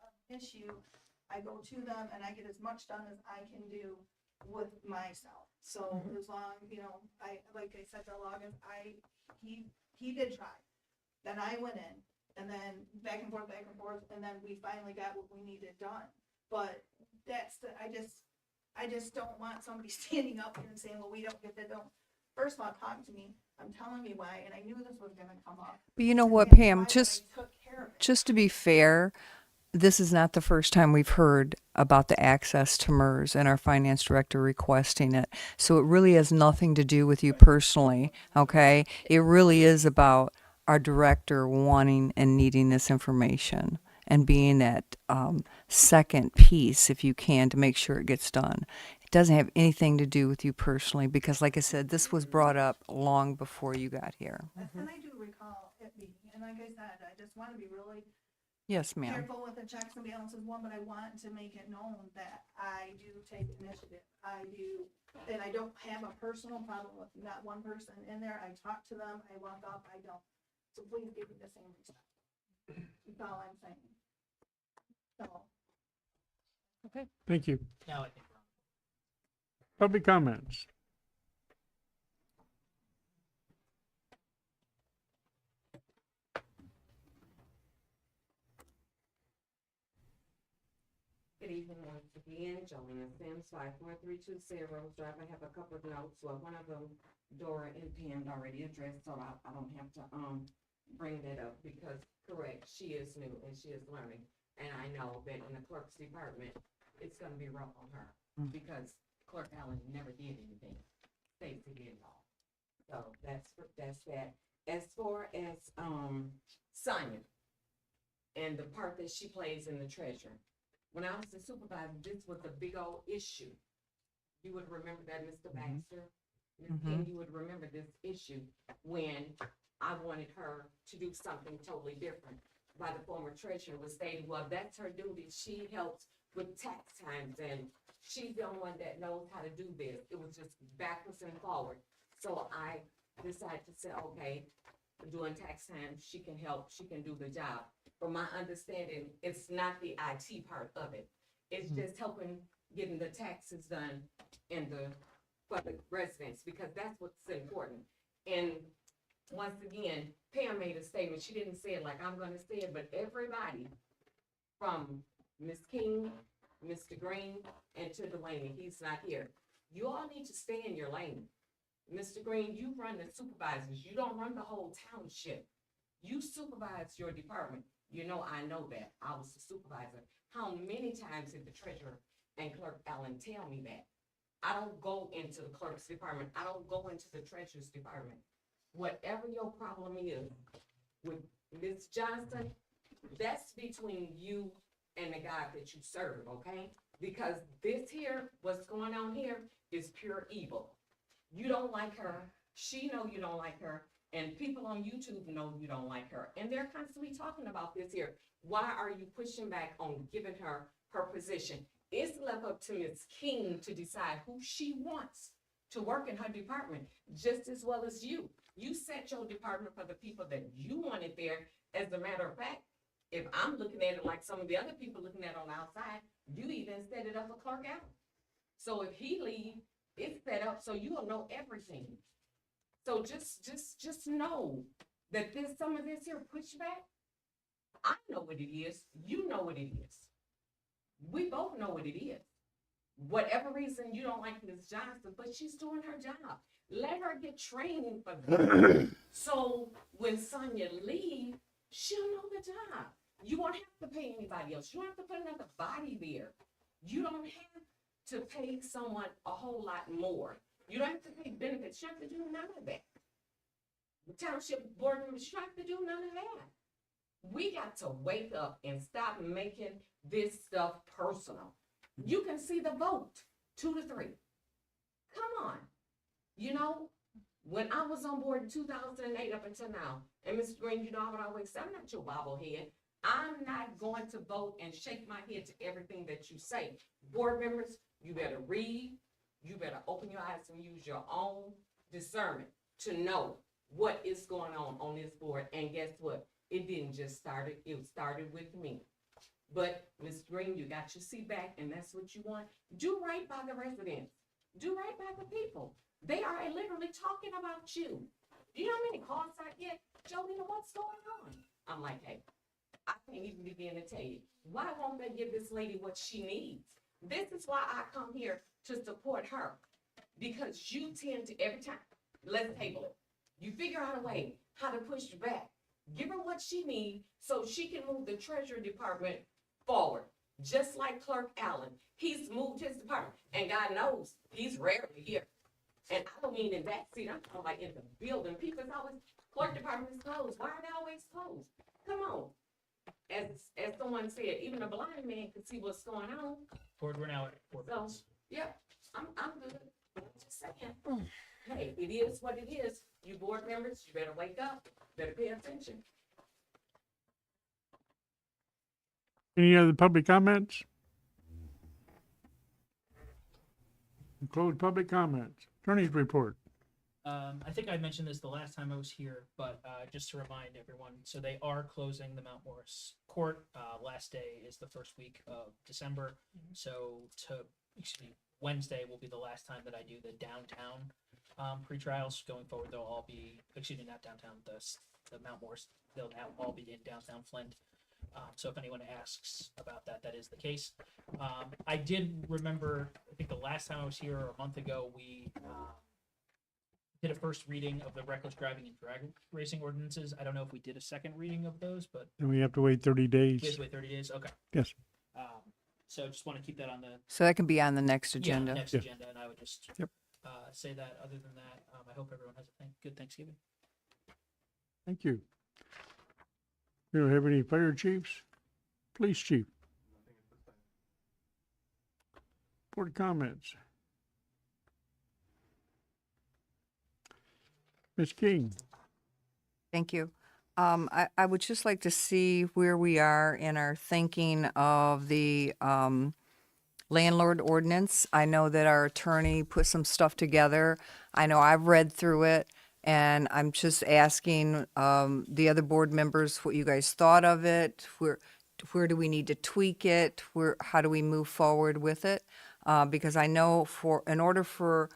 an issue, I go to them and I get as much done as I can do with myself. So as long, you know, like I said to Logan, he did try. Then I went in, and then back and forth, and then we finally got what we needed done. But I just don't want somebody standing up here and saying, well, we don't get that, don't. First of all, talk to me. I'm telling you why, and I knew this was gonna come up. But you know And what, that's Pam, why I just took care of it. just to be fair, this is not the first time we've heard about the access to MERS and our finance director requesting it. So it really has nothing to do with you personally, okay? It really is about our director wanting and needing this information and being that second piece, if you can, to make sure it gets done. It doesn't have anything to do with you personally, because like I said, this was brought up long before you got here. And I do like I said, I just want to be really Yes, ma'am. careful with the checks and balances one, but I want to make it known that I do take initiative. I do, and I don't have a personal problem with not one person in there. I talk to them, I walk up, I don't. So please give me the same respect. That's all I'm saying. So, Thank you. Now I think we're on. Public comments. Good evening once again, Joanne Sims, 54320 Rose Drive. I have a couple of notes. Well, one of them Dora and Pam already addressed, so I don't have to bring that up because, correct, she is new and she is learning. And I know that in the clerk's department, it's gonna be rough on her because Clerk Allen never did anything. Stacy did it all. So that's that. As far as Sonia and the part that she plays in the treasurer. When I was the supervisor, this was a big old issue. You would remember that, Mr. Baxter? Ms. King, you would remember this issue when I wanted her to do something totally different. By the former treasurer was stating, well, that's her duty. She helps with tax times and she's the only one that knows how to do this. It was just backwards and forward. So I decided to say, okay, doing tax time, she can help, she can do the job. From my understanding, it's not the IT part of it. It's just helping getting the taxes done in the public residents, because that's what's important. And once again, Pam made a statement. She didn't say it like I'm gonna say it, but everybody from Ms. King, Mr. Green, and to Delaney, he's not here. You all need to stay in your lane. Mr. Green, you run the supervisors. You don't run the whole township. You supervise your department. You know, I know that. I was the supervisor. How many times did the treasurer and Clerk Allen tell me that? I don't go into the clerk's department. I don't go into the treasurer's department. Whatever your problem is with Ms. Johnson, that's between you and the God that you serve, okay? Because this here, what's going on here is pure evil. You don't like her. She know you don't like her. And people on YouTube know you don't like her. And they're constantly talking about this here. Why are you pushing back on giving her her position? It's left up to Ms. King to decide who she wants to work in her department, just as well as you. You set your department for the people that you wanted there. As a matter of fact, if I'm looking at it like some of the other people looking at it on the outside, you even set it up for Clerk Allen. So if he leave, it's set up so you'll know everything. So just know that there's some of this here pushback. I know what it is. You know what it is. We both know what it is. Whatever reason you don't like Ms. Johnson, but she's doing her job. Let her get training for that. So when Sonia leaves, she'll know the job. You won't have to pay anybody else. You don't have to put another body there. You don't have to pay someone a whole lot more. You don't have to pay benefits. You don't have to do none of that. The township board members, you don't have to do none of that. We got to wake up and stop making this stuff personal. You can see the vote, 2-3. Come on. You know, when I was on board in 2008 up until now, and Mr. Green, you know, I would always say, I'm not your bobblehead. I'm not going to vote and shake my head to everything that you say. Board members, you better read. You better open your eyes and use your own discernment to know what is going on this board. And guess what? It didn't just start it. It started with me. But Ms. Green, you got your seat back, and that's what you want. Do right by the residents. Do right by the people. They are literally talking about you. Do you know how many calls I get? Jolena, what's going on? I'm like, hey, I can't even begin to tell you. Why won't they give this lady what she needs? This is why I come here to support her. Because you tend to, every time, let's table it. You figure out a way how to push back. Give her what she needs so she can move the Treasury Department forward. Just like Clerk Allen. He's moved his department. And God knows, he's rarely here. And I don't mean in that seat, I'm talking about in the building. People's always, Clerk Department is closed. Why are they always closed? Come on. As someone said, even a blind man can see what's going on. Board, we're now at 4 So, minutes. yeah, I'm good. I'm just saying. Hey, it is what it is. You board members, you better wake up, better pay attention. Any other public comments? Close public comments. Attorney's report. I think I mentioned this the last time I was here, but just to remind everyone, so they are closing the Mount Morris Court. Last day is the first week of December. So Wednesday will be the last time that I do the downtown pre-trials. Going forward, they'll all be, not downtown, the Mount Morris, they'll now all be in downtown Flint. So if anyone asks about that, that is the case. I did remember, I think the last time I was here, or a month ago, we did a first reading of the reckless driving and drag racing ordinances. I don't know if we did a second reading of those, but And we have to wait 30 we have days. to wait 30 days. Okay. Yes. So just want to keep that on the So that can be on the next agenda. next Yeah. agenda, and I would just Yep. say that. Other than that, I hope everyone has a good Thanksgiving. Thank you. We don't have any fire chiefs? Police chief? Board comments? Ms. King? Thank you. I would just like to see where we are in our thinking of the landlord ordinance. I know that our attorney put some stuff together. I know I've read through it, and I'm just asking the other board members what you guys thought of it. Where do we need to tweak it? How do we move forward with it? Because I know in order for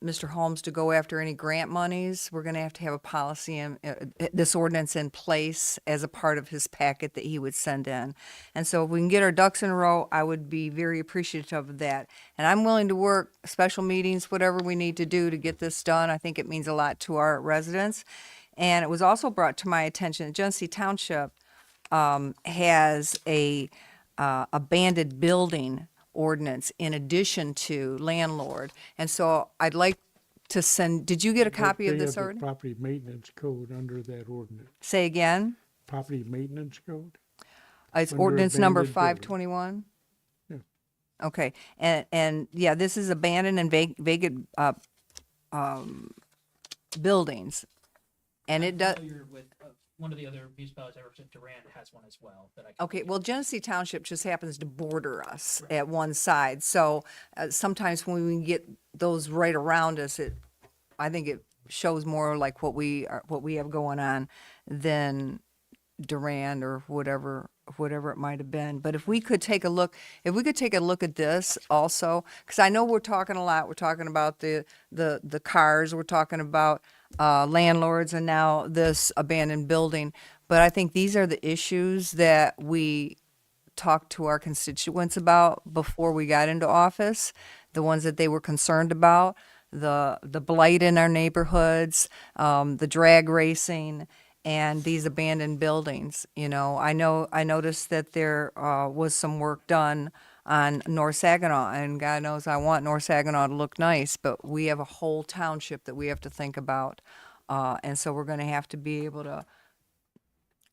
Mr. Holmes to go after any grant monies, we're going to have a policy in this ordinance in place as a part of his packet that he would send in. And so if we can get our ducks in a row, I would be very appreciative of that. And I'm willing to work special meetings, whatever we need to do to get this done. I think it means a lot to our residents. And it was also brought to my attention that Genesee Township has a abandoned building ordinance in addition to landlord. And so I'd like to send, did you get a copy of They this have the ordinance? property maintenance code under that ordinance. Say again? Property maintenance code? It's Under ordinance number abandoned building. 521? Yeah. Okay, and yeah, this is abandoned and vacant buildings. And it does, Familiar with one of the other municipalities I represent, Durant, has one as well. That I can okay, well, Genesee Township just happens to border us at one side. So sometimes when we get those right around us, I think it shows more like what we have going on than Durand or whatever it might have been. But if we could take a look at this also, because I know we're talking a lot. We're talking about the cars. We're talking about landlords, and now this abandoned building. But I think these are the issues that we talked to our constituents about before we got into office, the ones that they were concerned about, the blight in our neighborhoods, the drag racing, and these abandoned buildings. You know, I noticed that there was some work done on North Saginaw, and God knows I want North Saginaw to look nice, but we have a whole township that we have to think about. And so we're going to have to be able to,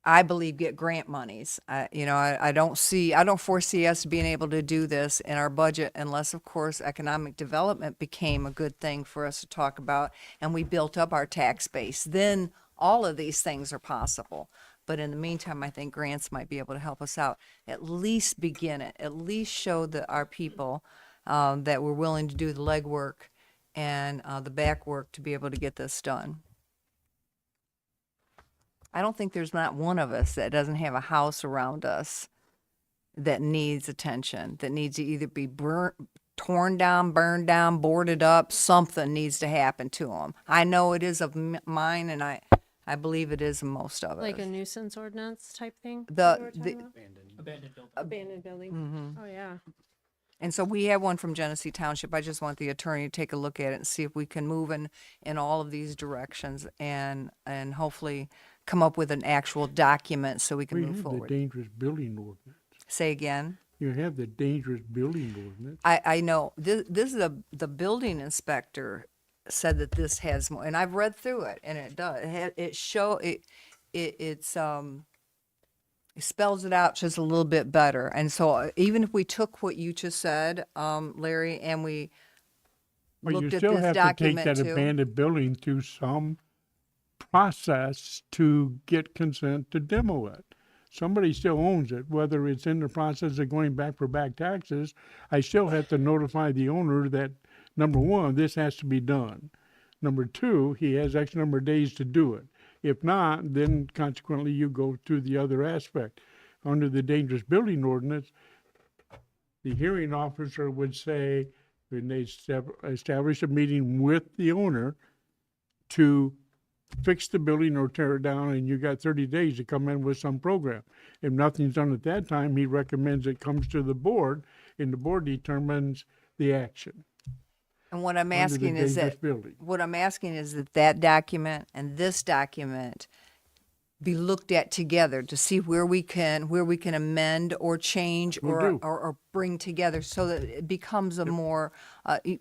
I believe, get grant monies. I don't foresee us being able to do this in our budget unless, of course, economic development became a good thing for us to talk about and we built up our tax base. Then all of these things are possible. But in the meantime, I think grants might be able to help us out. At least begin it. At least show our people that we're willing to do the legwork and the back work to be able to get this done. I don't think there's not one of us that doesn't have a house around us that needs attention, that needs to either be torn down, burned down, boarded up. Something needs to happen to them. I know it is of mine, and I believe it is of most of us. Like a nuisance ordinance type thing? The- you were the- talking about? abandoned building. Abandoned building? Mhm. Oh, yeah. And so we have one from Genesee Township. I just want the attorney to take a look at it and see if we can move in all of these directions and hopefully come up with an actual document so we can We move have the forward. dangerous building ordinance. Say again? You have the dangerous building ordinance. I know, this is the building inspector said that this has more, and I've read through it, and it does. It spells it out just a little bit better. And so even if we took what you just said, Larry, and we But you looked at still this have to take document that too. abandoned building through some process to get consent to demo it. somebody still owns it, whether it's in the process of going back for back taxes, I still have to notify the owner that, number one, this has to be done. Number two, he has X number of days to do it. If not, then consequently you go to the other aspect. Under the dangerous building ordinance, the hearing officer would say, when they establish a meeting with the owner to fix the building or tear it down, and you got 30 days to come in with some program. If nothing's done at that time, he recommends it comes to the board, and the board determines the action. And what I'm under the asking is dangerous that, building. what I'm asking is that that document and this document be looked at together to see where we can amend or change Will or, do. or bring together so that it becomes a more,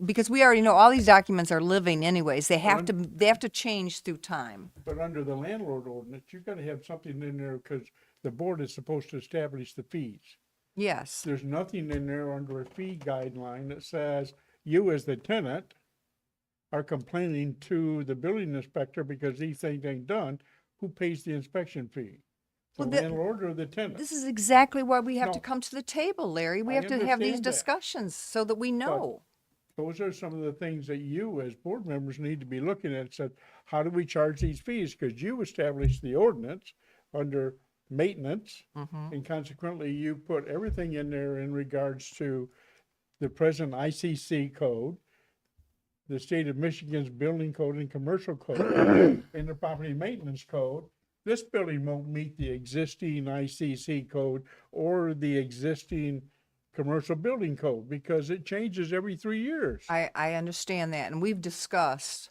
because we already know all these documents are living anyways. They have to change through time. But under the landlord ordinance, you gotta have something in there, because the board is supposed to establish the fees. Yes. There's nothing in there under a fee guideline that says you as the tenant are complaining to the building inspector because these things ain't done. Who pays the inspection fee? The Well, the- landlord or the tenant? This is exactly why we have to No. come to the table, Larry. We I have to have these understand that. discussions so that we know. Those are some of the things that you as board members need to be looking at. Said, how do we charge these fees? Because you established the ordinance under maintenance, and consequently you put everything in there in regards to the present ICC code, the state of Michigan's building code and commercial code, and the property maintenance code. This building won't meet the existing ICC code or the existing commercial building code because it changes every 3 years. I understand that, and we've discussed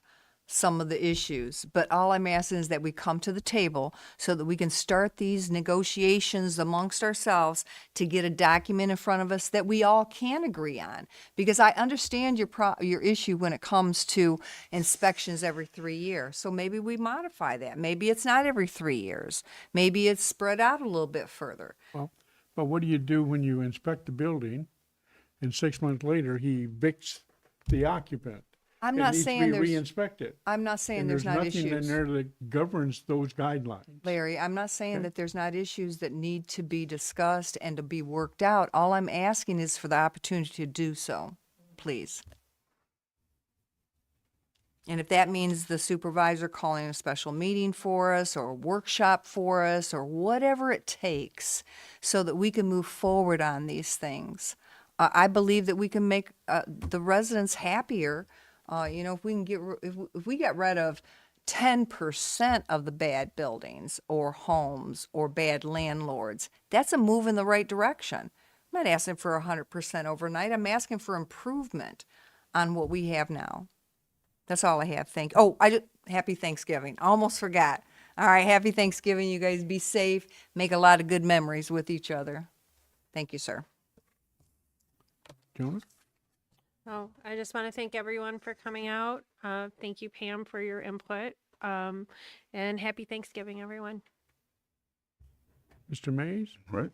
some of the issues, but all I'm asking is that we come to the table so that we can start these negotiations amongst ourselves to get a document in front of us that we all can agree on. Because I understand your issue when it comes to inspections every 3 years. So maybe we modify that. Maybe it's not every 3 years. Maybe it's spread out a little bit further. But what do you do when you inspect the building and 6 months later he evicts the occupant? I'm It not needs to saying be there's, re-inspected. I'm not saying And there's not nothing in issues. there that governs those guidelines. Larry, I'm not saying Okay. that there's not issues that need to be discussed and to be worked out. All I'm asking is for the opportunity to do so, please. And if that means the supervisor calling a special meeting for us or a workshop for us or whatever it takes so that we can move forward on these things. I believe that we can make the residents happier. If we can if we get rid of 10% of the bad buildings or homes or bad landlords, that's a move in the right direction. I'm not asking for 100% overnight. I'm asking for improvement on what we have now. That's all I have. Happy Thanksgiving. I almost forgot. All right, happy Thanksgiving. You guys be safe. Make a lot of good memories with each other. Thank you, sir. Jonas? Oh, I just want to thank everyone for coming out. Thank you, Pam, for your input. And happy Thanksgiving, everyone. Mr. Mays? Right?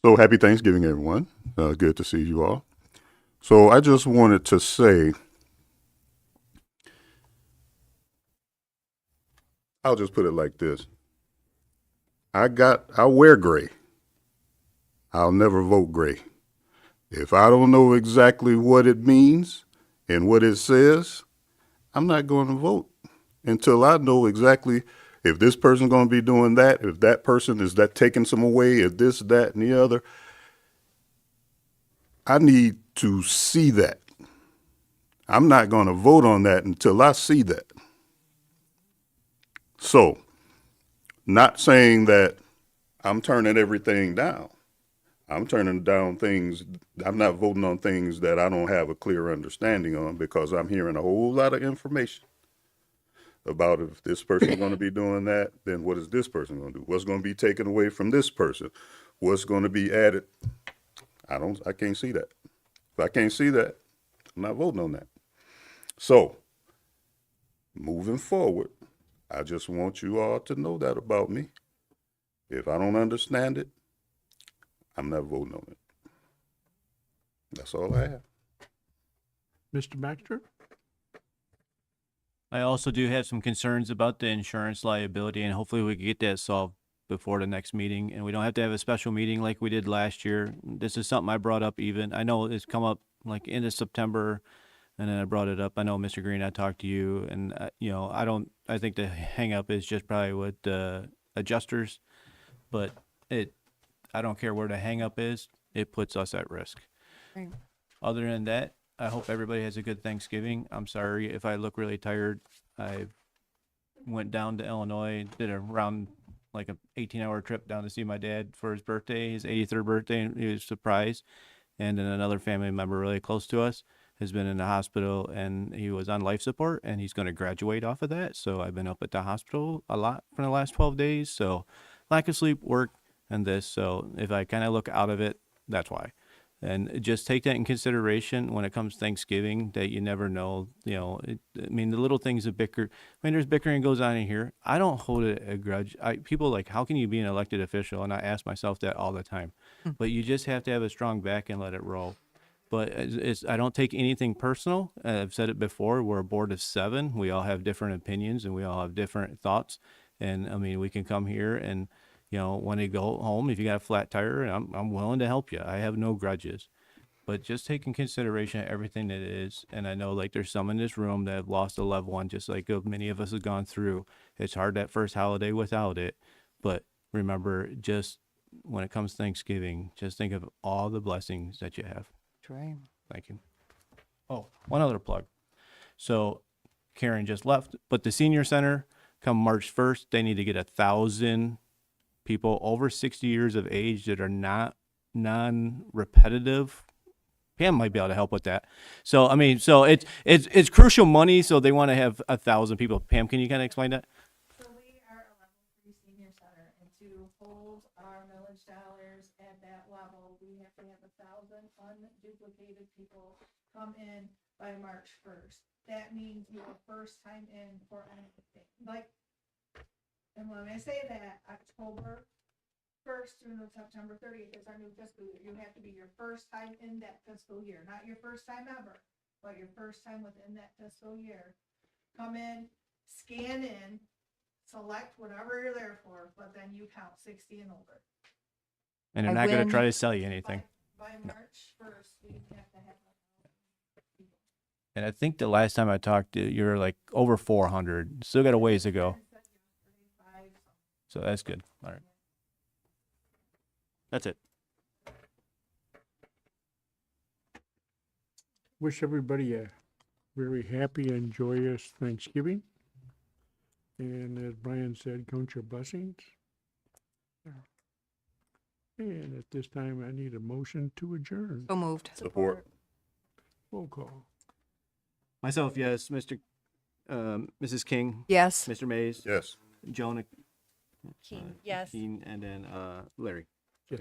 So happy Thanksgiving, everyone. Good to see you all. So I just wanted to say, I'll just put it like this. I wear gray. I'll never vote gray. If I don't know exactly what it means and what it says, I'm not going to vote until I know exactly if this person's going to be doing that, if that person is that taking some away, if this, that, and the other. I need to see that. I'm not going to vote on that until I see that. So, not saying that I'm turning everything down. I'm turning down things, I'm not voting on things that I don't have a clear understanding on because I'm hearing a whole lot of information about if this person's going to be doing that, then what is this person going to do? What's going to be taken away from this person? What's going to be added? I can't see that. If I can't see that, I'm not voting on that. So, moving forward, I just want you all to know that about me. If I don't understand it, I'm not voting on it. That's all I have. Mr. Baxter? I also do have some concerns about the insurance liability, and hopefully we can get that solved before the next meeting, and we don't have to have a special meeting like we did last year. This is something I brought up even, I know it's come up like end of September, and then I brought it up. I know, Mr. Green, I talked to you, and, you know, I think the hang up is just probably with the adjusters, but I don't care where the hang up is, it puts us at risk. Right. Other than that, I hope everybody has a good Thanksgiving. I'm sorry if I look really tired. I went down to Illinois, did like a 18-hour trip down to see my dad for his birthday, his 83rd birthday, and he was surprised. And then another family member really close to us has been in the hospital, and he was on life support, and he's going to graduate off of that. So I've been up at the hospital a lot for the last 12 days. So lack of sleep, work, and this. So if I kind of look out of it, that's why. And just take that in consideration when it comes to Thanksgiving, that you never know, you know, I mean, the little things of bicker, I mean, there's bickering goes on in here. I don't hold it a grudge. People like, how can you be an elected official? And I ask myself that all the time, but you just have to have a strong back and let it roll. But I don't take anything personal. I've said it before, we're a board of 7. We all have different opinions and we all have different thoughts. And I mean, we can come here and, you know, when you go home, if you got a flat tire, I'm willing to help you. I have no grudges, but just take in consideration everything that is. And I know like there's some in this room that have lost a loved one, just like many of us have gone through. It's hard that first holiday without it, but remember, just when it comes to Thanksgiving, just think of all the blessings that you have. That's right. Thank you. Oh, one other plug. So Karen just left, but the senior center come March 1st, they need to get 1,000 people over 60 years of age that are not non-repetitive. Pam might be able to help with that. So, I mean, so it's crucial money. So they want to have 1,000 people. Pam, can you kind of explain that? So we are a level 3 senior center, and to hold our millage dollars at that level, we have to have 1,000 unduplicated people come in by March 1st. That means your first time in for anything, like, and when I say that, October 1st through September 30th is our new fiscal year. You have to be your first time in that fiscal year, not your first time ever, but your first time within that fiscal year. Come in, scan in, select whatever you're there for, but then you count 60 and older. And they're I not going win. to try to sell you anything. By March 1st, we have to have. And I think the last time I talked, you were like over 400. Still got a ways to go. So that's good. All right. That's it. Wish everybody a very happy and joyous Thanksgiving. And as Brian said, count your blessings. And at this time, I need a motion to adjourn. So moved. Support. Roll call. Myself, yes. Mrs. King, Yes. Mr. Mays, Yes. Jonah Keen, yes. Keen, and then Larry. Yes.